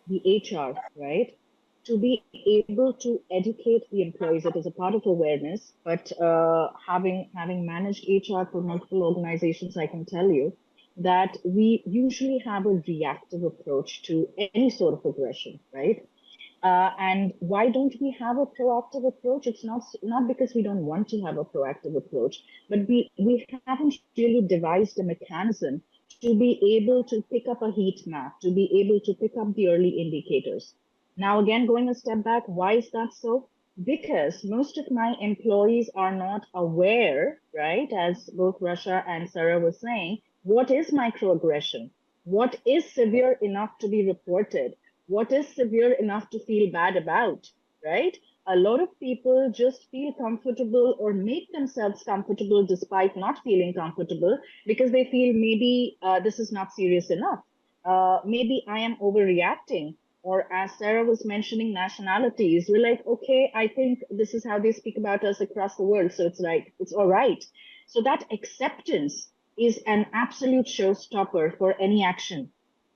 the HR, right, to be able to educate the employees. It is a part of awareness, but having managed HR for multiple organizations, I can tell you that we usually have a reactive approach to any sort of aggression, right? And why don't we have a proactive approach? It's not because we don't want to have a proactive approach, but we haven't really devised a mechanism to be able to pick up a heat map, to be able to pick up the early indicators. Now, again, going a step back, why is that so? Because most of my employees are not aware, right, as both Rasha and Sarah were saying, what is microaggression? What is severe enough to be reported? What is severe enough to feel bad about, right? A lot of people just feel comfortable or make themselves comfortable despite not feeling comfortable because they feel maybe this is not serious enough. Maybe I am overreacting. Or as Sarah was mentioning, nationalities, we're like, okay, I think this is how they speak about us across the world. So it's like, it's all right. So that acceptance is an absolute showstopper for any action,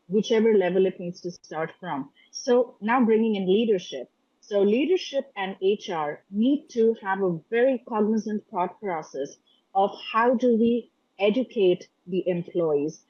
whichever level it needs to start from. So now bringing in leadership. So leadership and HR need to have a very cognizant thought process of how do we educate the employees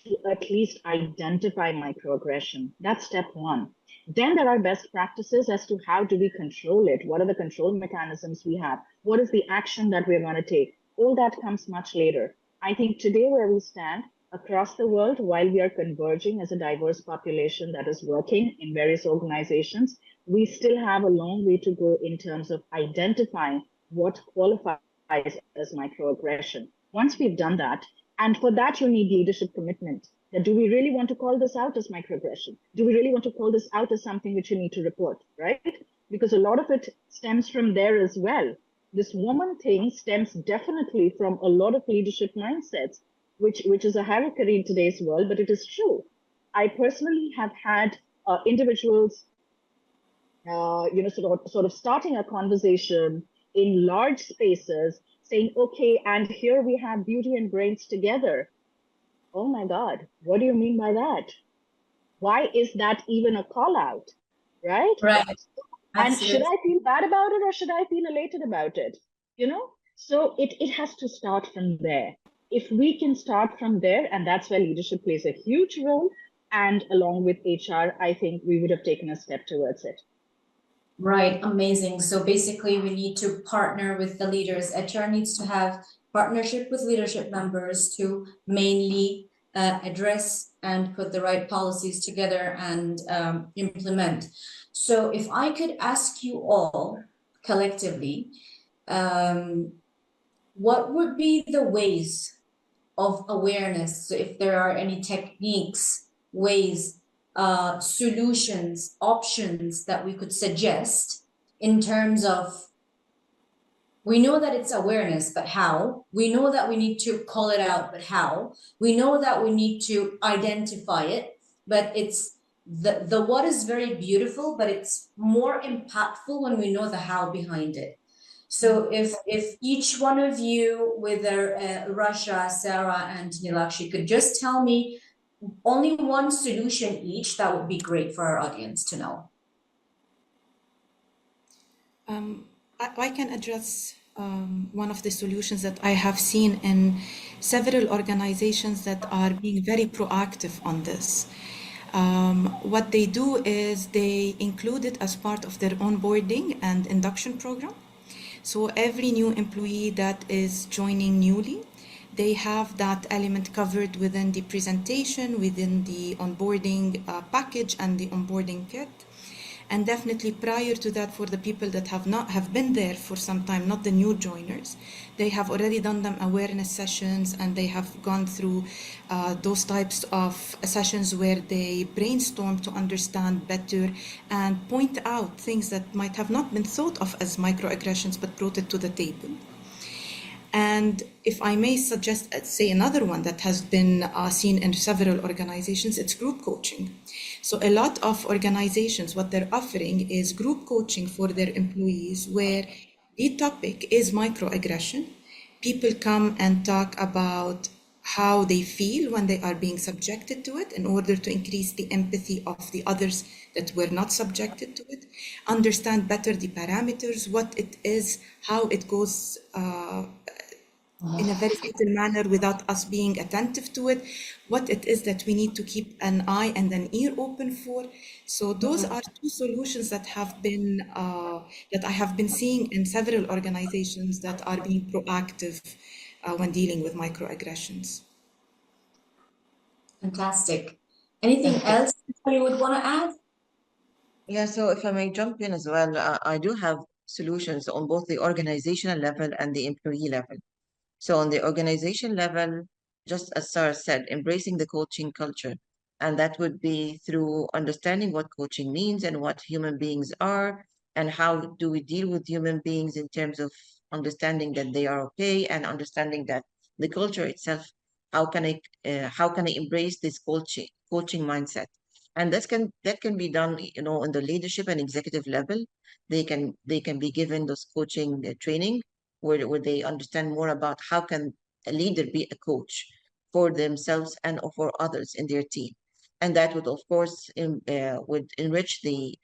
to at least identify microaggression. That's step one. Then there are best practices as to how do we control it? What are the control mechanisms we have? What is the action that we're going to take? All that comes much later. I think today where we stand, across the world, while we are converging as a diverse population that is working in various organizations, we still have a long way to go in terms of identifying what qualifies as microaggression. Once we've done that, and for that you need leadership commitment. That do we really want to call this out as microaggression? Do we really want to call this out as something which you need to report, right? Because a lot of it stems from there as well. This woman thing stems definitely from a lot of leadership mindsets, which is a hierarchy in today's world, but it is true. I personally have had individuals sort of starting a conversation in large spaces, saying, okay, and here we have beauty and brains together. Oh my God, what do you mean by that? Why is that even a call out? Right? Right. And should Absolutely. I feel bad about it or should I feel elated about it? So it has to start from there. If we can start from there, and that's where leadership plays a huge role, and along with HR, I think we would have taken a step towards it. Right, amazing. So basically, we need to partner with the leaders. HR needs to have partnership with leadership members to mainly address and put the right policies together and implement. So if I could ask you all collectively, what would be the ways of awareness? So if there are any techniques, ways, solutions, options that we could suggest in terms of, we know that it's awareness, but how? We know that we need to call it out, but how? We know that we need to identify it, but it's the what is very beautiful, but it's more impactful when we know the how behind it. So if each one of you, whether Rasha, Sarah, and Nilakshi, could just tell me only one solution each, that would be great for our audience to know. I can address one of the solutions that I have seen in several organizations that are being very proactive on this. What they do is they include it as part of their onboarding and induction program. So every new employee that is joining newly, they have that element covered within the presentation, within the onboarding package and the onboarding kit. And definitely prior to that, for the people that have been there for some time, not the new joiners, they have already done them awareness sessions, and they have gone through those types of sessions where they brainstorm to understand better and point out things that might have not been thought of as microaggressions, but brought it to the table. And if I may suggest, say, another one that has been seen in several organizations, it's group coaching. So a lot of organizations, what they're offering is group coaching for their employees, where the topic is microaggression. People come and talk about how they feel when they are being subjected to it in order to increase the empathy of the others that were not subjected to it, understand better the parameters, what it is, how it goes in a very subtle manner without us being attentive to it, what it is that we need to keep an eye and an ear open for. So those are two solutions that have been that I have been seeing in several organizations that are being proactive when dealing with microaggressions. Fantastic. Anything else you would want to add? Yeah, so if I may jump in as well, I do have solutions on both the organizational level and the employee level. So on the organization level, just as Sarah said, embracing the coaching culture. And that would be through understanding what coaching means and what human beings are, and how do we deal with human beings in terms of understanding that they are okay, and understanding that the culture itself, how can I embrace this coaching mindset? And that can be done, on the leadership and executive level. They can be given those coaching training where they understand more about how can a leader be a coach for themselves and for others in their team. And that would, of course, would enrich the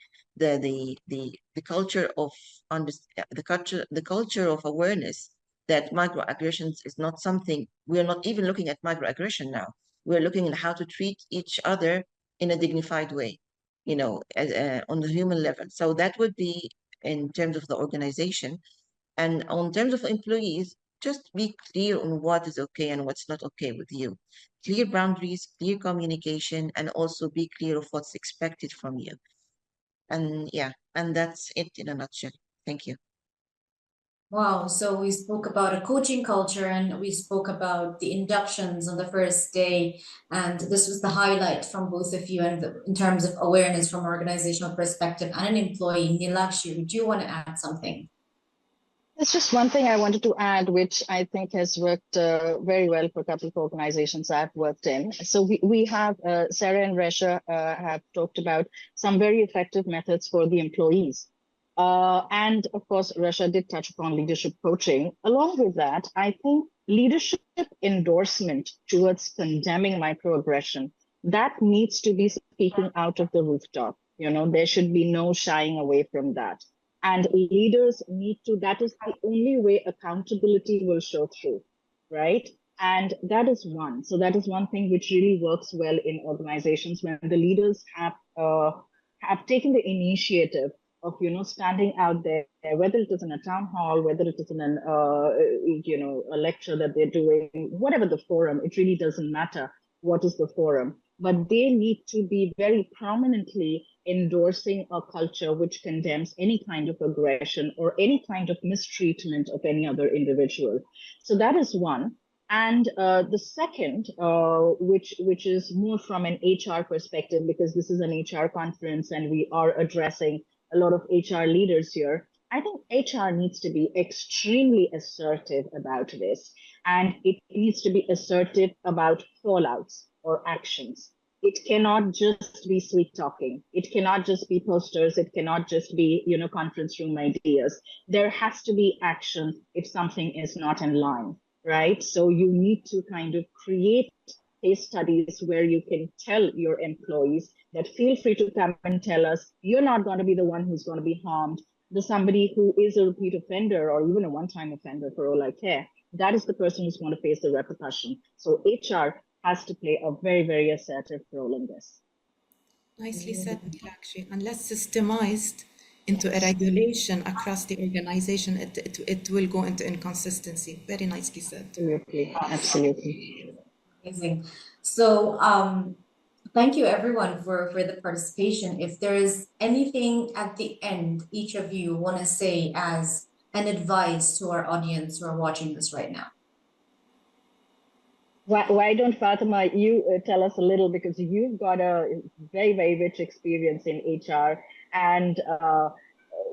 culture of the culture of awareness that microaggressions is not something. We are not even looking at microaggression now. We're looking at how to treat each other in a dignified way, on the human level. So that would be in terms of the organization. And on terms of employees, just be clear on what is okay and what's not okay with you. Clear boundaries, clear communication, and also be clear of what's expected from you. And yeah, and that's it in a nutshell. Thank you. Wow, so we spoke about a coaching culture and we spoke about the inductions on the first day. And this was the highlight from both of you and in terms of awareness from organizational perspective and an employee. Nilakshi, would you want to add something? There's just one thing I wanted to add, which I think has worked very well for a couple of organizations I've worked in. So we have, Sarah and Resha have talked about some very effective methods for the employees. And of course, Resha did touch upon leadership coaching. Along with that, I think leadership endorsement towards condemning microaggression, that needs to be speaking out of the rooftop. You know, there should be no shying away from that. And leaders need to, that is the only way accountability will show through, right? And that is one. So that is one thing which really works well in organizations when the leaders have taken the initiative of, you know, standing out there, whether it is in a town hall, whether it is in an, you know, a lecture that they're doing, whatever the forum, it really doesn't matter what is the forum, but they need to be very prominently endorsing a culture which condemns any kind of aggression or any kind of mistreatment of any other individual. So that is one. And the second, which is more from an HR perspective, because this is an HR conference and we are addressing a lot of HR leaders here, I think HR needs to be extremely assertive about this. And it needs to be assertive about fallouts or actions. It cannot just be sweet talking. It cannot just be posters. It cannot just be, you know, conference room ideas. There has to be action if something is not in line, right? So you need to kind of create case studies where you can tell your employees that feel free to come and tell us, you're not going to be the one who's going to be harmed. There's somebody who is a repeat offender or even a one-time offender for all I care. That is the person who's going to face the repercussion. So HR has to play a very, very assertive role in this. Nicely said, Nilakshi. Unless systemized into a regulation across the organization, it will go into inconsistency. Very nicely said. Absolutely, absolutely. Amazing. So thank you everyone for the participation. If there is anything at the end, each of you want to say as an advice to our audience who are watching this right now. Why don't Fatima, you tell us a little, because you've got a very, very rich experience in HR and,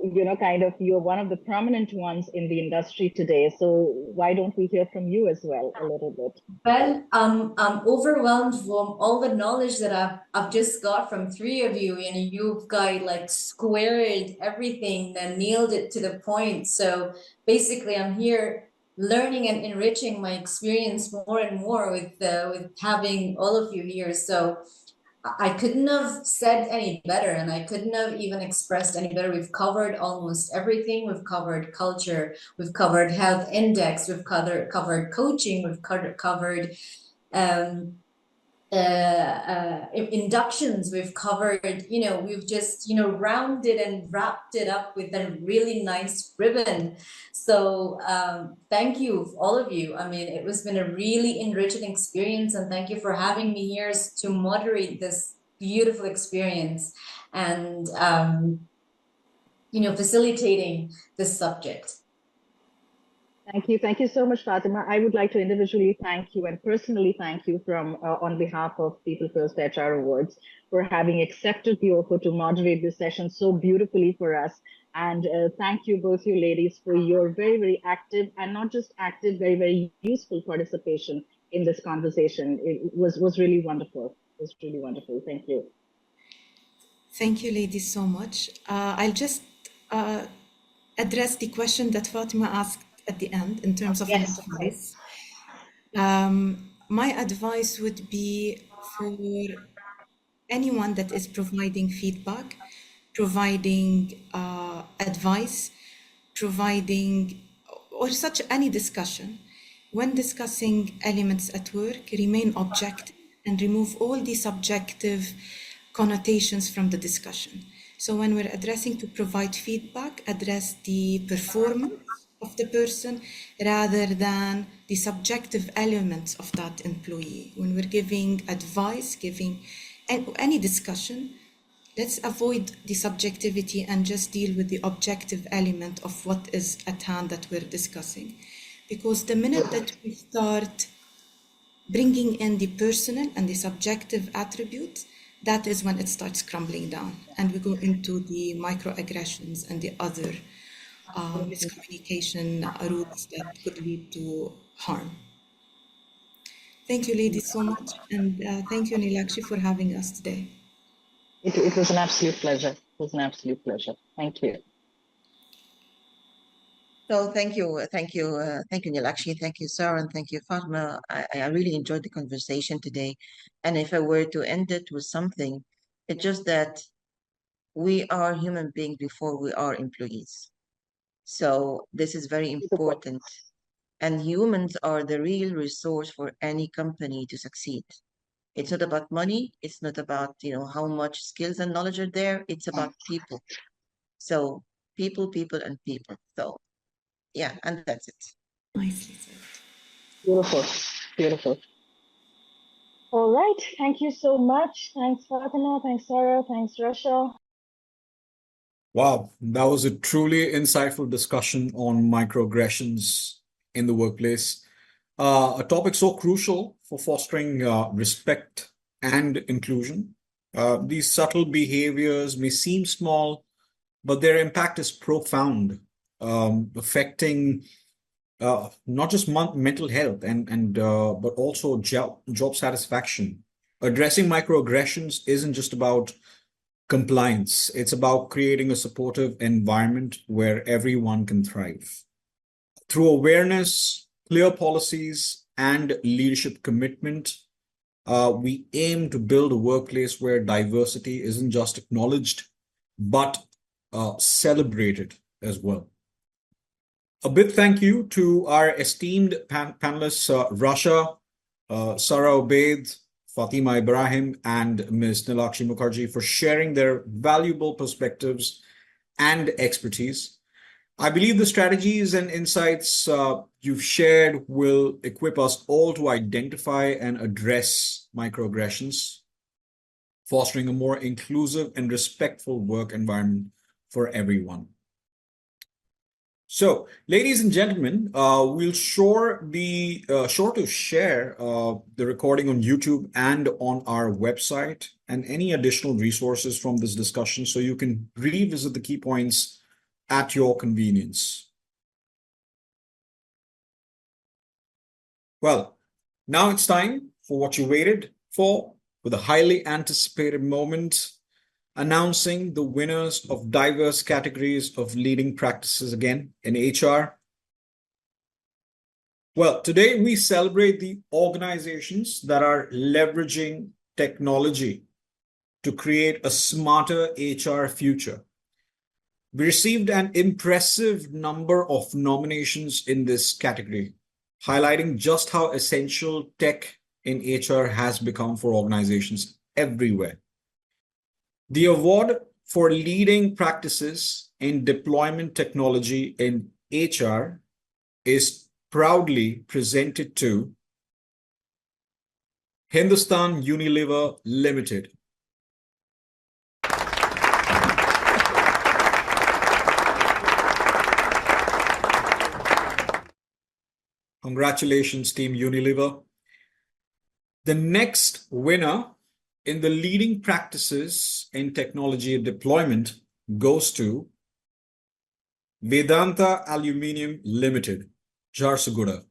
you know, kind of you're one of the prominent ones in the industry today. So why don't we hear from you as well a little bit? Well, I'm overwhelmed from all the knowledge that I've just got from three of you, and you've got like squared everything and nailed it to the point. So basically I'm here learning and enriching my experience more and more with having all of you here. So I couldn't have said any better, and I couldn't have even expressed any better. We've covered almost everything. We've covered culture, we've covered health index, we've covered coaching, we've covered inductions, we've covered, you know, we've just, you know, rounded and wrapped it up with a really nice ribbon. So thank you, all of you. I mean, it has been a really enriching experience, and thank you for having me here to moderate this beautiful experience and, you know, facilitating this subject. Thank you. Thank you so much, Fatima. I would like to individually thank you and personally thank you from on behalf of PeopleFirst HR Awards for having accepted the offer to moderate this session so beautifully for us. And thank you, both you ladies, for your very, very active and not just active, very, very useful participation in this conversation. It was really wonderful. It was really wonderful. Thank you. Thank you, ladies, so much. I'll just address the question that Fatima asked at the end in terms of advice. My advice would be for anyone that is providing feedback, providing advice, providing or such any discussion. When discussing elements at work, remain objective and remove all the subjective connotations from the discussion. So when we're addressing to provide feedback, address the performance of the person rather than the subjective elements of that employee. When we're giving advice, giving any discussion, let's avoid the subjectivity and just deal with the objective element of what is at hand that we're discussing. Because the minute that we start bringing in the personal and the subjective attributes, that is when it starts crumbling down and we go into the microaggressions and the other miscommunication routes that could lead to harm. Thank you, ladies, so much. And thank you, Nilakshi, for having us today. It was an absolute pleasure. It was an absolute pleasure. Thank you. So thank you, Nilakshi, thank you, Sarah, and thank you, Fatma. I really enjoyed the conversation today. And if I were to end it with something, it's just that we are human beings before we are employees. So this is very important. And humans are the real resource for any company to succeed. It's not about money. It's not about, how much skills and knowledge are there. It's about people. So people, and people. So yeah, and that's it. Nicely said. Beautiful. Beautiful. All right. Thank you so much. Thanks, Fatima. Thanks, Sarah. Thanks, Rasha. Wow, that was a truly insightful discussion on microaggressions in the workplace. A topic so crucial for fostering respect and inclusion. These subtle behaviors may seem small, but their impact is profound, affecting not just mental health and but also job satisfaction. Addressing microaggressions isn't just about compliance. It's about creating a supportive environment where everyone can thrive. Through awareness, clear policies, and leadership commitment, we aim to build a workplace where diversity isn't just acknowledged, but celebrated as well. A big thank you to our esteemed panelists, Rasha, Sarah Obaid, Fatima Ibrahim, and Ms. Nilakshi Mukherjee for sharing their valuable perspectives and expertise. I believe the strategies and insights you've shared will equip us all to identify and address microaggressions, fostering a more inclusive and respectful work environment for everyone. So, ladies and gentlemen, we'll sure to share the recording on YouTube and on our website, and any additional resources from this discussion so you can revisit the key points at your convenience. Well, now it's time for what you waited for the highly anticipated moment, announcing the winners of diverse categories of leading practices again in HR. Well, today we celebrate the organizations that are leveraging technology to create a smarter HR future. We received an impressive number of nominations in this category, highlighting just how essential tech in HR has become for organizations everywhere. The award for leading practices in deployment technology in HR is proudly presented to Hindustan Unilever Limited. Congratulations, Team Unilever. The next winner in the leading practices in technology deployment goes to Vedanta Aluminium Limited, Jharsuguda.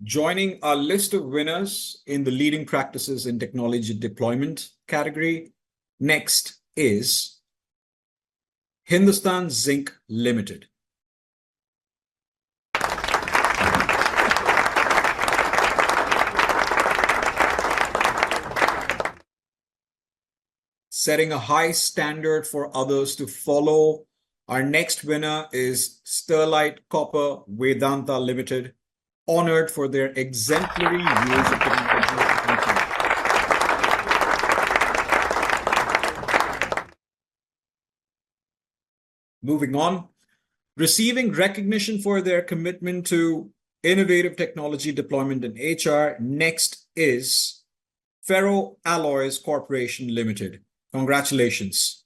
Joining our list of winners in the leading practices in technology deployment category, next is Hindustan Zinc Limited. Setting a high standard for others to follow, our next winner is Sterlite Copper Vedanta Limited, honored for their exemplary use of technology. Moving on, receiving recognition for their commitment to innovative technology deployment in HR, next is Ferro Alloys Corporation Limited. Congratulations.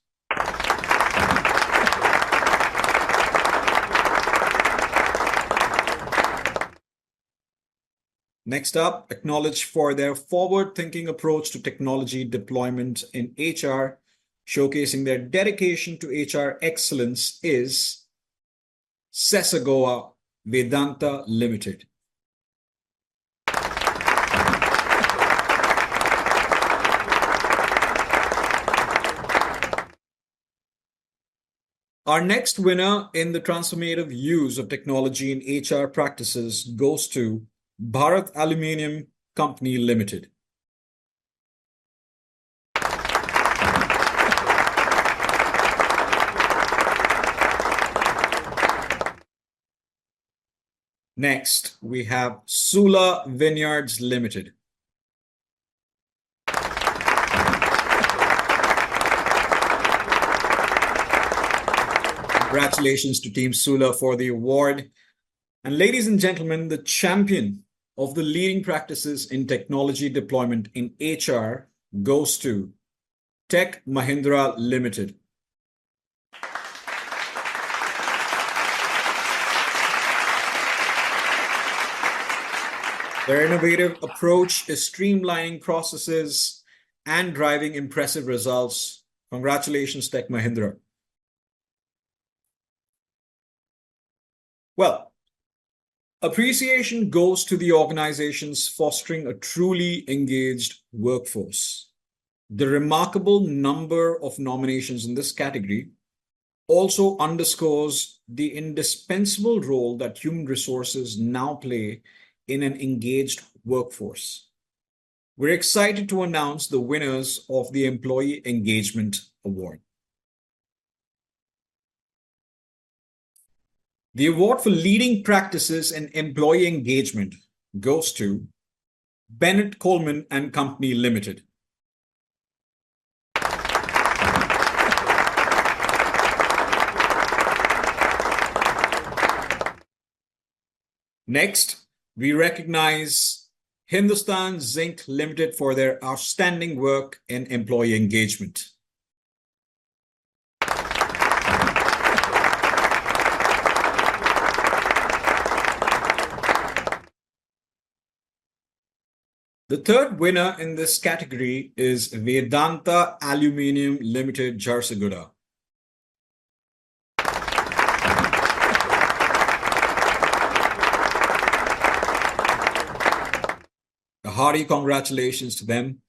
Next up, acknowledged for their forward-thinking approach to technology deployment in HR, showcasing their dedication to HR excellence, is Sesagoa Vedanta Limited. Our next winner in the transformative use of technology in HR practices goes to Bharat Aluminium Company Limited. Next, we have Sula Vineyards Limited. Congratulations to Team Sula for the award. And ladies and gentlemen, the champion of the leading practices in technology deployment in HR goes to Tech Mahindra Limited. Their innovative approach is streamlining processes and driving impressive results. Congratulations, Tech Mahindra. Well, appreciation goes to the organizations fostering a truly engaged workforce. The remarkable number of nominations in this category also underscores the indispensable role that human resources now play in an engaged workforce. We're excited to announce the winners of the Employee Engagement Award. The award for leading practices in employee engagement goes to Bennett Coleman and Company Limited. Next, we recognize Hindustan Zinc Limited for their outstanding work in employee engagement. The third winner in this category is Vedanta Aluminium Limited, Jharsuguda. A hearty congratulations to them.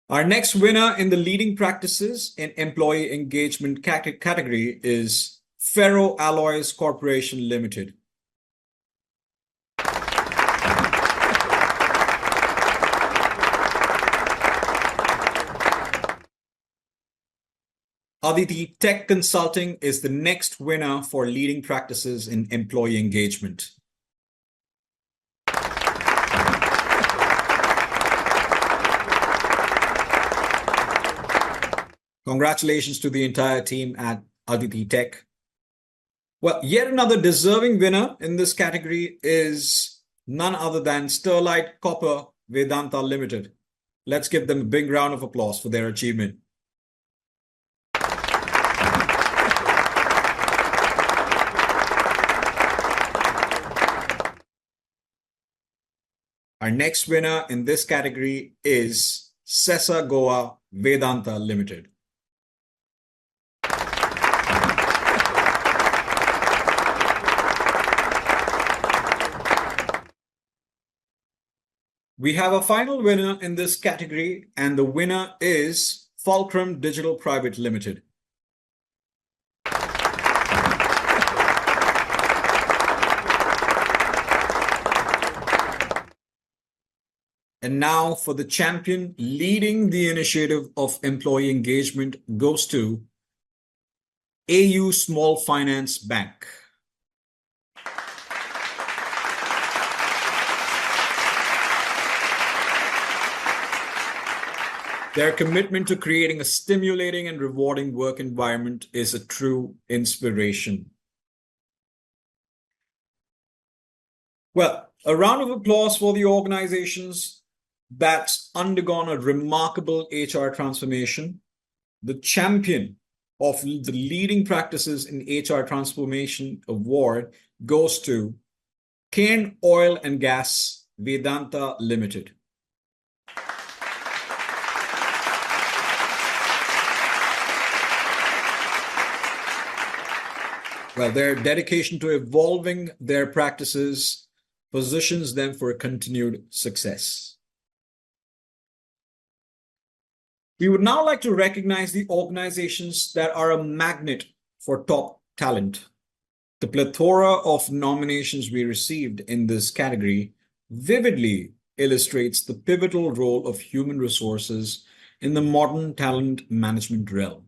Our next winner in the leading practices in employee engagement category is Ferro Alloys Corporation Limited. Aditi Tech Consulting is the next winner for leading practices in employee engagement. Congratulations to the entire team at Aditi Tech. Well, yet another deserving winner in this category is none other than Sterlite Copper Vedanta Limited. Let's give them a big round of applause for their achievement. Our next winner in this category is Sesagoa Vedanta Limited. We have a final winner in this category, and the winner is Fulcrum Digital Private Limited. And now for the champion leading the initiative of employee engagement goes to AU Small Finance Bank. Their commitment to creating a stimulating and rewarding work environment is a true inspiration. Well, a round of applause for the organizations that's undergone a remarkable HR transformation. The champion of the leading practices in HR transformation award goes to Cairn Oil and Gas Vedanta Limited. Well, their dedication to evolving their practices positions them for continued success. We would now like to recognize the organizations that are a magnet for top talent. The plethora of nominations we received in this category vividly illustrates the pivotal role of human resources in the modern talent management realm.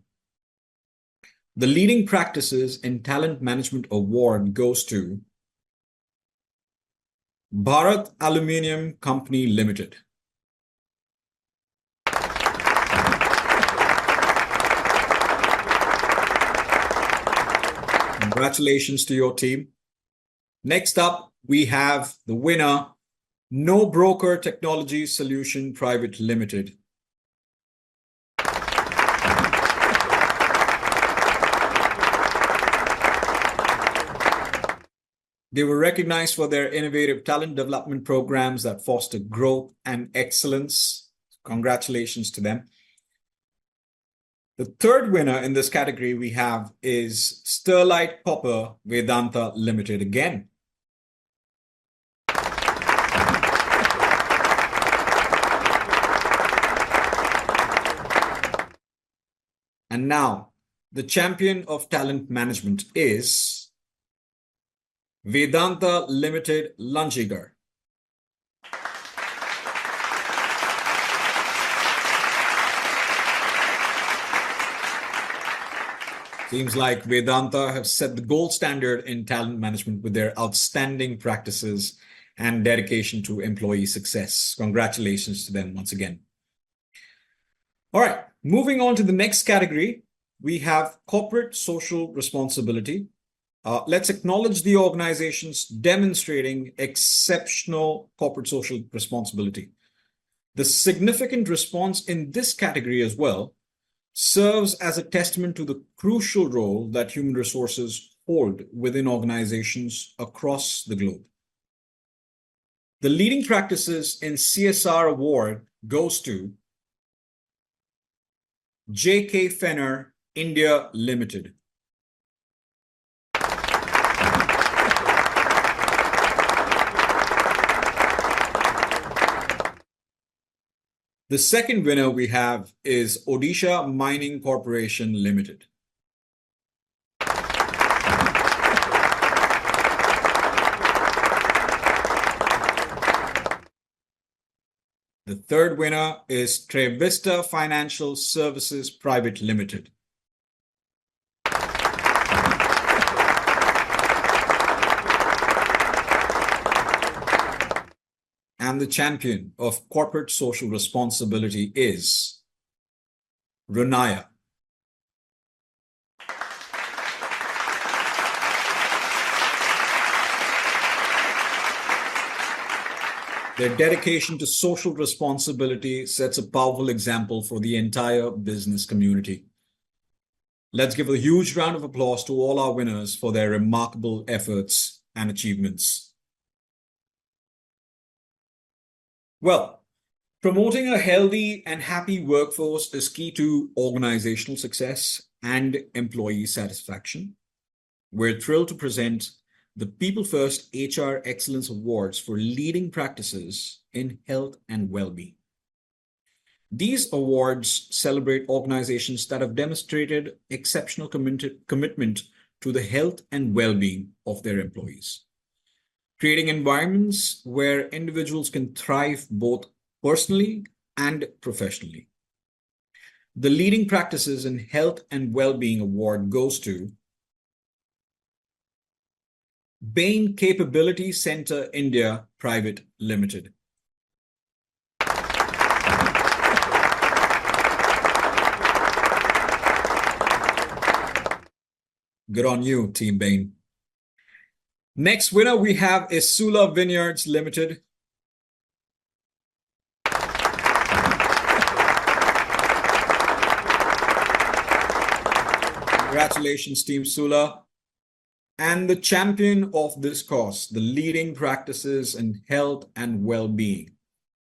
The Leading Practices in Talent Management Award goes to Bharat Aluminium Company Limited. Congratulations to your team. Next up, we have the winner, No Broker Technology Solution Private Limited. They were recognized for their innovative talent development programs that foster growth and excellence. Congratulations to them. The third winner in this category we have is Sterlite Copper Vedanta Limited again. And now, the champion of talent management is Vedanta Limited Lanchigar. Seems like Vedanta have set the gold standard in talent management with their outstanding practices and dedication to employee success. Congratulations to them once again. All right, moving on to the next category, we have corporate social responsibility. Let's acknowledge the organizations demonstrating exceptional corporate social responsibility. The significant response in this category as well serves as a testament to the crucial role that human resources hold within organizations across the globe. The Leading Practices in CSR Award goes to J.K. Fenner, India Limited. The second winner we have is Odisha Mining Corporation Limited. The third winner is Trevista Financial Services Private Limited. And the champion of corporate social responsibility is Runaya. Their dedication to social responsibility sets a powerful example for the entire business community. Let's give a huge round of applause to all our winners for their remarkable efforts and achievements. Well, promoting a healthy and happy workforce is key to organizational success and employee satisfaction. We're thrilled to present the PeopleFirst HR Excellence Awards for leading practices in health and well-being. These awards celebrate organizations that have demonstrated exceptional commitment to the health and well-being of their employees, creating environments where individuals can thrive both personally and professionally. The Leading Practices in Health and Well-being Award goes to Bain Capability Center India Private Limited. Good on you, Team Bain. Next winner we have is Sula Vineyards Limited. Congratulations, Team Sula. And the champion of this cause, the leading practices in health and well-being,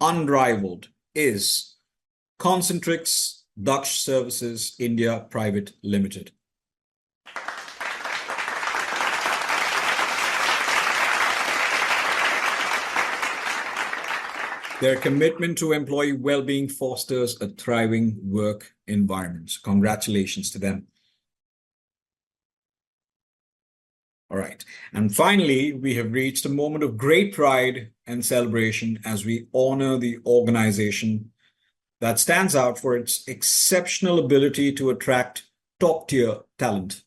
unrivaled, is Concentrix Dutch Services India Private Limited. Their commitment to employee well-being fosters a thriving work environment. Congratulations to them. All right. And finally, we have reached a moment of great pride and celebration as we honor the organization that stands out for its exceptional ability to attract top-tier talent.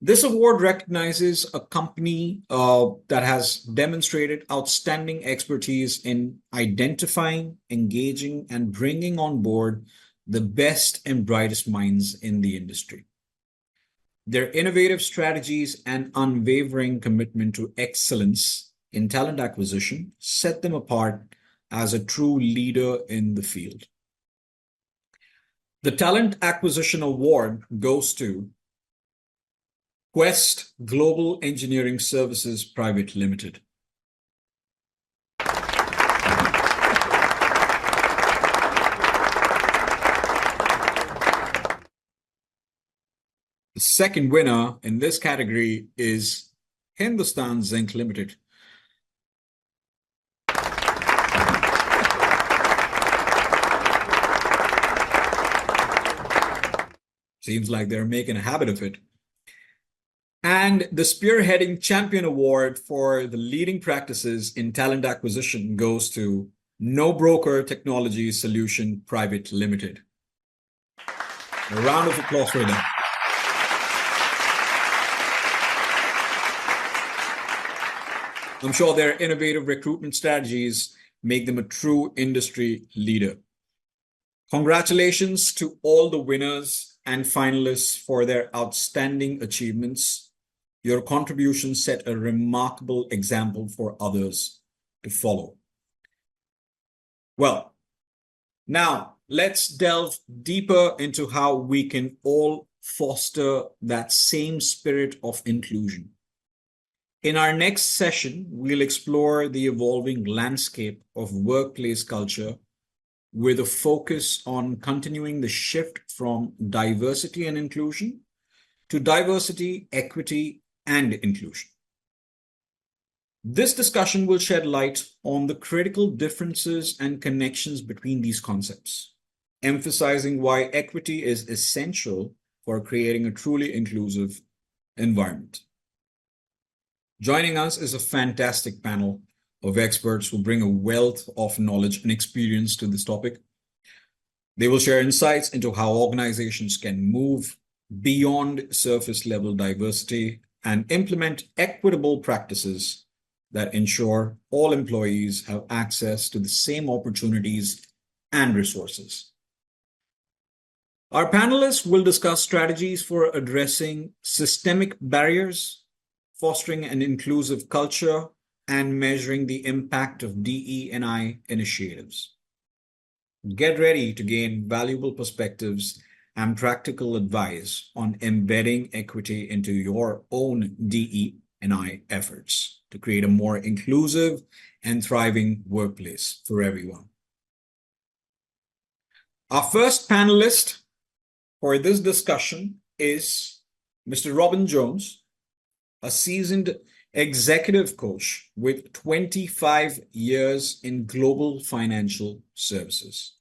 This award recognizes a company that has demonstrated outstanding expertise in identifying, engaging, and bringing on board the best and brightest minds in the industry. Their innovative strategies and unwavering commitment to excellence in talent acquisition set them apart as a true leader in the field. The Talent Acquisition Award goes to Quest Global Engineering Services Private Limited. The second winner in this category is Hindustan Zinc Limited. Seems like they're making a habit of it. And the Spearheading Champion Award for the leading practices in talent acquisition goes to No Broker Technology Solution Private Limited. A round of applause for them. I'm sure their innovative recruitment strategies make them a true industry leader. Congratulations to all the winners and finalists for their outstanding achievements. Your contributions set a remarkable example for others to follow. Well, now let's delve deeper into how we can all foster that same spirit of inclusion. In our next session, we'll explore the evolving landscape of workplace culture with a focus on continuing the shift from diversity and inclusion to diversity, equity, and inclusion. This discussion will shed light on the critical differences and connections between these concepts, emphasizing why equity is essential for creating a truly inclusive environment. Joining us is a fantastic panel of experts who bring a wealth of knowledge and experience to this topic. They will share insights into how organizations can move beyond surface level diversity and implement equitable practices that ensure all employees have access to the same opportunities and resources. Our panelists will discuss strategies for addressing systemic barriers, fostering an inclusive culture, and measuring the impact of DE&I initiatives. Get ready to gain valuable perspectives and practical advice on embedding equity into your own DE&I efforts to create a more inclusive and thriving workplace for everyone. Our first panelist for this discussion is Mr. Robin Jones, a seasoned executive coach with 25 years in global financial services.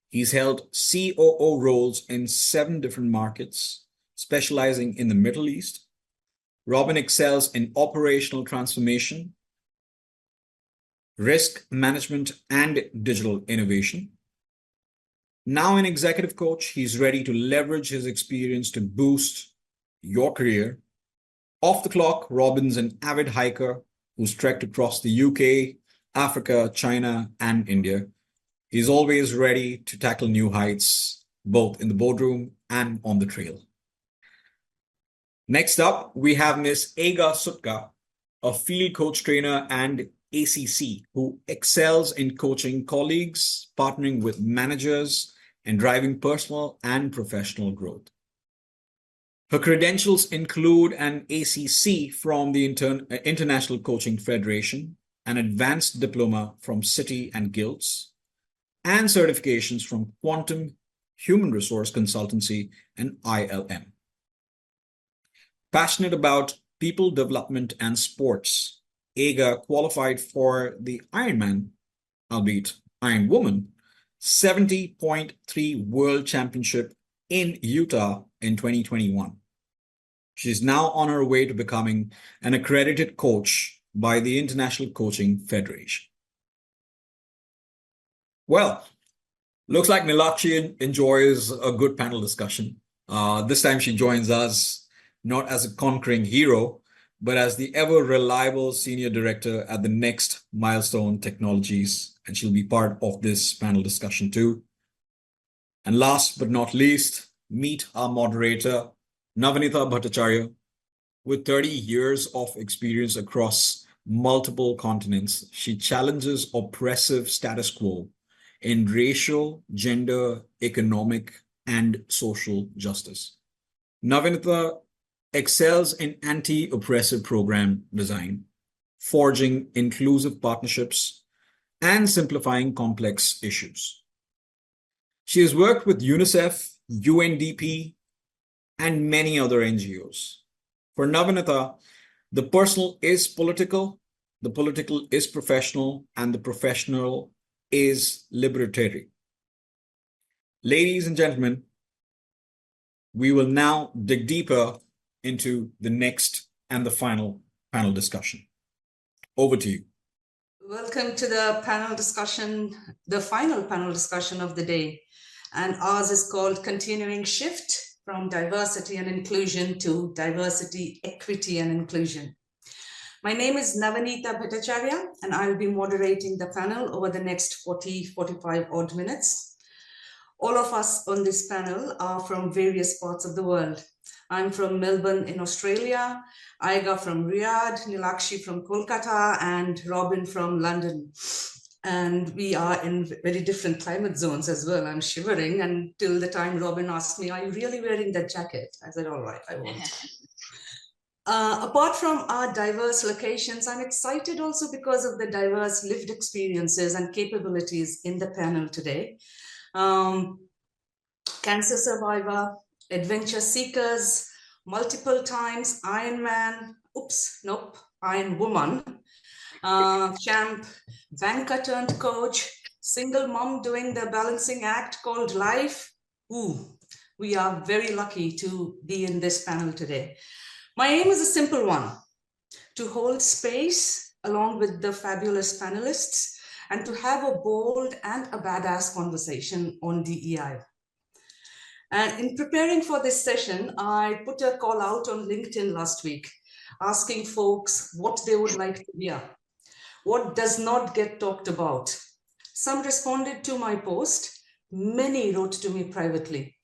He's held COO roles in 7 different markets, specializing in the Middle East. Robin excels in operational transformation, risk management, and digital innovation. Now an executive coach, he's ready to leverage his experience to boost your career. Off the clock, Robin's an avid hiker who's trekked across the UK, Africa, China, and India. He's always ready to tackle new heights, both in the boardroom and on the trail. Next up, we have Ms. Ega Sutka, a field coach trainer and ACC, who excels in coaching colleagues, partnering with managers, and driving personal and professional growth. Her credentials include an ACC from the International Coaching Federation, an advanced diploma from City and Guilds, and certifications from Quantum, Human Resource Consultancy, and ILM. Passionate about people development and sports, Aga qualified for the Ironman, albeit Iron Woman, 70.3 World Championship in Utah in 2021. She's now on her way to becoming an accredited coach by the International Coaching Federation. Well, looks like Nilakshi enjoys a good panel discussion. This time she joins us not as a conquering hero, but as the ever reliable senior director at the Next Milestone Technologies, and she'll be part of this panel discussion too. And last but not least, meet our moderator, Navanitha Bhattacharya. With 30 years of experience across multiple continents, she challenges oppressive status quo in racial, gender, economic, and social justice. Navanitha excels in anti-oppressive program design, forging inclusive partnerships, and simplifying complex issues. She has worked with UNICEF, UNDP, and many other NGOs. For Navanitha, the personal is political, the political is professional, and the professional is libertarian. Ladies and gentlemen, we will now dig deeper into the next and the final panel discussion. Over to you. Welcome to the panel discussion, the final panel discussion of the day. And ours is called Continuing Shift from Diversity and Inclusion to Diversity, Equity and Inclusion. My name is Navanitha Bhattacharya, and I will be moderating the panel over the next 45 odd minutes. All of us on this panel are from various parts of the world. I'm from Melbourne in Australia, Aiga from Riyadh, Nilakshi from Kolkata, and Robin from London. And we are in very different climate zones as well. I'm shivering until the time Robin asked me, "Are you really wearing that jacket?" I said, "All right, I won't." Apart from our diverse locations, I'm excited also because of the diverse lived experiences and capabilities in the panel today. Cancer survivor, adventure seekers, multiple times Ironman, Iron Woman, champ, banker turned coach, single mom doing the balancing act called life. We are very lucky to be in this panel today. My aim is a simple one: to hold space along with the fabulous panelists and to have a bold and a badass conversation on DEI. And in preparing for this session, I put a call out on LinkedIn last week, asking folks what they would like to hear, what does not get talked about. Some responded to my post, many wrote to me privately.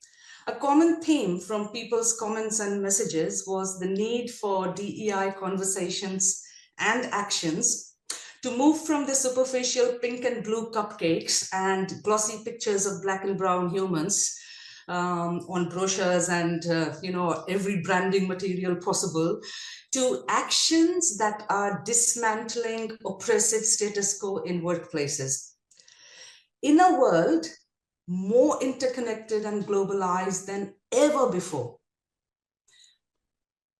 A common theme from people's comments and messages was the need for DEI conversations and actions to move from the superficial pink and blue cupcakes and glossy pictures of black and brown humans on brochures and every branding material possible, to actions that are dismantling oppressive status quo in workplaces. In a world more interconnected and globalized than ever before,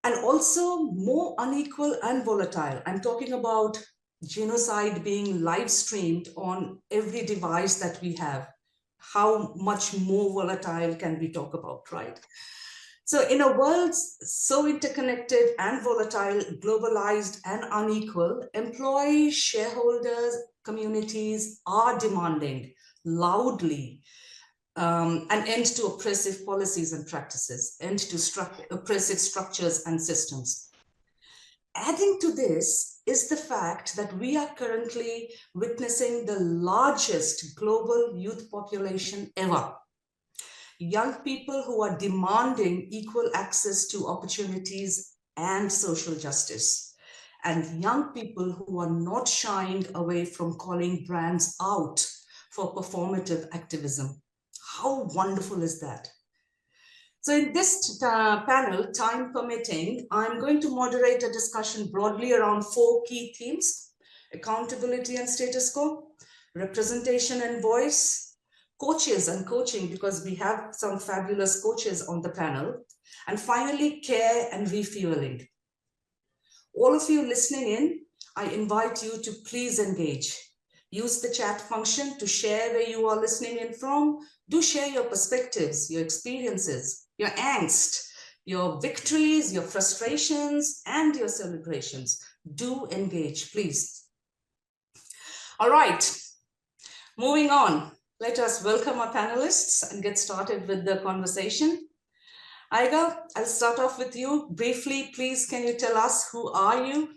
and also more unequal and volatile. I'm talking about genocide being live streamed on every device that we have. How much more volatile can we talk about, right? So in a world so interconnected and volatile, globalized and unequal, employees, shareholders, communities are demanding loudly an end to oppressive policies and practices, end to oppressive structures and systems. Adding to this is the fact that we are currently witnessing the largest global youth population ever. Young people who are demanding equal access to opportunities and social justice, and young people who are not shying away from calling brands out for performative activism. How wonderful is that? So in this panel, time permitting, I'm going to moderate a discussion broadly around 4 key themes: accountability and status quo, representation and voice, coaches and coaching, because we have some fabulous coaches on the panel, and finally, care and refueling. All of you listening in, I invite you to please engage. Use the chat function to share where you are listening in from. Do share your perspectives, your experiences, your angst, your victories, your frustrations, and your celebrations. Do engage, please. All right, moving on. Let us welcome our panelists and get started with the conversation. Aiga, I'll start off with you. Briefly, please, can you tell us who are you?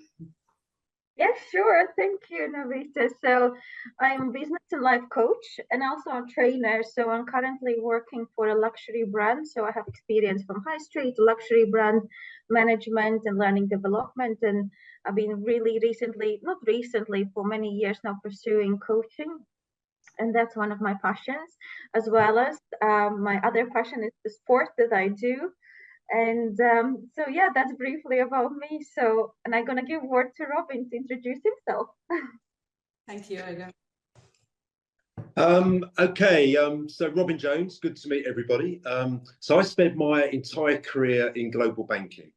Yes, sure. Thank you, Navita. So I'm a business and life coach and also a trainer. So I'm currently working for a luxury brand. So I have experience from high street, luxury brand management and learning development. And I've been really recently, not recently, for many years now pursuing coaching. And that's one of my passions, as well as my other passion is the sport that I do. And so, yeah, that's briefly about me. So, and I'm going to give word to Robin to introduce himself. Thank you, Aiga. Okay, so Robin Jones, good to meet everybody. So I spent my entire career in global banking.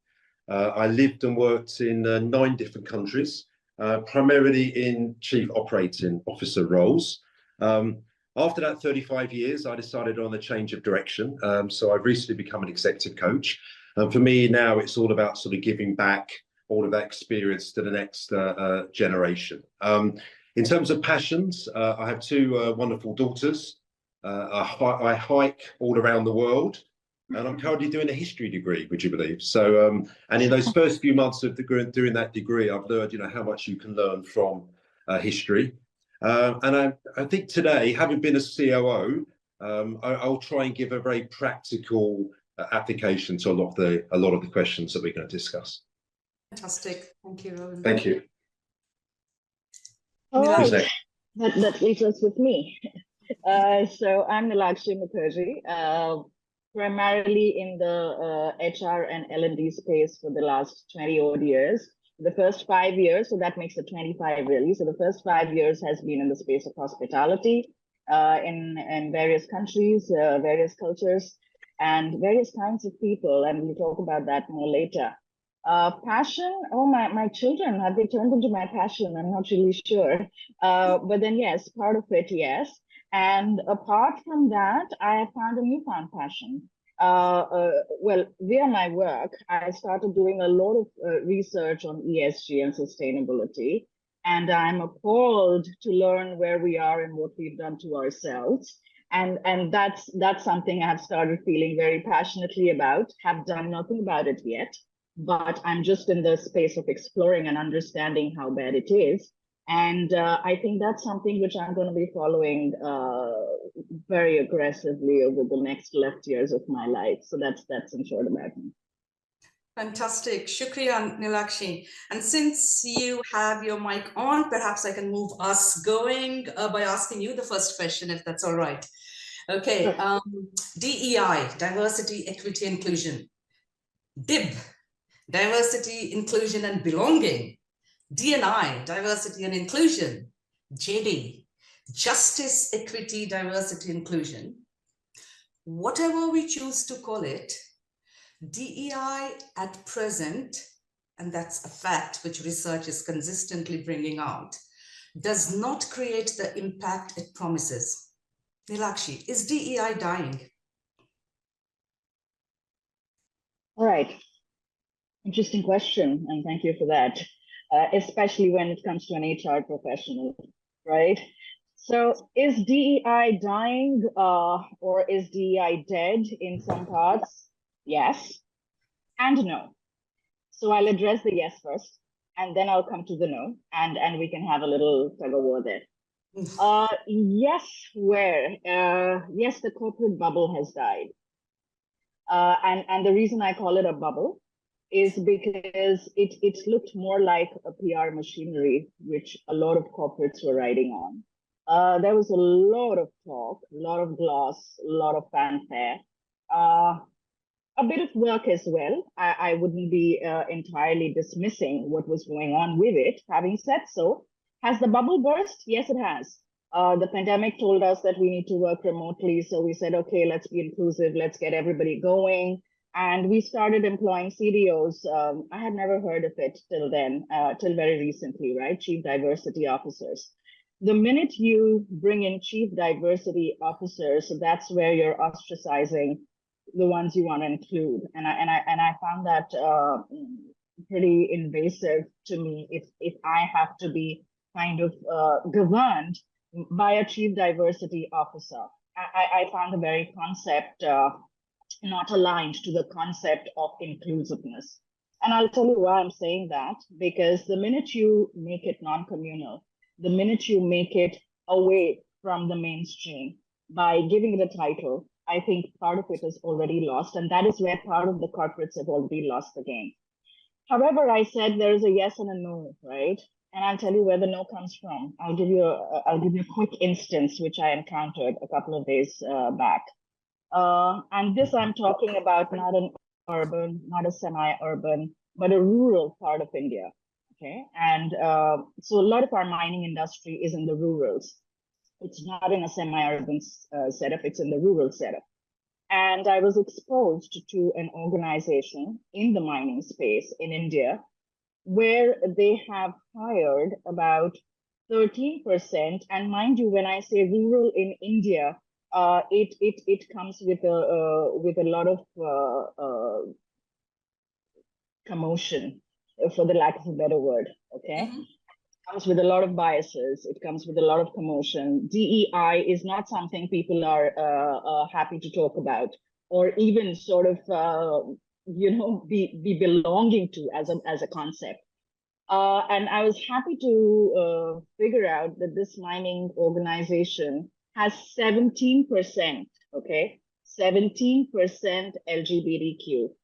I lived and worked in 9 different countries, primarily in chief operating officer roles. After that 35 years, I decided on a change of direction. So I've recently become an executive coach. And for me now, it's all about sort of giving back all of that experience to the next generation. In terms of passions, I have 2 wonderful daughters. I hike all around the world, and I'm currently doing a history degree, would you believe? So, and in those first few months of doing that degree, I've learned, how much you can learn from history. And I think today, having been a COO, I'll try and give a very practical application to a lot of the questions that we're going to discuss. Fantastic. Thank you, Robin. Thank you. All right, that leaves us with me. So I'm Nilakshi Mukherjee, primarily in the HR and L&D space for the last 20 odd years. The first 5 years, so that makes it 25 really. So the first 5 years has been in the space of hospitality in various countries, various cultures, and various kinds of people. And we'll talk about that more later. Passion, oh, my children, have they turned into my passion? I'm not really sure. But then yes, part of it, yes. And apart from that, I have found a newfound passion. Well, via my work, I started doing a lot of research on ESG and sustainability. And I'm appalled to learn where we are and what we've done to ourselves. And that's something I've started feeling very passionately about, have done nothing about it yet. But I'm just in the space of exploring and understanding how bad it is. And I think that's something which I'm going to be following very aggressively over the next left years of my life. So that's in short about me. Fantastic. Shukriya, Nilakshi. And since you have your mic on, perhaps I can move us going by asking you the first question, if that's all right. Okay. DEI, diversity, equity, inclusion. DIB, diversity, inclusion, and belonging. D&I, diversity and inclusion. JD, justice, equity, diversity, inclusion. Whatever we choose to call it, DEI at present, and that's a fact which research is consistently bringing out, does not create the impact it promises. Nilakshi, is DEI dying? All right. Interesting question, and thank you for that, especially when it comes to an HR professional, right? So is DEI dying or is DEI dead in some parts? Yes and no. So I'll address the yes first, and then I'll come to the no, and we can have a little tug of war there. Yes, where? Yes, the corporate bubble has died. And the reason I call it a bubble is because it looked more like a PR machinery, which a lot of corporates were riding on. There was a lot of talk, a lot of gloss, a lot of fanfare. a bit of work as well. I wouldn't be entirely dismissing what was going on with it. Having said so, has the bubble burst? Yes, it has. The pandemic told us that we need to work remotely. So we said, okay, let's be inclusive. Let's get everybody going. And we started employing CDOs. I had never heard of it till then, till very recently, right? Chief Diversity Officers. The minute you bring in Chief Diversity Officers, that's where you're ostracizing the ones you want to include. And I found that pretty invasive to me if I have to be kind of governed by a Chief Diversity Officer. I found the very concept not aligned to the concept of inclusiveness. And I'll tell you why I'm saying that, because the minute you make it non-communal, the minute you make it away from the mainstream by giving it a title, I think part of it is already lost. And that is where part of the corporates have already lost the game. However, I said there is a yes and a no, right? And I'll tell you where the no comes from. I'll give you a quick instance, which I encountered a couple of days back. And this I'm talking about not an urban, not a semi-urban, but a rural part of India. Okay, and so a lot of our mining industry is in the rurals. It's not in a semi-urban setup, it's in the rural setup. And I was exposed to an organization in the mining space in India where they have hired about 13%. And mind you, when I say rural in India, it comes with a lot of commotion, for the lack of a better word. Okay. Mhm. Comes with a lot of biases. It comes with a lot of commotion. DEI is not something people are happy to talk about, or even sort of be belonging to as a concept. And I was happy to figure out that this mining organization has 17%. Okay, 17% LGBTQ.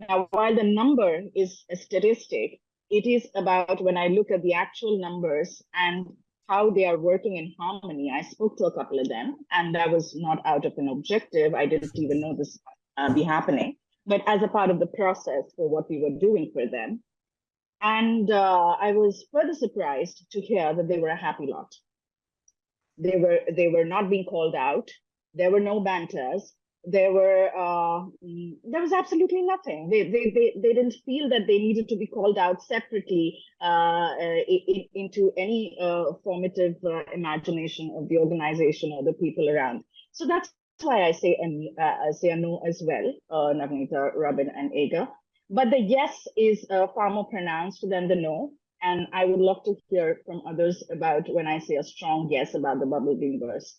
Now, while the number is a statistic, it is about when I look at the actual numbers and how they are working in harmony. I spoke to a couple of them, and that was not out of an objective. I didn't even know this be happening, but as a part of the process for what we were doing for them. And I was further surprised to hear that they were a happy lot. They were not being called out. There were no banters. There was absolutely nothing. They didn't feel that they needed to be called out separately into any formative imagination of the organization or the people around. So that's why I say a no as well, Navneeta, Robin, and Aga. But the yes is far more pronounced than the no. And I would love to hear from others about when I say a strong yes about the bubble being burst.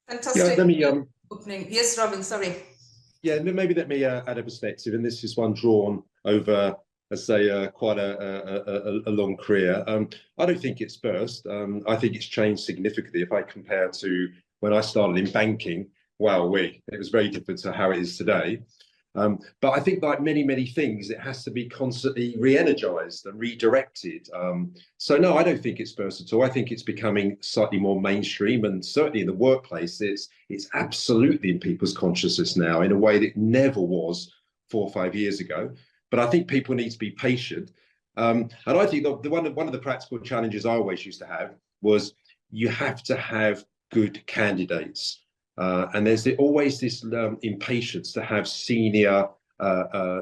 Fantastic. Yeah, let me opening. Yes, Robin, sorry. Yeah, maybe let me add a perspective, and this is one drawn over, let's say, quite a long career. I don't think it's burst. I think it's changed significantly. If I compare to when I started in banking, wow, it was very different to how it is today. But I think, like many things, it has to be constantly re-energized and redirected. So no, I don't think it's burst at all. I think it's becoming slightly more mainstream, and certainly in the workplace, it's absolutely in people's consciousness now in a way that it never was 4 or 5 years ago. But I think people need to be patient. And I think one of the practical challenges I always used to have was you have to have good candidates. And there's always this impatience to have senior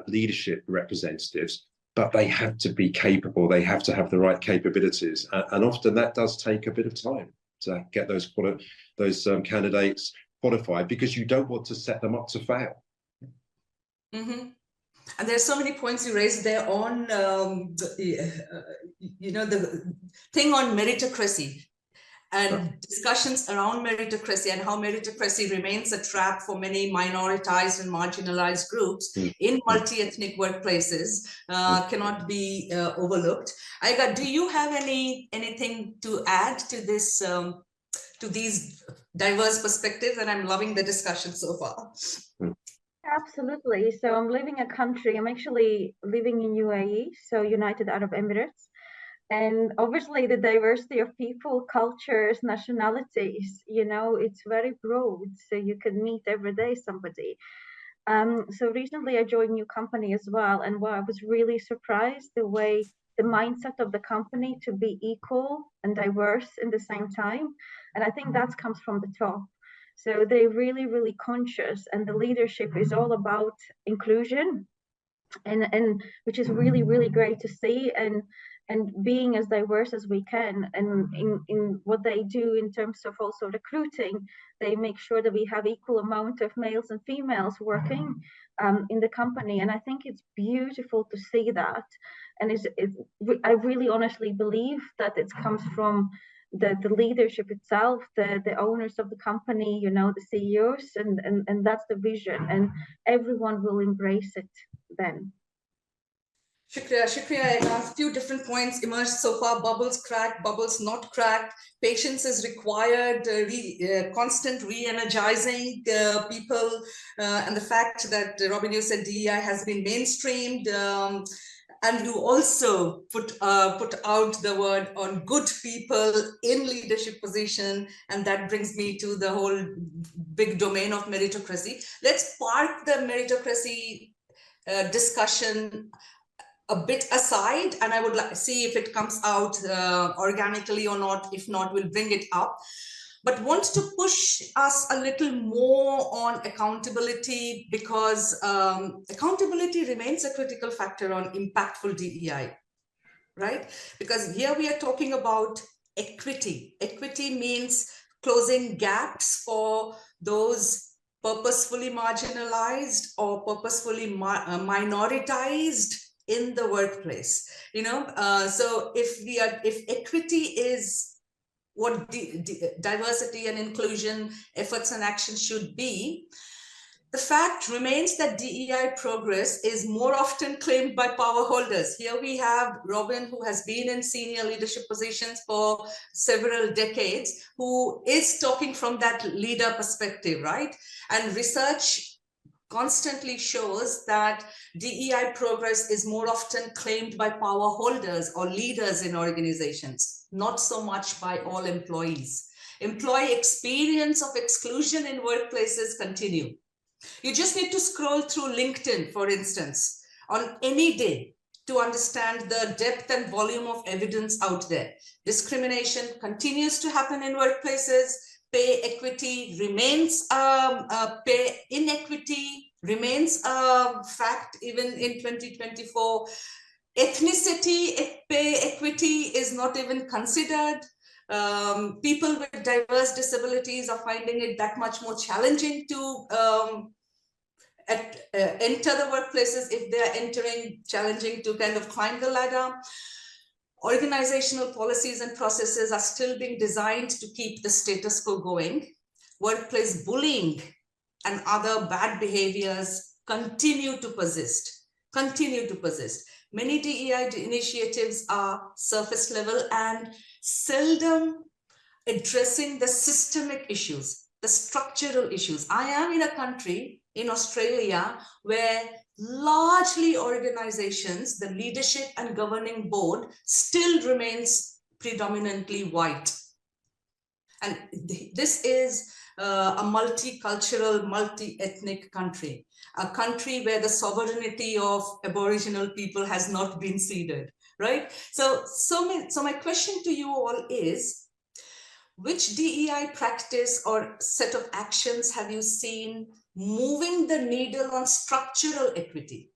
leadership representatives, but they have to be capable. They have to have the right capabilities, and often that does take a bit of time to get those candidates qualified, because you don't want to set them up to fail. Mm-hmm. And there's so many points you raised there on, the thing on meritocracy. And discussions around meritocracy and how meritocracy remains a trap for many minoritized and marginalized groups in multi-ethnic workplaces cannot be overlooked. Aiga, do you have anything to add to this, to these diverse perspectives? And I'm loving the discussion so far. Absolutely. So I'm living a country. I'm actually living in UAE, so United Arab Emirates. And obviously the diversity of people, cultures, nationalities, it's very broad. So you can meet every day somebody. So recently I joined a new company as well, and I was really surprised the way the mindset of the company to be equal and diverse in the same time. And I think that comes from the top. So they're really, really conscious, and the leadership is all about inclusion, and which is really, really great to see, and being as diverse as we can. And in what they do in terms of also recruiting, they make sure that we have equal amount of males and females working in the company. And I think it's beautiful to see that. And I really honestly believe that it comes from the leadership itself, the owners of the company, you know, the CEOs, and that's the vision, and everyone will embrace it then. Shukriya, a few different points emerged so far. Bubbles cracked, bubbles not cracked. Patience is required, constant re-energizing people, and the fact that, Robin, you said DEI has been mainstreamed, and you also put out the word on good people in leadership position, and that brings me to the whole big domain of meritocracy. Let's park the meritocracy discussion a bit aside, and I would like to see if it comes out organically or not. If not, we'll bring it up. But want to push us a little more on accountability, because accountability remains a critical factor on impactful DEI, right? Because here we are talking about equity. Equity means closing gaps for those purposefully marginalized or purposefully minoritized in the workplace, you know. So if equity is what diversity and inclusion efforts and actions should be, the fact remains that DEI progress is more often claimed by power holders. Here we have Robin, who has been in senior leadership positions for several decades, who is talking from that leader perspective, right? And research constantly shows that DEI progress is more often claimed by power holders or leaders in organizations, not so much by all employees. Employee experience of exclusion in workplaces continue. You just need to scroll through LinkedIn, for instance, on any day to understand the depth and volume of evidence out there. Discrimination continues to happen in workplaces. Pay equity remains, pay inequity remains a fact even in 2024. Ethnicity, pay equity is not even considered. People with diverse disabilities are finding it that much more challenging to enter the workplaces if they are entering, challenging to kind of climb the ladder. Organizational policies and processes are still being designed to keep the status quo going. Workplace bullying and other bad behaviors continue to persist. Many DEI initiatives are surface level and seldom addressing the systemic issues, the structural issues. I am in a country, in Australia, where largely organizations, the leadership and governing board still remains predominantly white. And this is a multicultural, multi-ethnic country, a country where the sovereignty of Aboriginal people has not been ceded, right? So my question to you all is, which DEI practice or set of actions have you seen moving the needle on structural equity?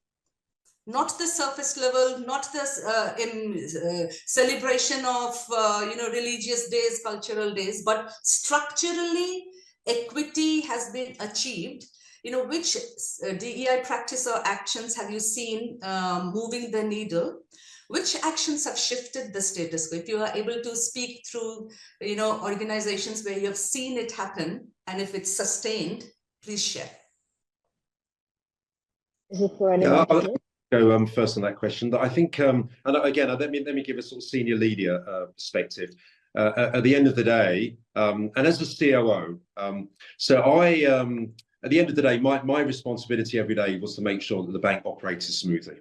Not the surface level, not the celebration of religious days, cultural days, but structurally equity has been achieved. Which DEI practice or actions have you seen moving the needle? Which actions have shifted the status quo? If you are able to speak through, organizations where you have seen it happen, and if it's sustained, please share. Is it for anyone? Go first on that question. I think, and again, let me give a sort of senior leader perspective. At the end of the day, and as the COO, at the end of the day, my responsibility every day was to make sure that the bank operated smoothly.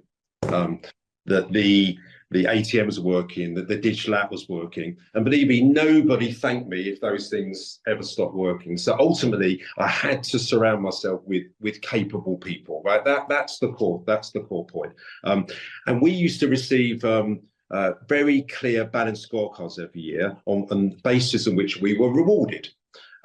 That the the ATMs were working, that the digital app was working. And believe me, nobody thanked me if those things ever stopped working. So ultimately, I had to surround myself with capable people, right? That's the core point. And we used to receive very clear balanced scorecards every year on the basis on which we were rewarded.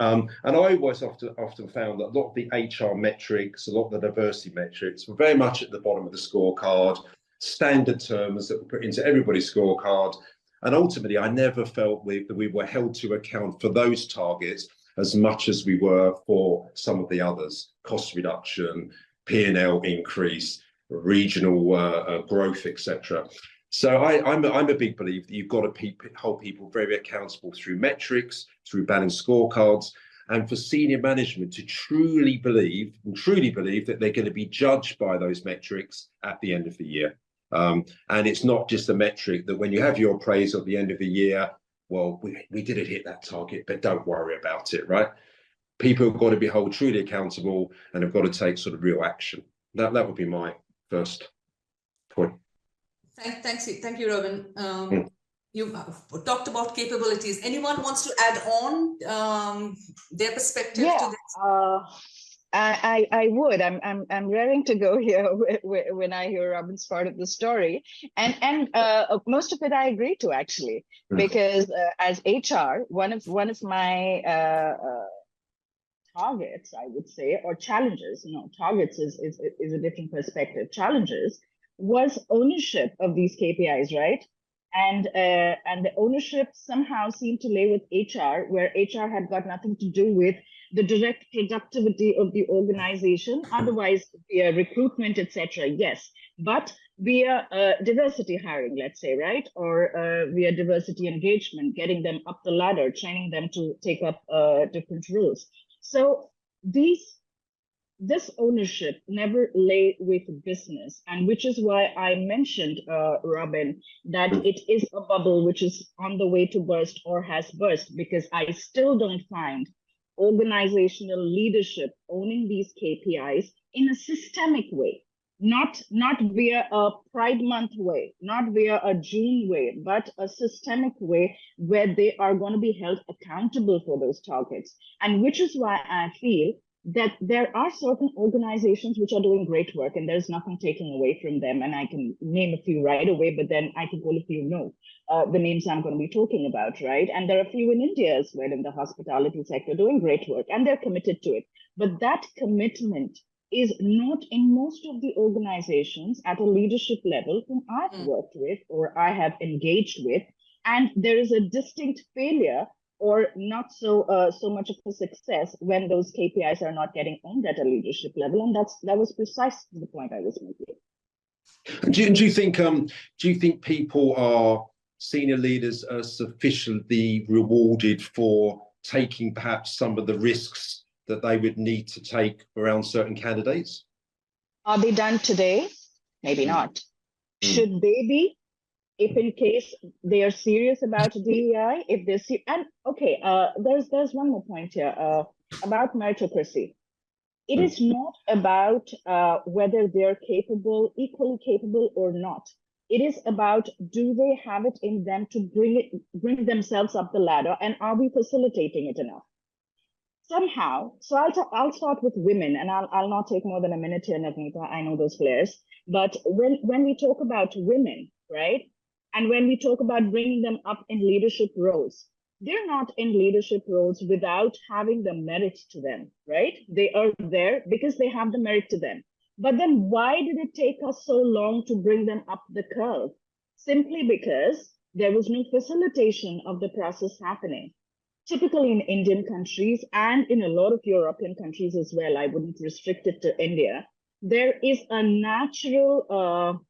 And I always often found that a lot of the HR metrics, a lot of the diversity metrics were very much at the bottom of the scorecard, standard terms that were put into everybody's scorecard. And ultimately, I never felt that we were held to account for those targets as much as we were for some of the others: cost reduction, P&L increase, regional growth, etc. So I'm a big believer that you've got to hold people very accountable through metrics, through balanced scorecards, and for senior management to truly believe that they're going to be judged by those metrics at the end of the year. And it's not just a metric that when you have your appraisal at the end of the year, well, we didn't hit that target, but don't worry about it, right? People have got to be held truly accountable and have got to take sort of real action. That would be my first point. Thank you, Robin. You talked about capabilities. Anyone wants to add on their perspective to this? I would. I'm raring to go here when I hear Robin's part of the story, and most of it I agree to, actually, because as HR, one of my targets, I would say, or challenges. No, targets is a different perspective. Challenges was ownership of these KPIs, right? And the ownership somehow seemed to lay with HR, where HR had got nothing to do with the direct productivity of the organization, otherwise via recruitment, etc. Yes, but via diversity hiring, let's say, right? Or via diversity engagement, getting them up the ladder, training them to take up different roles. So this ownership never lay with business, and which is why I mentioned, Robin, that it is a bubble which is on the way to burst or has burst, because I still don't find organizational leadership owning these KPIs in a systemic way, not via a Pride Month way, not via a June way, but a systemic way where they are going to be held accountable for those targets. And which is why I feel that there are certain organizations which are doing great work, and there's nothing taken away from them. And I can name a few right away, but then I think all of you know the names I'm going to be talking about, right? And there are a few in India as well in the hospitality sector doing great work, and they're committed to it. But that commitment is not in most of the organizations at a leadership level whom I've worked with or I have engaged with. And there is a distinct failure or not so much of a success when those KPIs are not getting owned at a leadership level. And that was precisely the point I was making. Do you think senior leaders are sufficiently rewarded for taking perhaps some of the risks that they would need to take around certain candidates? Are they done today? Maybe not. Should they be? If in case they are serious about DEI, if they're and okay, there's one more point here about meritocracy. It is not about whether they're equally capable or not. It is about, do they have it in them to bring themselves up the ladder, and are we facilitating it enough? Somehow, so I'll start with women, and I'll not take more than a minute here, Navneeta. I know those players, but when we talk about women, right? And when we talk about bringing them up in leadership roles, they're not in leadership roles without having the merit to them, right? They are there because they have the merit to them. But then why did it take us so long to bring them up the curve? Simply because there was no facilitation of the process happening. Typically in Indian countries and in a lot of European countries as well, I wouldn't restrict it to India, there is a natural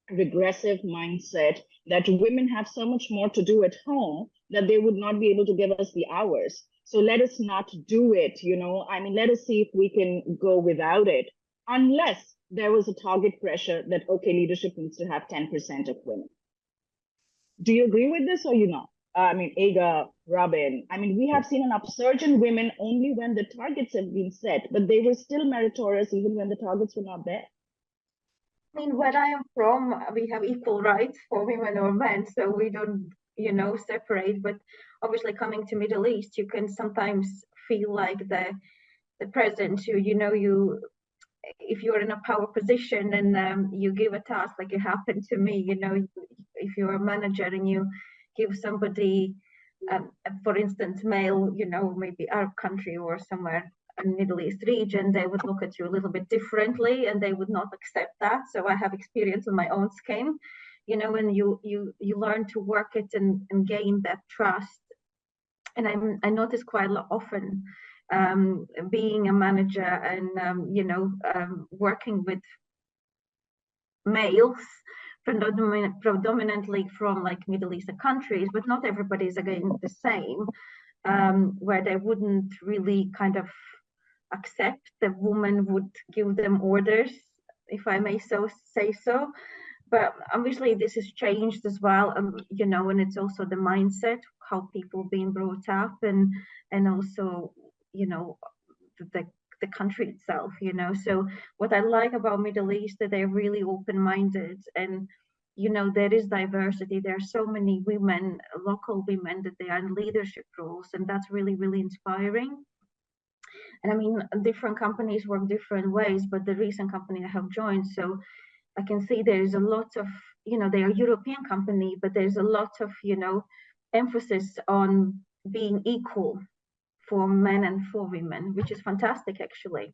regressive mindset that women have so much more to do at home that they would not be able to give us the hours. So let us not do it, let us see if we can go without it, unless there was a target pressure that, okay, leadership needs to have 10% of women. Do you agree with this or you not? Aga, Robin, we have seen an upsurge in women only when the targets have been set, but they were still meritorious even when the targets were not there. I mean, where I am from, we have equal rights for women or men, so we don't, separate. But obviously, coming to Middle East, you can sometimes feel like the president who, if you're in a power position and you give a task, like it happened to me, if you're a manager and you give somebody, for instance, male, maybe Arab country or somewhere in Middle East region, they would look at you a little bit differently and they would not accept that. So I have experience on my own skin, when you learn to work it and gain that trust. And I notice quite a lot often, being a manager and working with males predominantly from like Middle Eastern countries, but not everybody is again the same, where they wouldn't really kind of accept the woman would give them orders, if I may say so. But obviously this has changed as well, and it's also the mindset, how people being brought up, and also the country itself. So what I like about Middle East, that they're really open-minded, and there is diversity. There are so many women, local women, that they are in leadership roles, and that's really, really inspiring. And I mean, different companies work different ways, but the recent company I have joined, so I can see there is a lot of, they are a European company, but there's a lot of, emphasis on being equal for men and for women, which is fantastic, actually.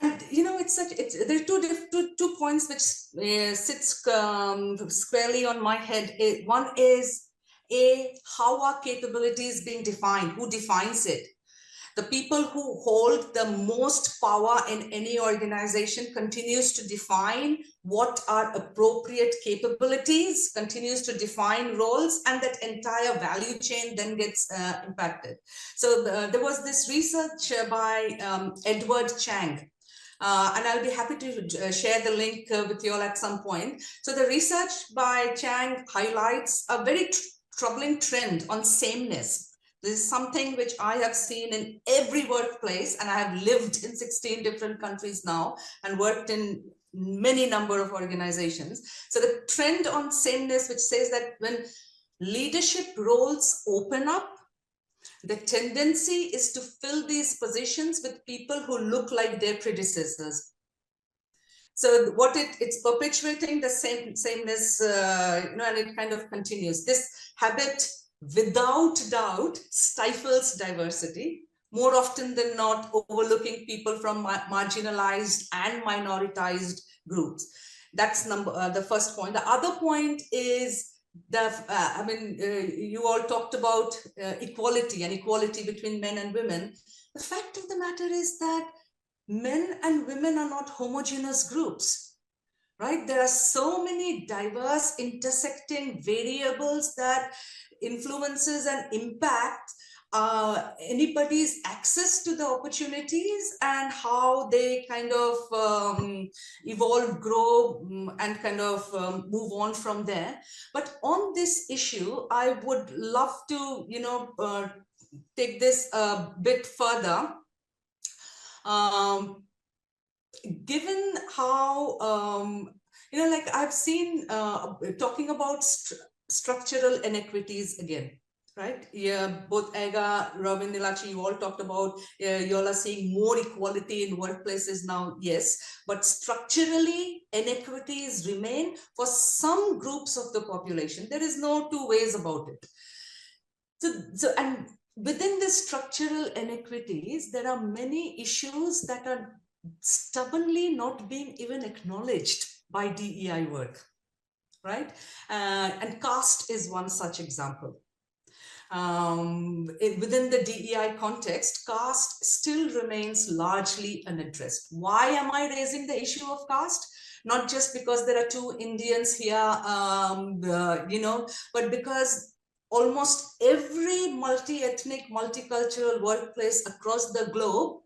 And there are two points which sits squarely on my head. One is how are capabilities being defined? Who defines it? The people who hold the most power in any organization continues to define what are appropriate capabilities, continues to define roles, and that entire value chain then gets impacted. So there was this research by Edward Chang, and I'll be happy to share the link with you all at some point. So the research by Chang highlights a very troubling trend on sameness. This is something which I have seen in every workplace, and I have lived in 16 different countries now and worked in many number of organizations. So the trend on sameness, which says that when leadership roles open up, the tendency is to fill these positions with people who look like their predecessors. So what it's perpetuating the sameness, and it kind of continues. This habit, without doubt, stifles diversity, more often than not overlooking people from marginalized and minoritized groups. That's the first point. The other point is you all talked about equality and equality between men and women. The fact of the matter is that men and women are not homogeneous groups, right? There are so many diverse intersecting variables that influences and impact anybody's access to the opportunities and how they kind of evolve, grow, and kind of move on from there. But on this issue, I would love to, take this a bit further. Given how, like I've seen talking about structural inequities again, right? Yeah, both Ega, Robin, Nilachi, you all talked about, you all are seeing more equality in workplaces now, yes, but structurally inequities remain for some groups of the population. There is no two ways about it. And within the structural inequities, there are many issues that are stubbornly not being even acknowledged by DEI work, right? And caste is one such example. Within the DEI context, caste still remains largely unaddressed. Why am I raising the issue of caste? Not just because there are two Indians here, but because almost every multi-ethnic, multicultural workplace across the globe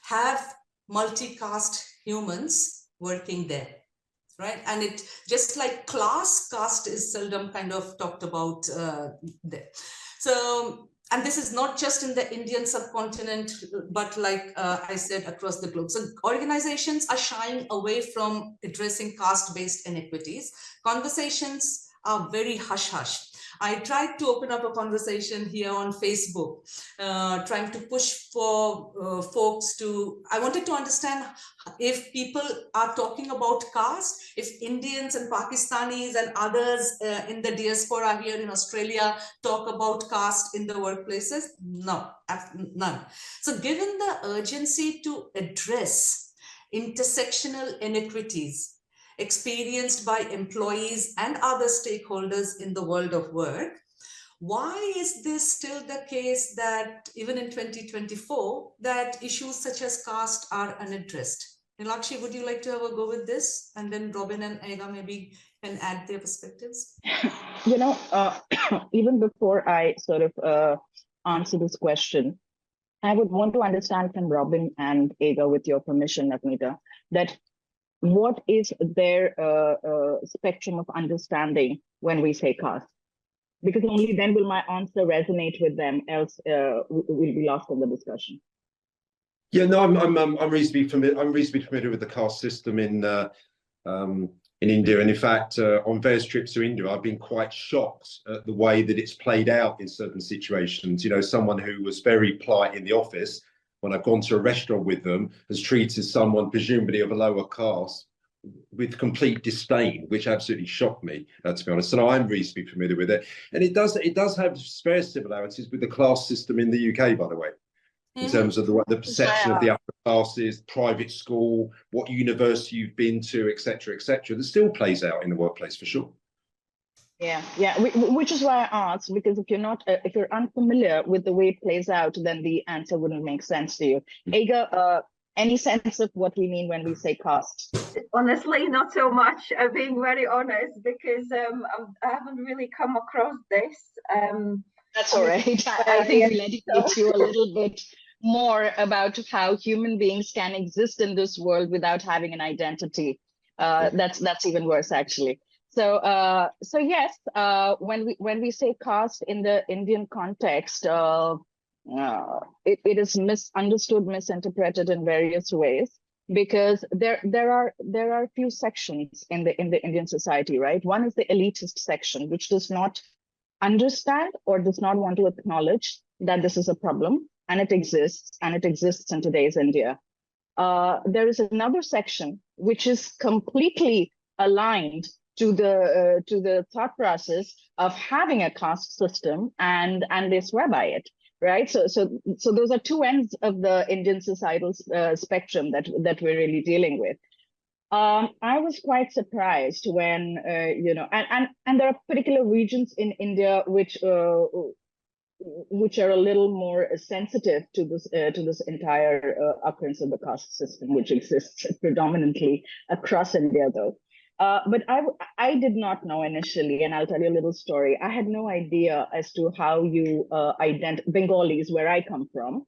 have multi-caste humans working there, right? And it just like caste is seldom kind of talked about there. So and this is not just in the Indian subcontinent, but like I said, across the globe. So organizations are shying away from addressing caste-based inequities. Conversations are very hush-hush. I tried to open up a conversation here on Facebook, trying to push for folks to, I wanted to understand if people are talking about caste, if Indians and Pakistanis and others in the diaspora here in Australia talk about caste in the workplaces. No, none. So given the urgency to address intersectional inequities experienced by employees and other stakeholders in the world of work, why is this still the case that even in 2024, that issues such as caste are unaddressed? Nilakshi, would you like to have a go with this? And then Robin and Ega maybe can add their perspectives. You know, even before I sort of answer this question, I would want to understand from Robin and Ega, with your permission, Navneeta, that what is their spectrum of understanding when we say caste? Because only then will my answer resonate with them, else we'll be lost in the discussion. Yeah, no, I'm reasonably familiar. I'm reasonably familiar with the caste system in India, and in fact, on various trips to India, I've been quite shocked at the way that it's played out in certain situations. You know, someone who was very polite in the office, when I've gone to a restaurant with them, has treated someone presumably of a lower caste with complete disdain, which absolutely shocked me, to be honest. So I'm reasonably familiar with it, and it does have various similarities with the class system in the UK, by the way, in terms of the perception of the upper classes, private school, what university you've been to, etc., etc. That still plays out in the workplace for sure. Yeah, which is why I asked, because if you're unfamiliar with the way it plays out, then the answer wouldn't make sense to you. Ega, any sense of what we mean when we say caste? Honestly, not so much. Being very honest, because I haven't really come across this. That's all right. I think we'll educate you a little bit more about how human beings can exist in this world without having an identity. That's even worse, actually. So yes, when we say caste in the Indian context, it is misunderstood, misinterpreted in various ways, because there are a few sections in the Indian society, right? One is the elitist section, which does not understand or does not want to acknowledge that this is a problem, and it exists in today's India. There is another section which is completely aligned to the thought process of having a caste system, and they swear by it, right? So those are two ends of the Indian societal spectrum that we're really dealing with. I was quite surprised when and there are particular regions in India which are a little more sensitive to this entire occurrence of the caste system, which exists predominantly across India, though. But I did not know initially, and I'll tell you a little story. I had no idea as to how you Bengalis, where I come from,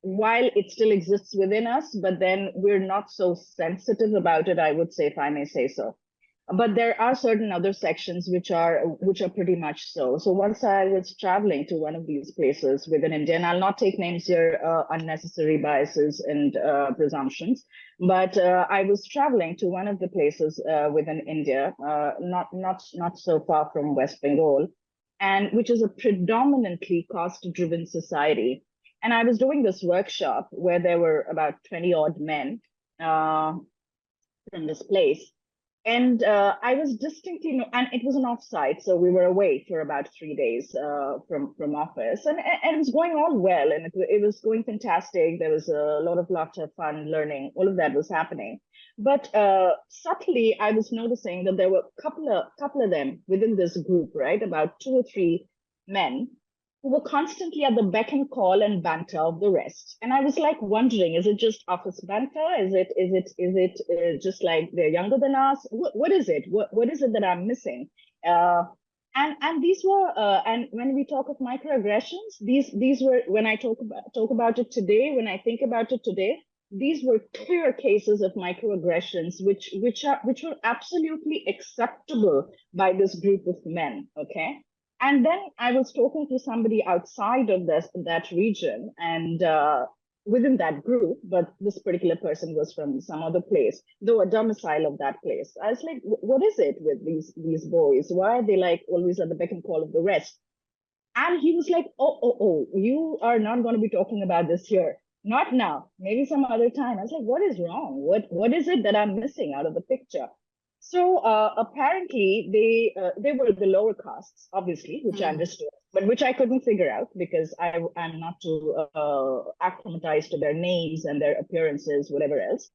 while it still exists within us, but then we're not so sensitive about it, I would say, if I may say so. But there are certain other sections which are pretty much so. So once I was traveling to one of these places within India, and I'll not take names here, unnecessary biases and presumptions, but I was traveling to one of the places within India, not so far from West Bengal, and which is a predominantly caste-driven society. And I was doing this workshop where there were about 20 odd men from this place. And I was distinctly, and it was an offsite, so we were away for about 3 days from office, and it was going all well, and it was going fantastic. There was a lot of laughter, fun, learning, all of that was happening. But subtly, I was noticing that there were a couple of them within this group, right? About 2 or 3 men who were constantly at the beck and call and banter of the rest. And I was like wondering, is it just office banter? Is it just like they're younger than us? What is it? What is it that I'm missing? And these were and when we talk of microaggressions, these were, when I talk about it today, when I think about it today, these were clear cases of microaggressions which were absolutely acceptable by this group of men. Okay. And then I was talking to somebody outside of that region and within that group, but this particular person was from some other place, though a domicile of that place. I was like, what is it with these boys? Why are they like always at the beck and call of the rest? And he was like, oh, you are not going to be talking about this here. Not now, maybe some other time. I was like, what is wrong? What is it that I'm missing out of the picture? So apparently they were the lower castes, obviously, which I understood, but which I couldn't figure out because I'm not too acclimatized to their names and their appearances, whatever else.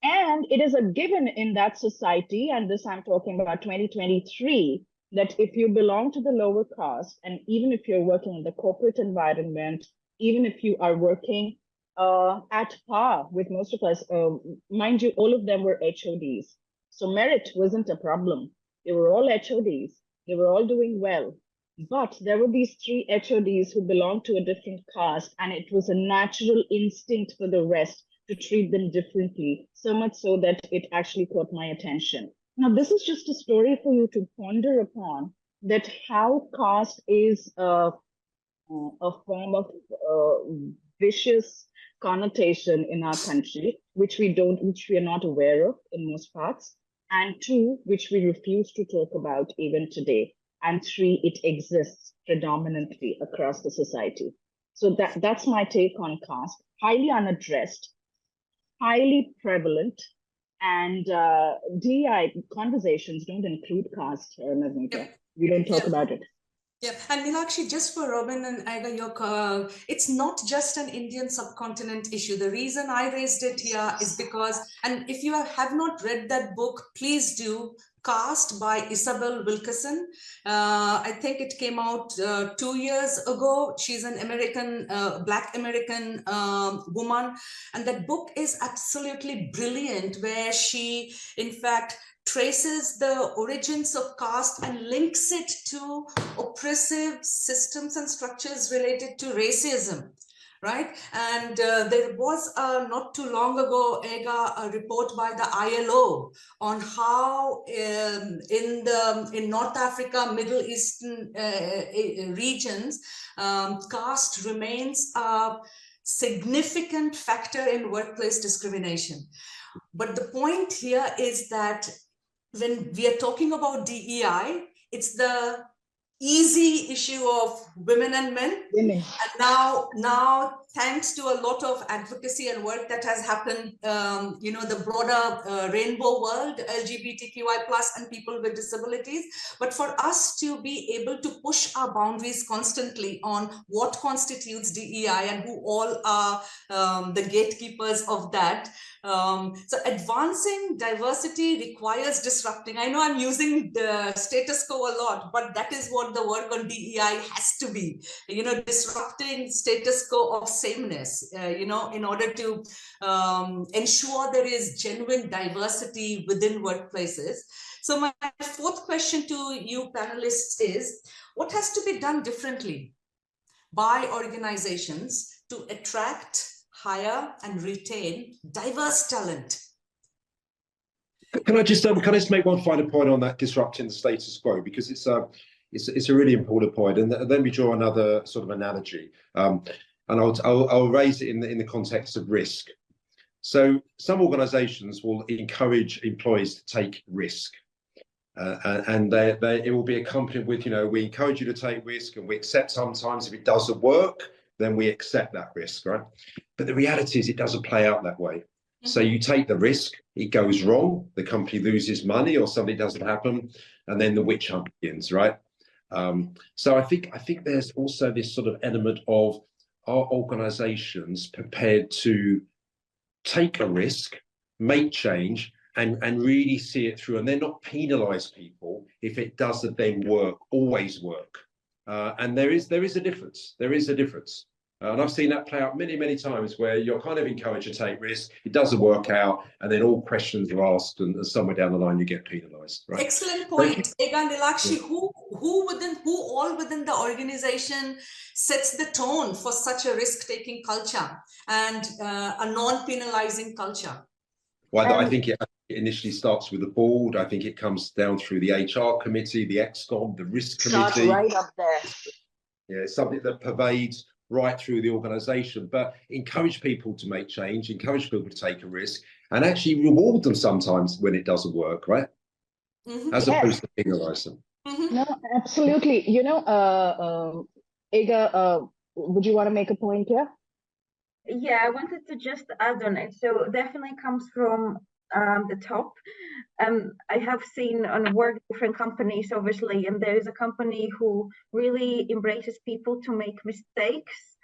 And it is a given in that society, and this I'm talking about 2023, that if you belong to the lower caste, and even if you're working in the corporate environment, even if you are working at par with most of us, mind you, all of them were HODs. So merit wasn't a problem. They were all HODs. They were all doing well. But there were these 3 HODs who belonged to a different caste, and it was a natural instinct for the rest to treat them differently, so much so that it actually caught my attention. Now, this is just a story for you to ponder upon, that how caste is a form of vicious connotation in our country, which we are not aware of in most parts, and 2, which we refuse to talk about even today, and 3, it exists predominantly across the society. So that's my take on caste. Highly unaddressed, highly prevalent, and DEI conversations don't include caste, Navneeta. We don't talk about it. Yeah, and Nilakshi, just for Robin and Aga, it's not just an Indian subcontinent issue. The reason I raised it here is because, and if you have not read that book, please do. Caste by Isabel Wilkerson. I think it came out 2 years ago. She's an American, Black American woman. And that book is absolutely brilliant, where she, in fact, traces the origins of caste and links it to oppressive systems and structures related to racism. Right, and there was not too long ago, a report by the ILO on how in North Africa, Middle Eastern regions, caste remains a significant factor in workplace discrimination. But the point here is that when we are talking about DEI, it's the easy issue of women and men. And now, thanks to a lot of advocacy and work that has happened, the broader rainbow world, LGBTQI+ and people with disabilities. But for us to be able to push our boundaries constantly on what constitutes DEI and who all are the gatekeepers of that. So advancing diversity requires disrupting. I know I'm using the status quo a lot, but that is what the work on DEI has to be, disrupting status quo of sameness, in order to ensure there is genuine diversity within workplaces. So my 4th question to you panelists is, what has to be done differently by organizations to attract, hire and retain diverse talent? Can I just make one final point on that, disrupting the status quo, because it's a really important point, and then we draw another sort of analogy, and I'll raise it in the context of risk. So some organisations will encourage employees to take risk, and it will be accompanied with, we encourage you to take risk, and we accept sometimes if it doesn't work, then we accept that risk, right? But the reality is it doesn't play out that way. So you take the risk, it goes wrong, the company loses money or something doesn't happen, and then the witch hunt begins, right? So I think there's also this sort of element of, are organizations prepared to take a risk, make change, and really see it through, and then not penalize people if it doesn't then always work. And there is a difference. There is a difference. And I've seen that play out many, many times, where you're kind of encouraged to take risks, it doesn't work out, and then all questions are asked, and somewhere down the line you get penalised. Right? Excellent point, Ega Nilakshi. Who all within the organization sets the tone for such a risk-taking culture and a non-penalizing culture? Well, I think it initially starts with the board. I think it comes down through the HR committee, the ExCom, the risk Starts committee. right up there. Yeah, it's something that pervades right through the organization, but encourage people to make change, encourage people to take a risk, and actually reward them sometimes when it doesn't work, right? As opposed to penalize them. No, absolutely. You know, Ega, would you want to make a point here? Yeah, I wanted to just add on it. So definitely comes from the top. I have seen and worked different companies, obviously, and there is a company who really embraces people to make mistakes.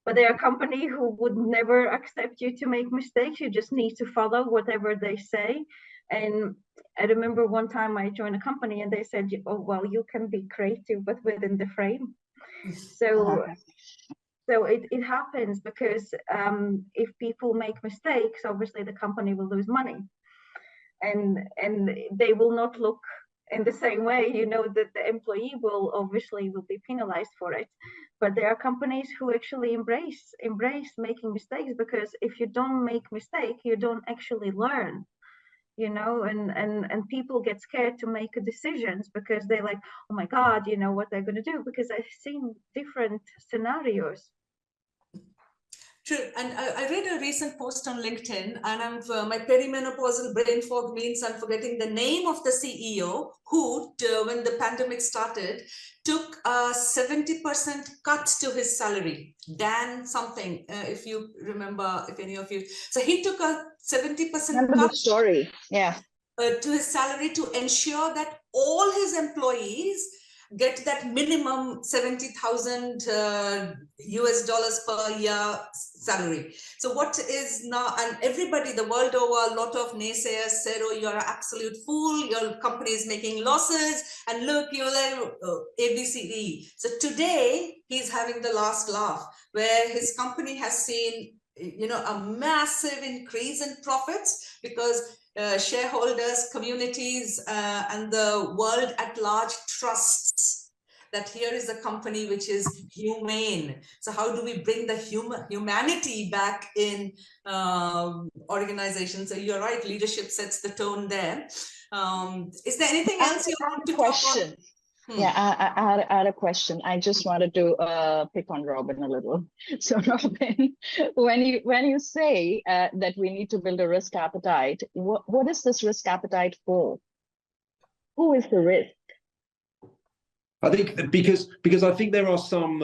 But there are a company who would never accept you to make mistakes. You just need to follow whatever they say. And I remember one time I joined a company and they said, "Oh, well, you can be creative, but within the frame." So. So it happens because if people make mistakes, obviously the company will lose money, and they will not look in the same way. You know that the employee will be penalized for it, but there are companies who actually embrace making mistakes, because if you don't make mistake, you don't actually learn. You know, and people get scared to make decisions because they're like, oh my God, you know what they're going to do, because I've seen different scenarios. True, and I read a recent post on LinkedIn, and my perimenopausal brain fog means I'm forgetting the name of the CEO who, when the pandemic started, took a 70% cut to his salary. Dan something, if you remember, if any of you. So he took a 70% Remember cut the story, yeah. To his salary to ensure that all his employees get that minimum 70,000 US dollars per year salary. So what is now, and everybody the world over, a lot of naysayers said, oh, you're an absolute fool, your company is making losses, and look, you're like ABCD. So today he's having the last laugh, where his company has seen, you know, a massive increase in profits because shareholders, communities, and the world at large trusts that here is a company which is humane. So how do we bring the humanity back in organizations? So you're right, leadership sets the tone there. Is there anything else you want to talk on? Yeah, I had a question. I just wanted to pick on Robin a little. So Robin, when you say that we need to build a risk appetite, what is this risk appetite for? Who is the risk? I think because I think there are some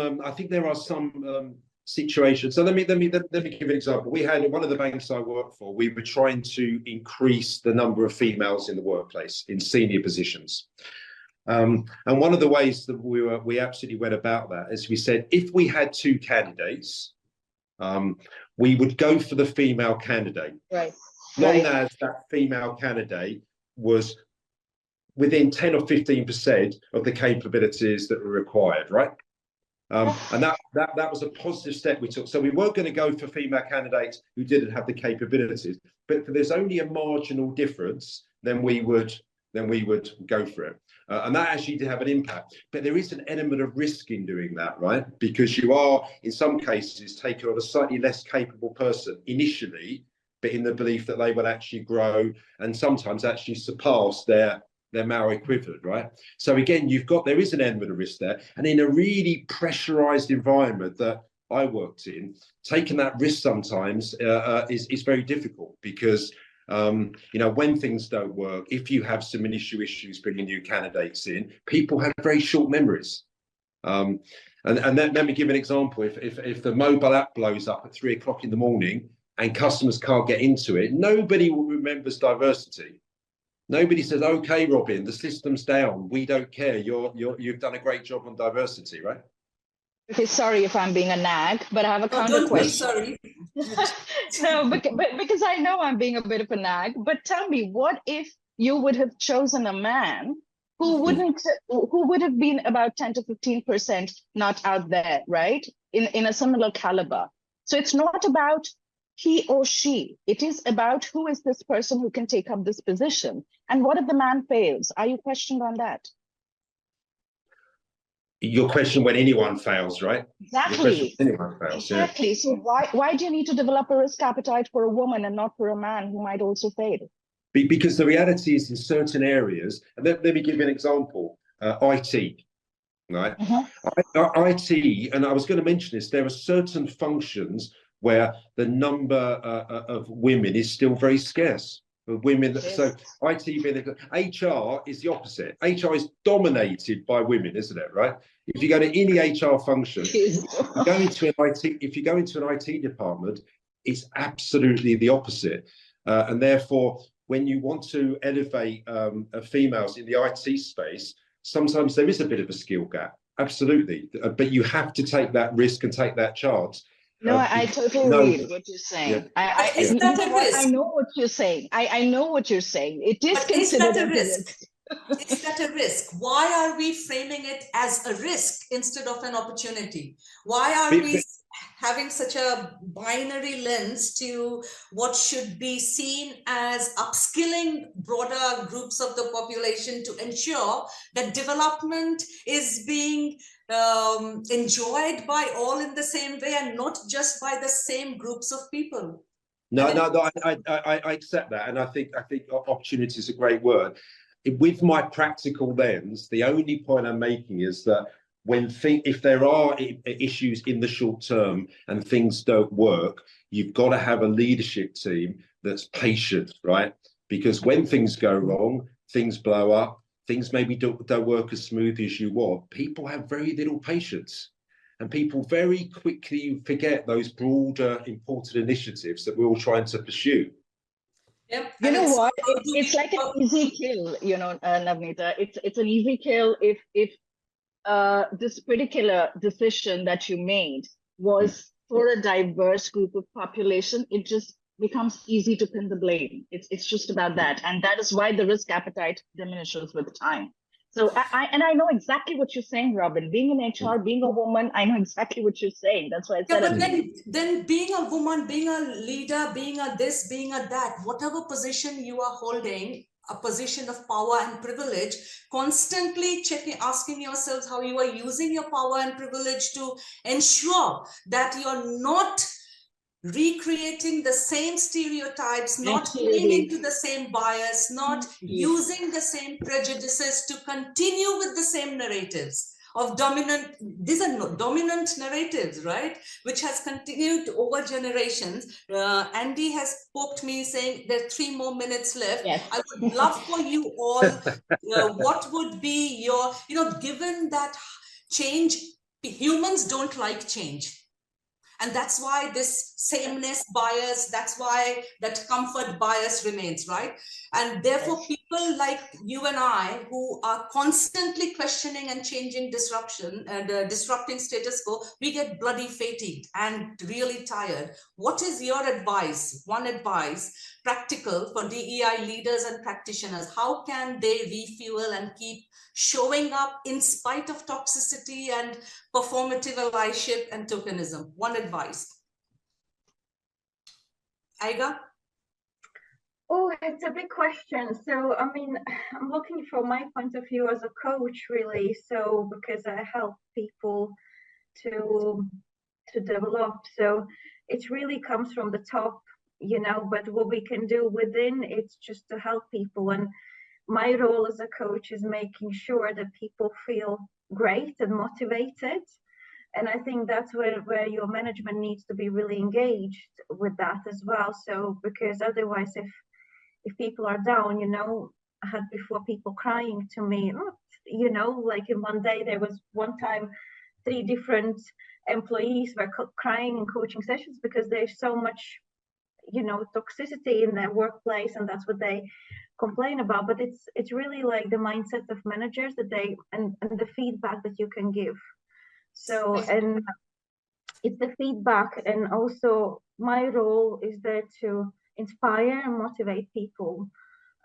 situations. So let me give an example. We had one of the banks I work for. We were trying to increase the number of females in the workplace in senior positions. And one of the ways that we absolutely went about that is we said, if we had two candidates, we would go for the female candidate. Right. Long as that female candidate was within 10 or 15% of the capabilities that were required, right? And that was a positive step we took. So we weren't going to go for female candidates who didn't have the capabilities, but if there's only a marginal difference, then we would go for it. And that actually did have an impact. But there is an element of risk in doing that, right? Because you are, in some cases, taking on a slightly less capable person initially, but in the belief that they will actually grow and sometimes actually surpass their male equivalent, right? So again, there is an element of risk there. And in a really pressurized environment that I worked in, taking that risk sometimes is very difficult because you know, when things don't work, if you have some initial issues bringing new candidates in, people have very short memories. And then, let me give an example. If the mobile app blows up at 3 o'clock in the morning and customers can't get into it, nobody remembers diversity. Nobody says, "Okay, Robin, the system's down. We don't care. You've done a great job on diversity, right?" Okay, sorry if I'm being a nag, but I have a counter question. Don't be sorry. No, but because I know I'm being a bit of a nag. But tell me, what if you would have chosen a man who would have been about 10 to 15% not out there, right? In a similar caliber. So it's not about he or she. It is about who is this person who can take up this position. And what if the man fails? Are you questioned on that? Your question when anyone fails, right? Your question Exactly. when anyone fails, yeah. Exactly. So why do you need to develop a risk appetite for a woman and not for a man who might also fail? Because the reality is in certain areas, and let me give you an example, IT, right? IT, and I was going to mention this, there are certain functions where the number of women is still very scarce. Women, so IT being HR is the opposite. HR is dominated by women, isn't it? Right? If you go to any HR function, if you go into an IT department, it's absolutely the opposite. And therefore, when you want to elevate females in the IT space, sometimes there is a bit of a skill gap. Absolutely, but you have to take that risk and take that chance. No, I totally read what you're saying. Yeah. Is that a risk? I know what you're saying. I know what you're saying. It is considered a risk. Is that a risk? Why are we framing it as a risk instead of an opportunity? Why are we having such a binary lens to what should be seen as upskilling broader groups of the population to ensure that development is being enjoyed by all in the same way and not just by the same groups of people? No, I accept that, and I think opportunity is a great word. With my practical lens, the only point I'm making is that if there are issues in the short term and things don't work, you've got to have a leadership team that's patient, right? Because when things go wrong, things blow up, things maybe don't work as smooth as you want. People have very little patience. And people very quickly forget those broader, important initiatives that we're all trying to pursue. Yep. You know what? It's like an easy kill, Navneeta. It's an easy kill if this particular decision that you made was for a diverse group of population. It just becomes easy to pin the blame. It's just about that, and that is why the risk appetite diminishes with time. So I know exactly what you're saying, Robin. Being in HR, being a woman, I know exactly what you're saying. That's why I said but then being a woman, being a leader, being a this, being a that, whatever position you are holding, a position of power and privilege, constantly asking yourselves how you are using your power and privilege to ensure that you're not recreating the same stereotypes, not clinging to the same bias, not using the same prejudices to continue with the same narratives of these are dominant narratives, right? Which has continued over generations. Andy has poked me saying there are 3 more minutes left. Yes. I would love for you all, what would be your, given that change, humans don't like change. And that's why this sameness bias, that's why that comfort bias remains, right? And therefore, people like you and I, who are constantly questioning and changing disrupting status quo, we get bloody fatigued and really tired. What is your advice, one advice, practical for DEI leaders and practitioners? How can they refuel and keep showing up in spite of toxicity and performative allyship and tokenism? One advice. Aiga? Oh, it's a big question. So, I mean, I'm looking from my point of view as a coach, really. So, because I help people to develop. So, it really comes from the top, but what we can do within, it's just to help people. And my role as a coach is making sure that people feel great and motivated. And I think that's where your management needs to be really engaged with that as well. So, because otherwise, if people are down, I had before people crying to me, like in one day, there was one time 3 different employees were crying in coaching sessions because there's so much, toxicity in their workplace, and that's what they complain about. But it's really like the mindset of managers that and the feedback that you can give. So, and it's the feedback, and also my role is there to inspire and motivate people.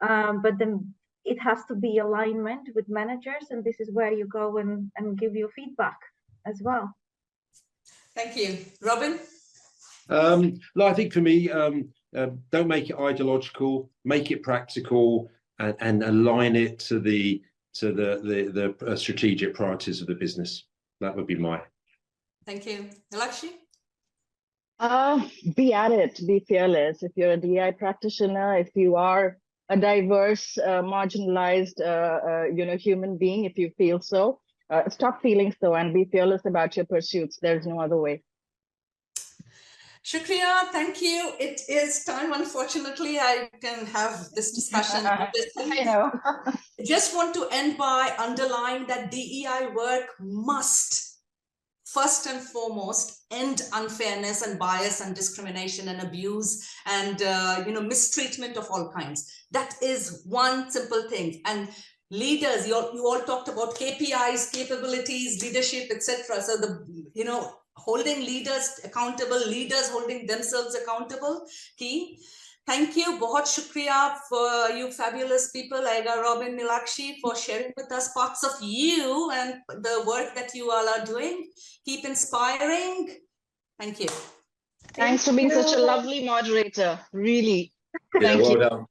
But then it has to be alignment with managers, and this is where you go and give your feedback as well. Thank you. Robin? I think for me, don't make it ideological, make it practical, and align it to the to the strategic priorities of the business. That would be my. Thank you. Nilakshi? Be at it, be fearless. If you're a DI practitioner, if you are a diverse, marginalized, human being, if you feel so, stop feeling so and be fearless about your pursuits. There's no other way. Shukriya, thank you. It is time. Unfortunately, I can have this discussion. I know. Just want to end by underlining that DEI work must, first and foremost, end unfairness and bias and discrimination and abuse and mistreatment of all kinds. That is one simple thing. And leaders, you all talked about KPIs, capabilities, leadership, etc. So holding leaders accountable, leaders holding themselves accountable, key. Thank you, बहुत शुक्रिया for you fabulous people, Aiga, Robin, Nilakshi, for sharing with us parts of you and the work that you all are doing. Keep inspiring. Thank you. Thanks for being such a lovely moderator. Really. Yeah, Thank you. well done.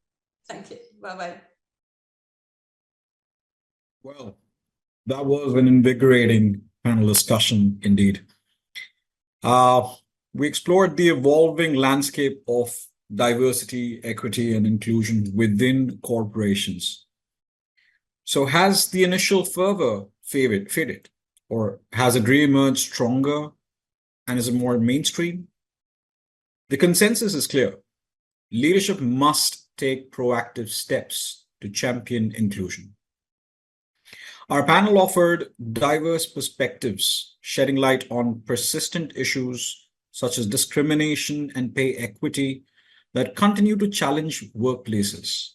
Thank you. Bye-bye. Well, that was an invigorating panel discussion indeed. We explored the evolving landscape of diversity, equity, and inclusion within corporations. So has the initial fervor faded, or has it re-emerged stronger and is it more mainstream? The consensus is clear. Leadership must take proactive steps to champion inclusion. Our panel offered diverse perspectives, shedding light on persistent issues such as discrimination and pay equity that continue to challenge workplaces.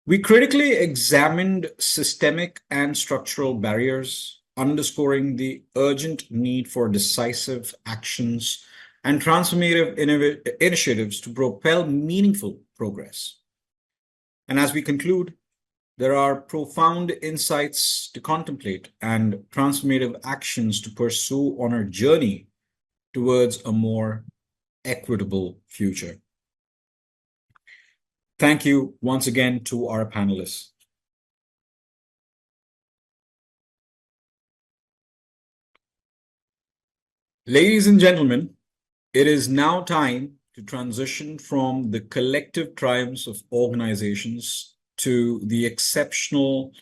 We critically examined systemic and structural barriers, underscoring the urgent need for decisive actions and transformative initiatives to propel meaningful progress. And as we conclude, there are profound insights to contemplate and transformative actions to pursue on our journey towards a more equitable future. Thank you once again to our panelists. Ladies and gentlemen, it is now time to transition from the collective triumphs of organizations to the exceptional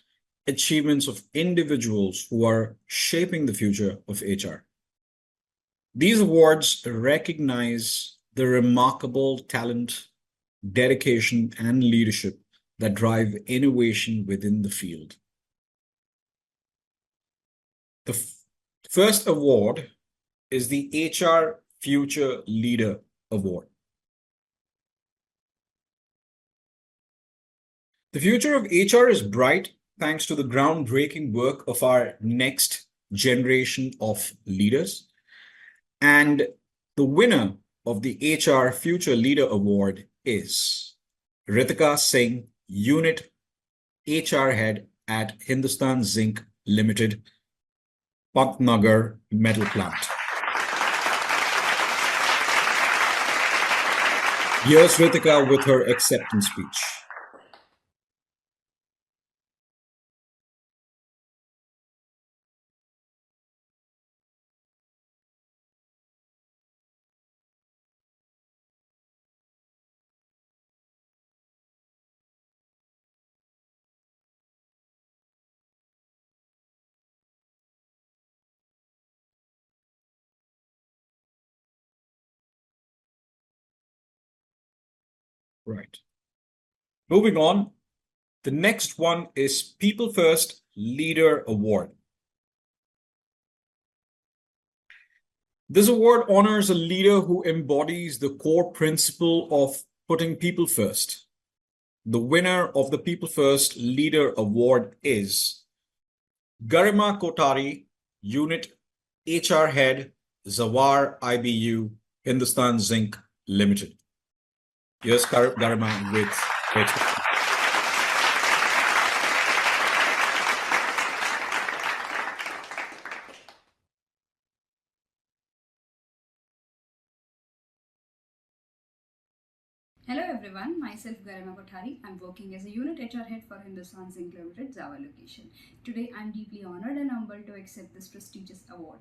achievements of individuals who are shaping the future of HR. These awards recognize the remarkable talent, dedication, and leadership that drive innovation within the field. The first award is the HR Future Leader Award. The future of HR is bright thanks to the groundbreaking work of our next generation of leaders. And the winner of the HR Future Leader Award is Ritika Singh, Unit HR Head at Hindustan Zinc Limited, Pantnagar Metal Plant. Here's Ritika with her acceptance speech. Right. Moving on, the next one is PeopleFirst Leader Award. This award honors a leader who embodies the core principle of putting people first. The winner of the PeopleFirst Leader Award is Garima Kotari, Unit HR Head, Zawar IBU, Hindustan Zinc Limited. Here's Garima with great. Hello everyone. Myself Garima Kothari. I'm working as a unit HR head for Hindustan Zinc Limited, Java location. Today, I'm deeply honored and humbled to accept this prestigious award.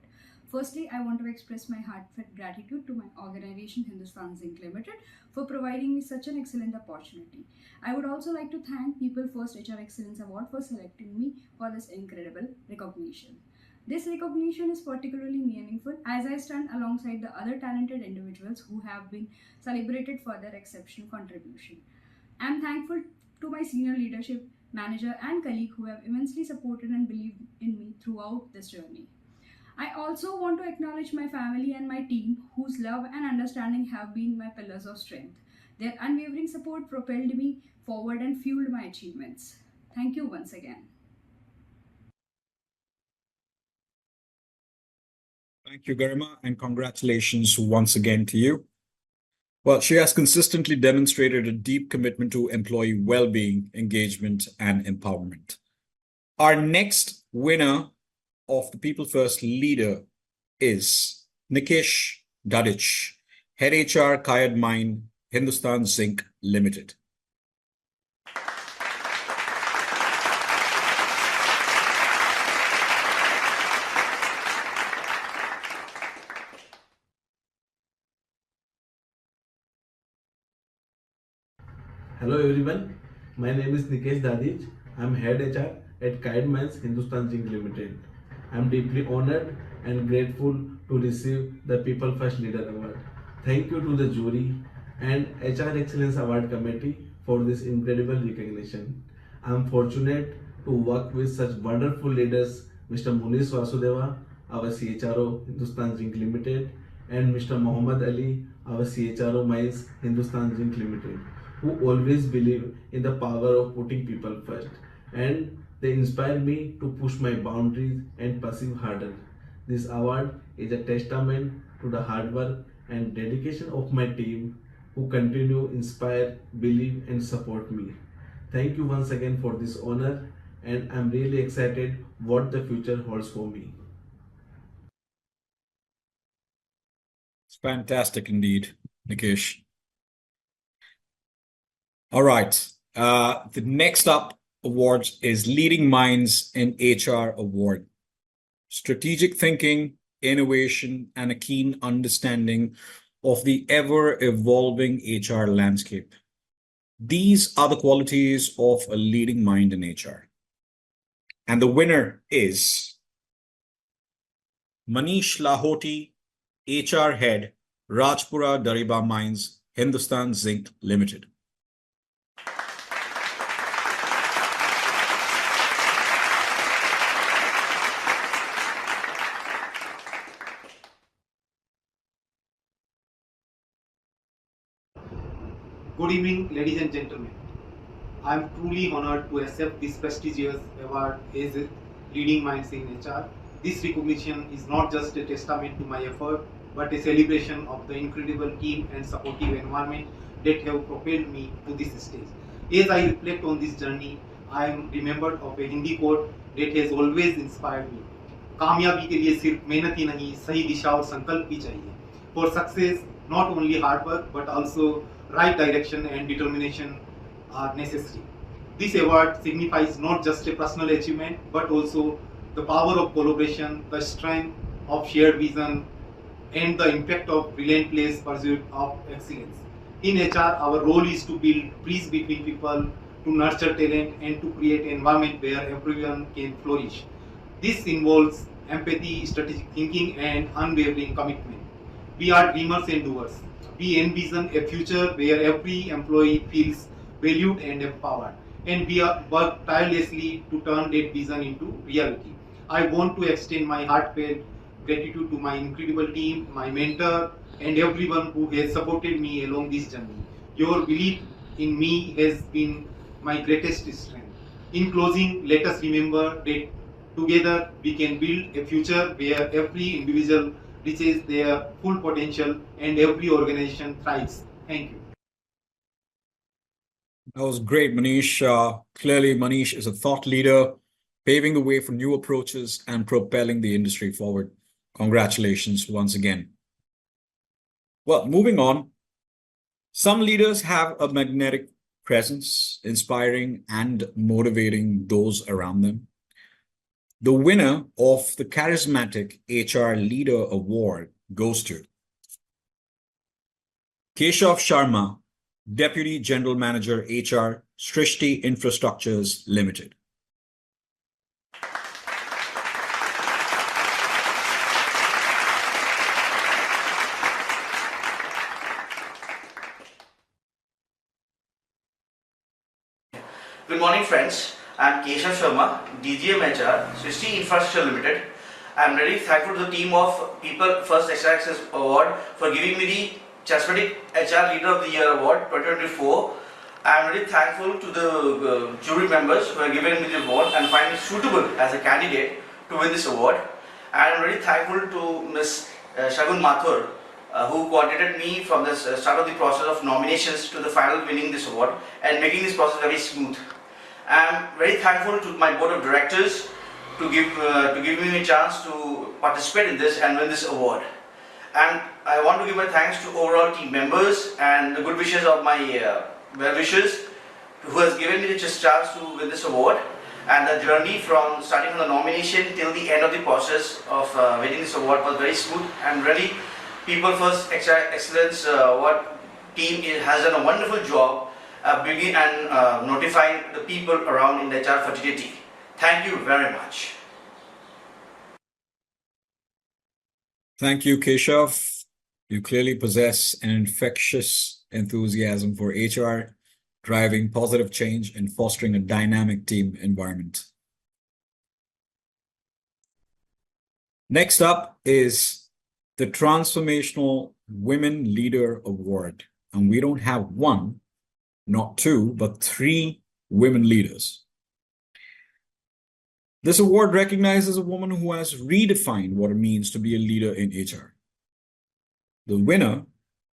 Firstly, I want to express my heartfelt gratitude to my organization, Hindustan Zinc Limited, for providing me such an excellent opportunity. I would also like to thank PeopleFirst HR Excellence Award for selecting me for this incredible recognition. This recognition is particularly meaningful as I stand alongside the other talented individuals who have been celebrated for their exceptional contribution. I am thankful to my senior leadership, manager, and colleague who have immensely supported and believed in me throughout this journey. I also want to acknowledge my family and my team whose love and understanding have been my pillars of strength. Their unwavering support propelled me forward and fueled my achievements. Thank you once again. Thank you, Garima, and congratulations once again to you. Well, she has consistently demonstrated a deep commitment to employee well-being, engagement, and empowerment. Our next winner of the People First Leader is Nikesh Dadich, Head HR, Kayad Mine, Hindustan Zinc Limited. Hello everyone, my name is Nikesh Dadich. I'm Head HR at Kayad Mines Hindustan Zinc Limited. I'm deeply honored and grateful to receive the People First Leader Award. Thank you to the jury and HR Excellence Award Committee for this incredible recognition. I'm fortunate to work with such wonderful leaders, Mr. Munish Vasudeva, our CHRO Hindustan Zinc Limited, and Mr. Mohammad Ali, our CHRO Mines Hindustan Zinc Limited, who always believe in the power of putting people first, and they inspire me to push my boundaries and pursue harder. This award is a testament to the hard work and dedication of my team who continue to inspire, believe and support me. Thank you once again for this honor, and I'm really excited what the future holds for me. It's fantastic indeed, Nikesh. All right. The next up awards is Leading Minds in HR Award. Strategic thinking, innovation, and a keen understanding of the ever-evolving HR landscape. These are the qualities of a leading mind in HR. And the winner is Manish Lahoti, HR Head, Rajpura Dariba Mines, Hindustan Zinc Limited. Good evening, ladies and gentlemen. I am truly honored to accept this prestigious award as Leading Minds in HR. This recognition is not just a testament to my effort, but a celebration of the incredible team and supportive environment that have propelled me to this stage. As I reflect on this journey, I am remembered of a Hindi quote that has always inspired me. कामयाबी के लिए सिर्फ मेहनत ही नहीं, सही दिशा और संकल्प भी चाहिए. For success, not only hard work but also right direction and determination are necessary. This award signifies not just a personal achievement but also the power of collaboration, the strength of shared vision, and the impact of relentless pursuit of excellence. In HR, our role is to build bridges between people, to nurture talent, and to create an environment where everyone can flourish. This involves empathy, strategic thinking, and unwavering commitment. We are dreamers and doers. We envision a future where every employee feels valued and empowered, and we work tirelessly to turn that vision into reality. I want to extend my heartfelt gratitude to my incredible team, my mentor, and everyone who has supported me along this journey. Your belief in me has been my greatest strength. In closing, let us remember that together we can build a future where every individual reaches their full potential and every organization thrives. Thank you. That was great, Manish. Clearly, Manish is a thought leader, paving the way for new approaches and propelling the industry forward. Congratulations once again. Well, moving on, Some leaders have a magnetic presence, inspiring and motivating those around them. The winner of the Charismatic HR Leader Award goes to Keshav Sharma, Deputy General Manager HR, Srishti Infrastructures Limited. Good morning, friends. I'm Keshav Sharma, DGM HR, Srishti Infrastructure Limited. I'm very thankful to the team of PeopleFirst HR Access Award for giving me the Charismatic HR Leader of the Year Award 2024. I'm very thankful to the jury members who have given me the award and find me suitable as a candidate to win this award. And I'm very thankful to Ms. Shagun Mathur, who coordinated me from the start of the process of nominations to the final winning this award and making this process very smooth. I'm very thankful to my board of directors to give me a chance to participate in this and win this award. And I want to give my thanks to overall team members and the good wishes of my well-wishers who has given me the chance to win this award. And the journey from starting from the nomination till the end of the process of winning this award was very smooth and really PeopleFirst HR Excellence Award team has done a wonderful job bringing and notifying the people around in the HR fraternity. Thank you very much. Thank you, Keshav. You clearly possess an infectious enthusiasm for HR, driving positive change and fostering a dynamic team environment. Next up is the Transformational Women Leader Award. And we don't have one, not two, but 3 women leaders. This award recognizes a woman who has redefined what it means to be a leader in HR. The winner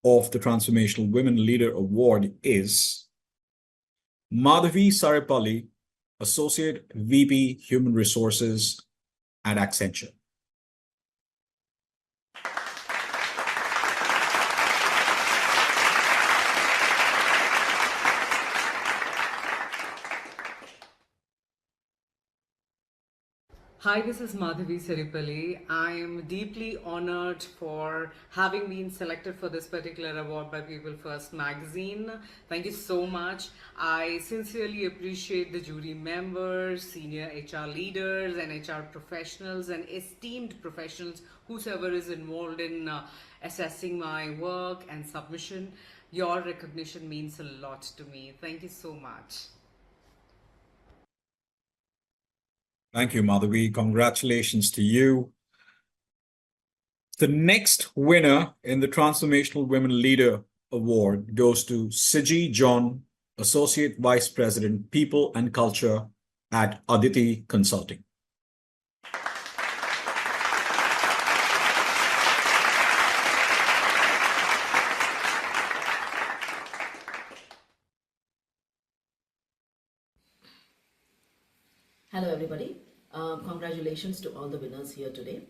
of the Transformational Women Leader Award is Madhavi Saripalli, Associate VP Human Resources at Accenture. Hi, this is Madhavi Saripalli. I am deeply honored for having been selected for this particular award by PeopleFirst magazine. Thank you so much. I sincerely appreciate the jury members, senior HR leaders and HR professionals and esteemed professionals, whosoever is involved in assessing my work and submission. Your recognition means a lot to me. Thank you so much. Thank you, Madhavi. Congratulations to you. The next winner in the Transformational Women Leader Award goes to Siji John, Associate Vice President, People and Culture at Aditi Consulting. Hello, everybody. Congratulations to all the winners here today.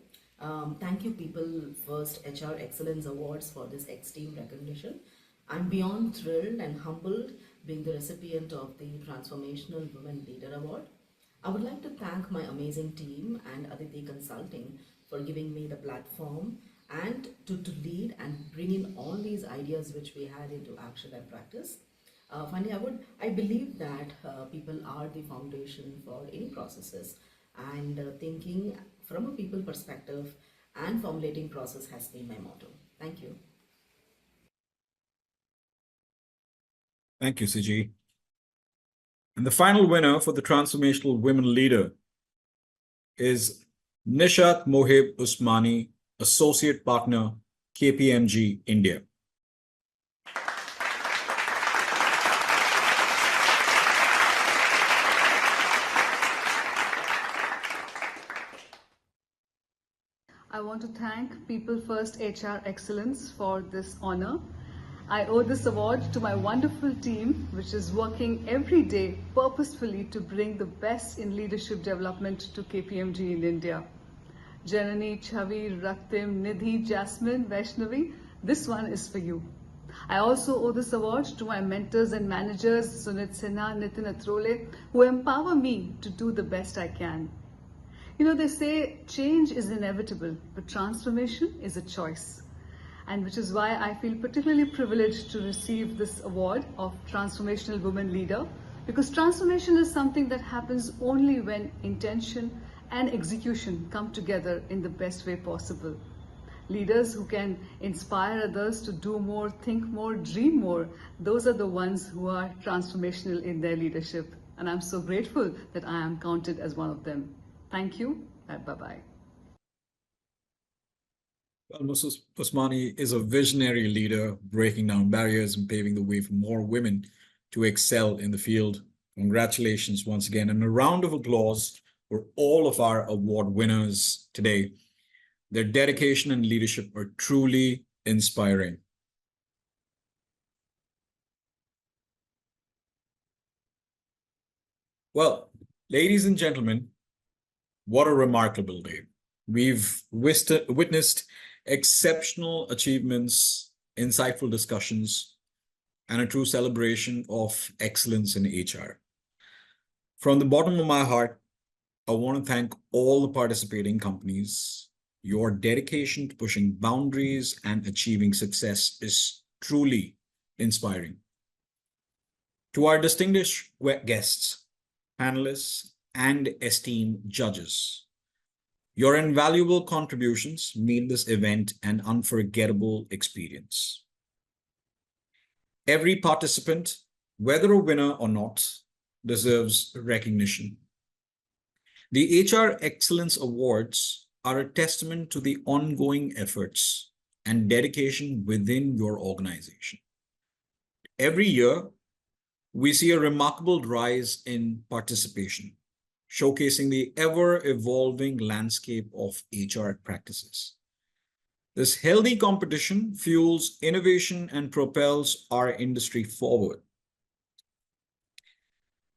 Thank you, PeopleFirst HR Excellence Awards, for this esteemed recognition. I'm beyond thrilled and humbled being the recipient of the Transformational Women Leader Award. I would like to thank my amazing team and Aditi Consulting for giving me the platform and to lead and bring in all these ideas which we had into action and practice. Finally, I believe that people are the foundation for any processes, and thinking from a people perspective and formulating process has been my motto. Thank you. Thank you, Siji. And the final winner for the Transformational Women Leader is Nishat Mohib Usmani, Associate Partner, KPMG, India. I want to thank PeopleFirst HR Excellence for this honor. I owe this award to my wonderful team, which is working every day purposefully to bring the best in leadership development to KPMG in India. Janani, Chavi, Raktim, Nidhi, Jasmine, Vaishnavi, this one is for you. I also owe this award to my mentors and managers, Sunit Sinha, Nitin Atrole, who empower me to do the best I can. You know, they say change is inevitable, but transformation is a choice. And which is why I feel particularly privileged to receive this award of Transformational Woman Leader, because transformation is something that happens only when intention and execution come together in the best way possible. Leaders who can inspire others to do more, think more, dream more, those are the ones who are transformational in their leadership. And I'm so grateful that I am counted as one of them. Thank you. Bye-bye. Well, Mrs. Usmani is a visionary leader, breaking down barriers and paving the way for more women to excel in the field. Congratulations once again, and a round of applause for all of our award winners today. Their dedication and leadership are truly inspiring. Well, ladies and gentlemen, what a remarkable day. We've witnessed exceptional achievements, insightful discussions, and a true celebration of excellence in HR. From the bottom of my heart, I want to thank all the participating companies. Your dedication to pushing boundaries and achieving success is truly inspiring. To our distinguished guests, panelists, and esteemed judges, your invaluable contributions made this event an unforgettable experience. Every participant, whether a winner or not, deserves recognition. The HR Excellence Awards are a testament to the ongoing efforts and dedication within your organization. Every year, we see a remarkable rise in participation, showcasing the ever-evolving landscape of HR practices. This healthy competition fuels innovation and propels our industry forward.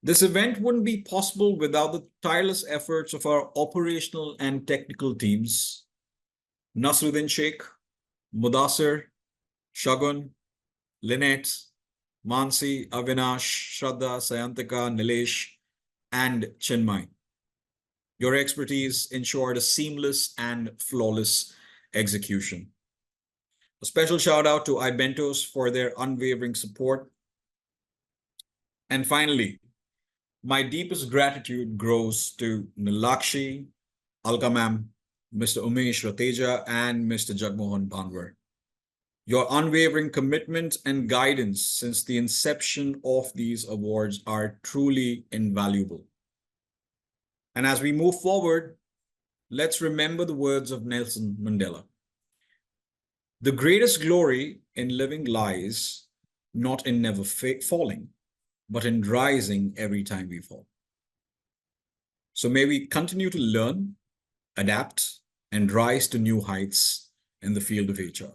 This event wouldn't be possible without the tireless efforts of our operational and technical teams, Nasruddin Sheikh, Mudassir, Shagun, Lynette, Mansi, Avinash, Shraddha, Sayantika, Nilesh, and Chinmay. Your expertise ensured a seamless and flawless execution. A special shout out to iBentos for their unwavering support. And finally, my deepest gratitude goes to Nilakshi, Alka Ma'am, Mr. Umesh Rateja, and Mr. Jagmohan Banwar. Your unwavering commitment and guidance since the inception of these awards are truly invaluable. And as we move forward, let's remember the words of Nelson Mandela. The greatest glory in living lies not in never falling, but in rising every time we fall. So may we continue to learn, adapt, and rise to new heights in the field of HR.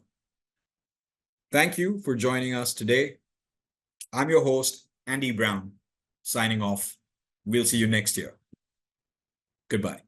Thank you for joining us today. I'm your host, Andy Brown, signing off. We'll see you next year. Goodbye.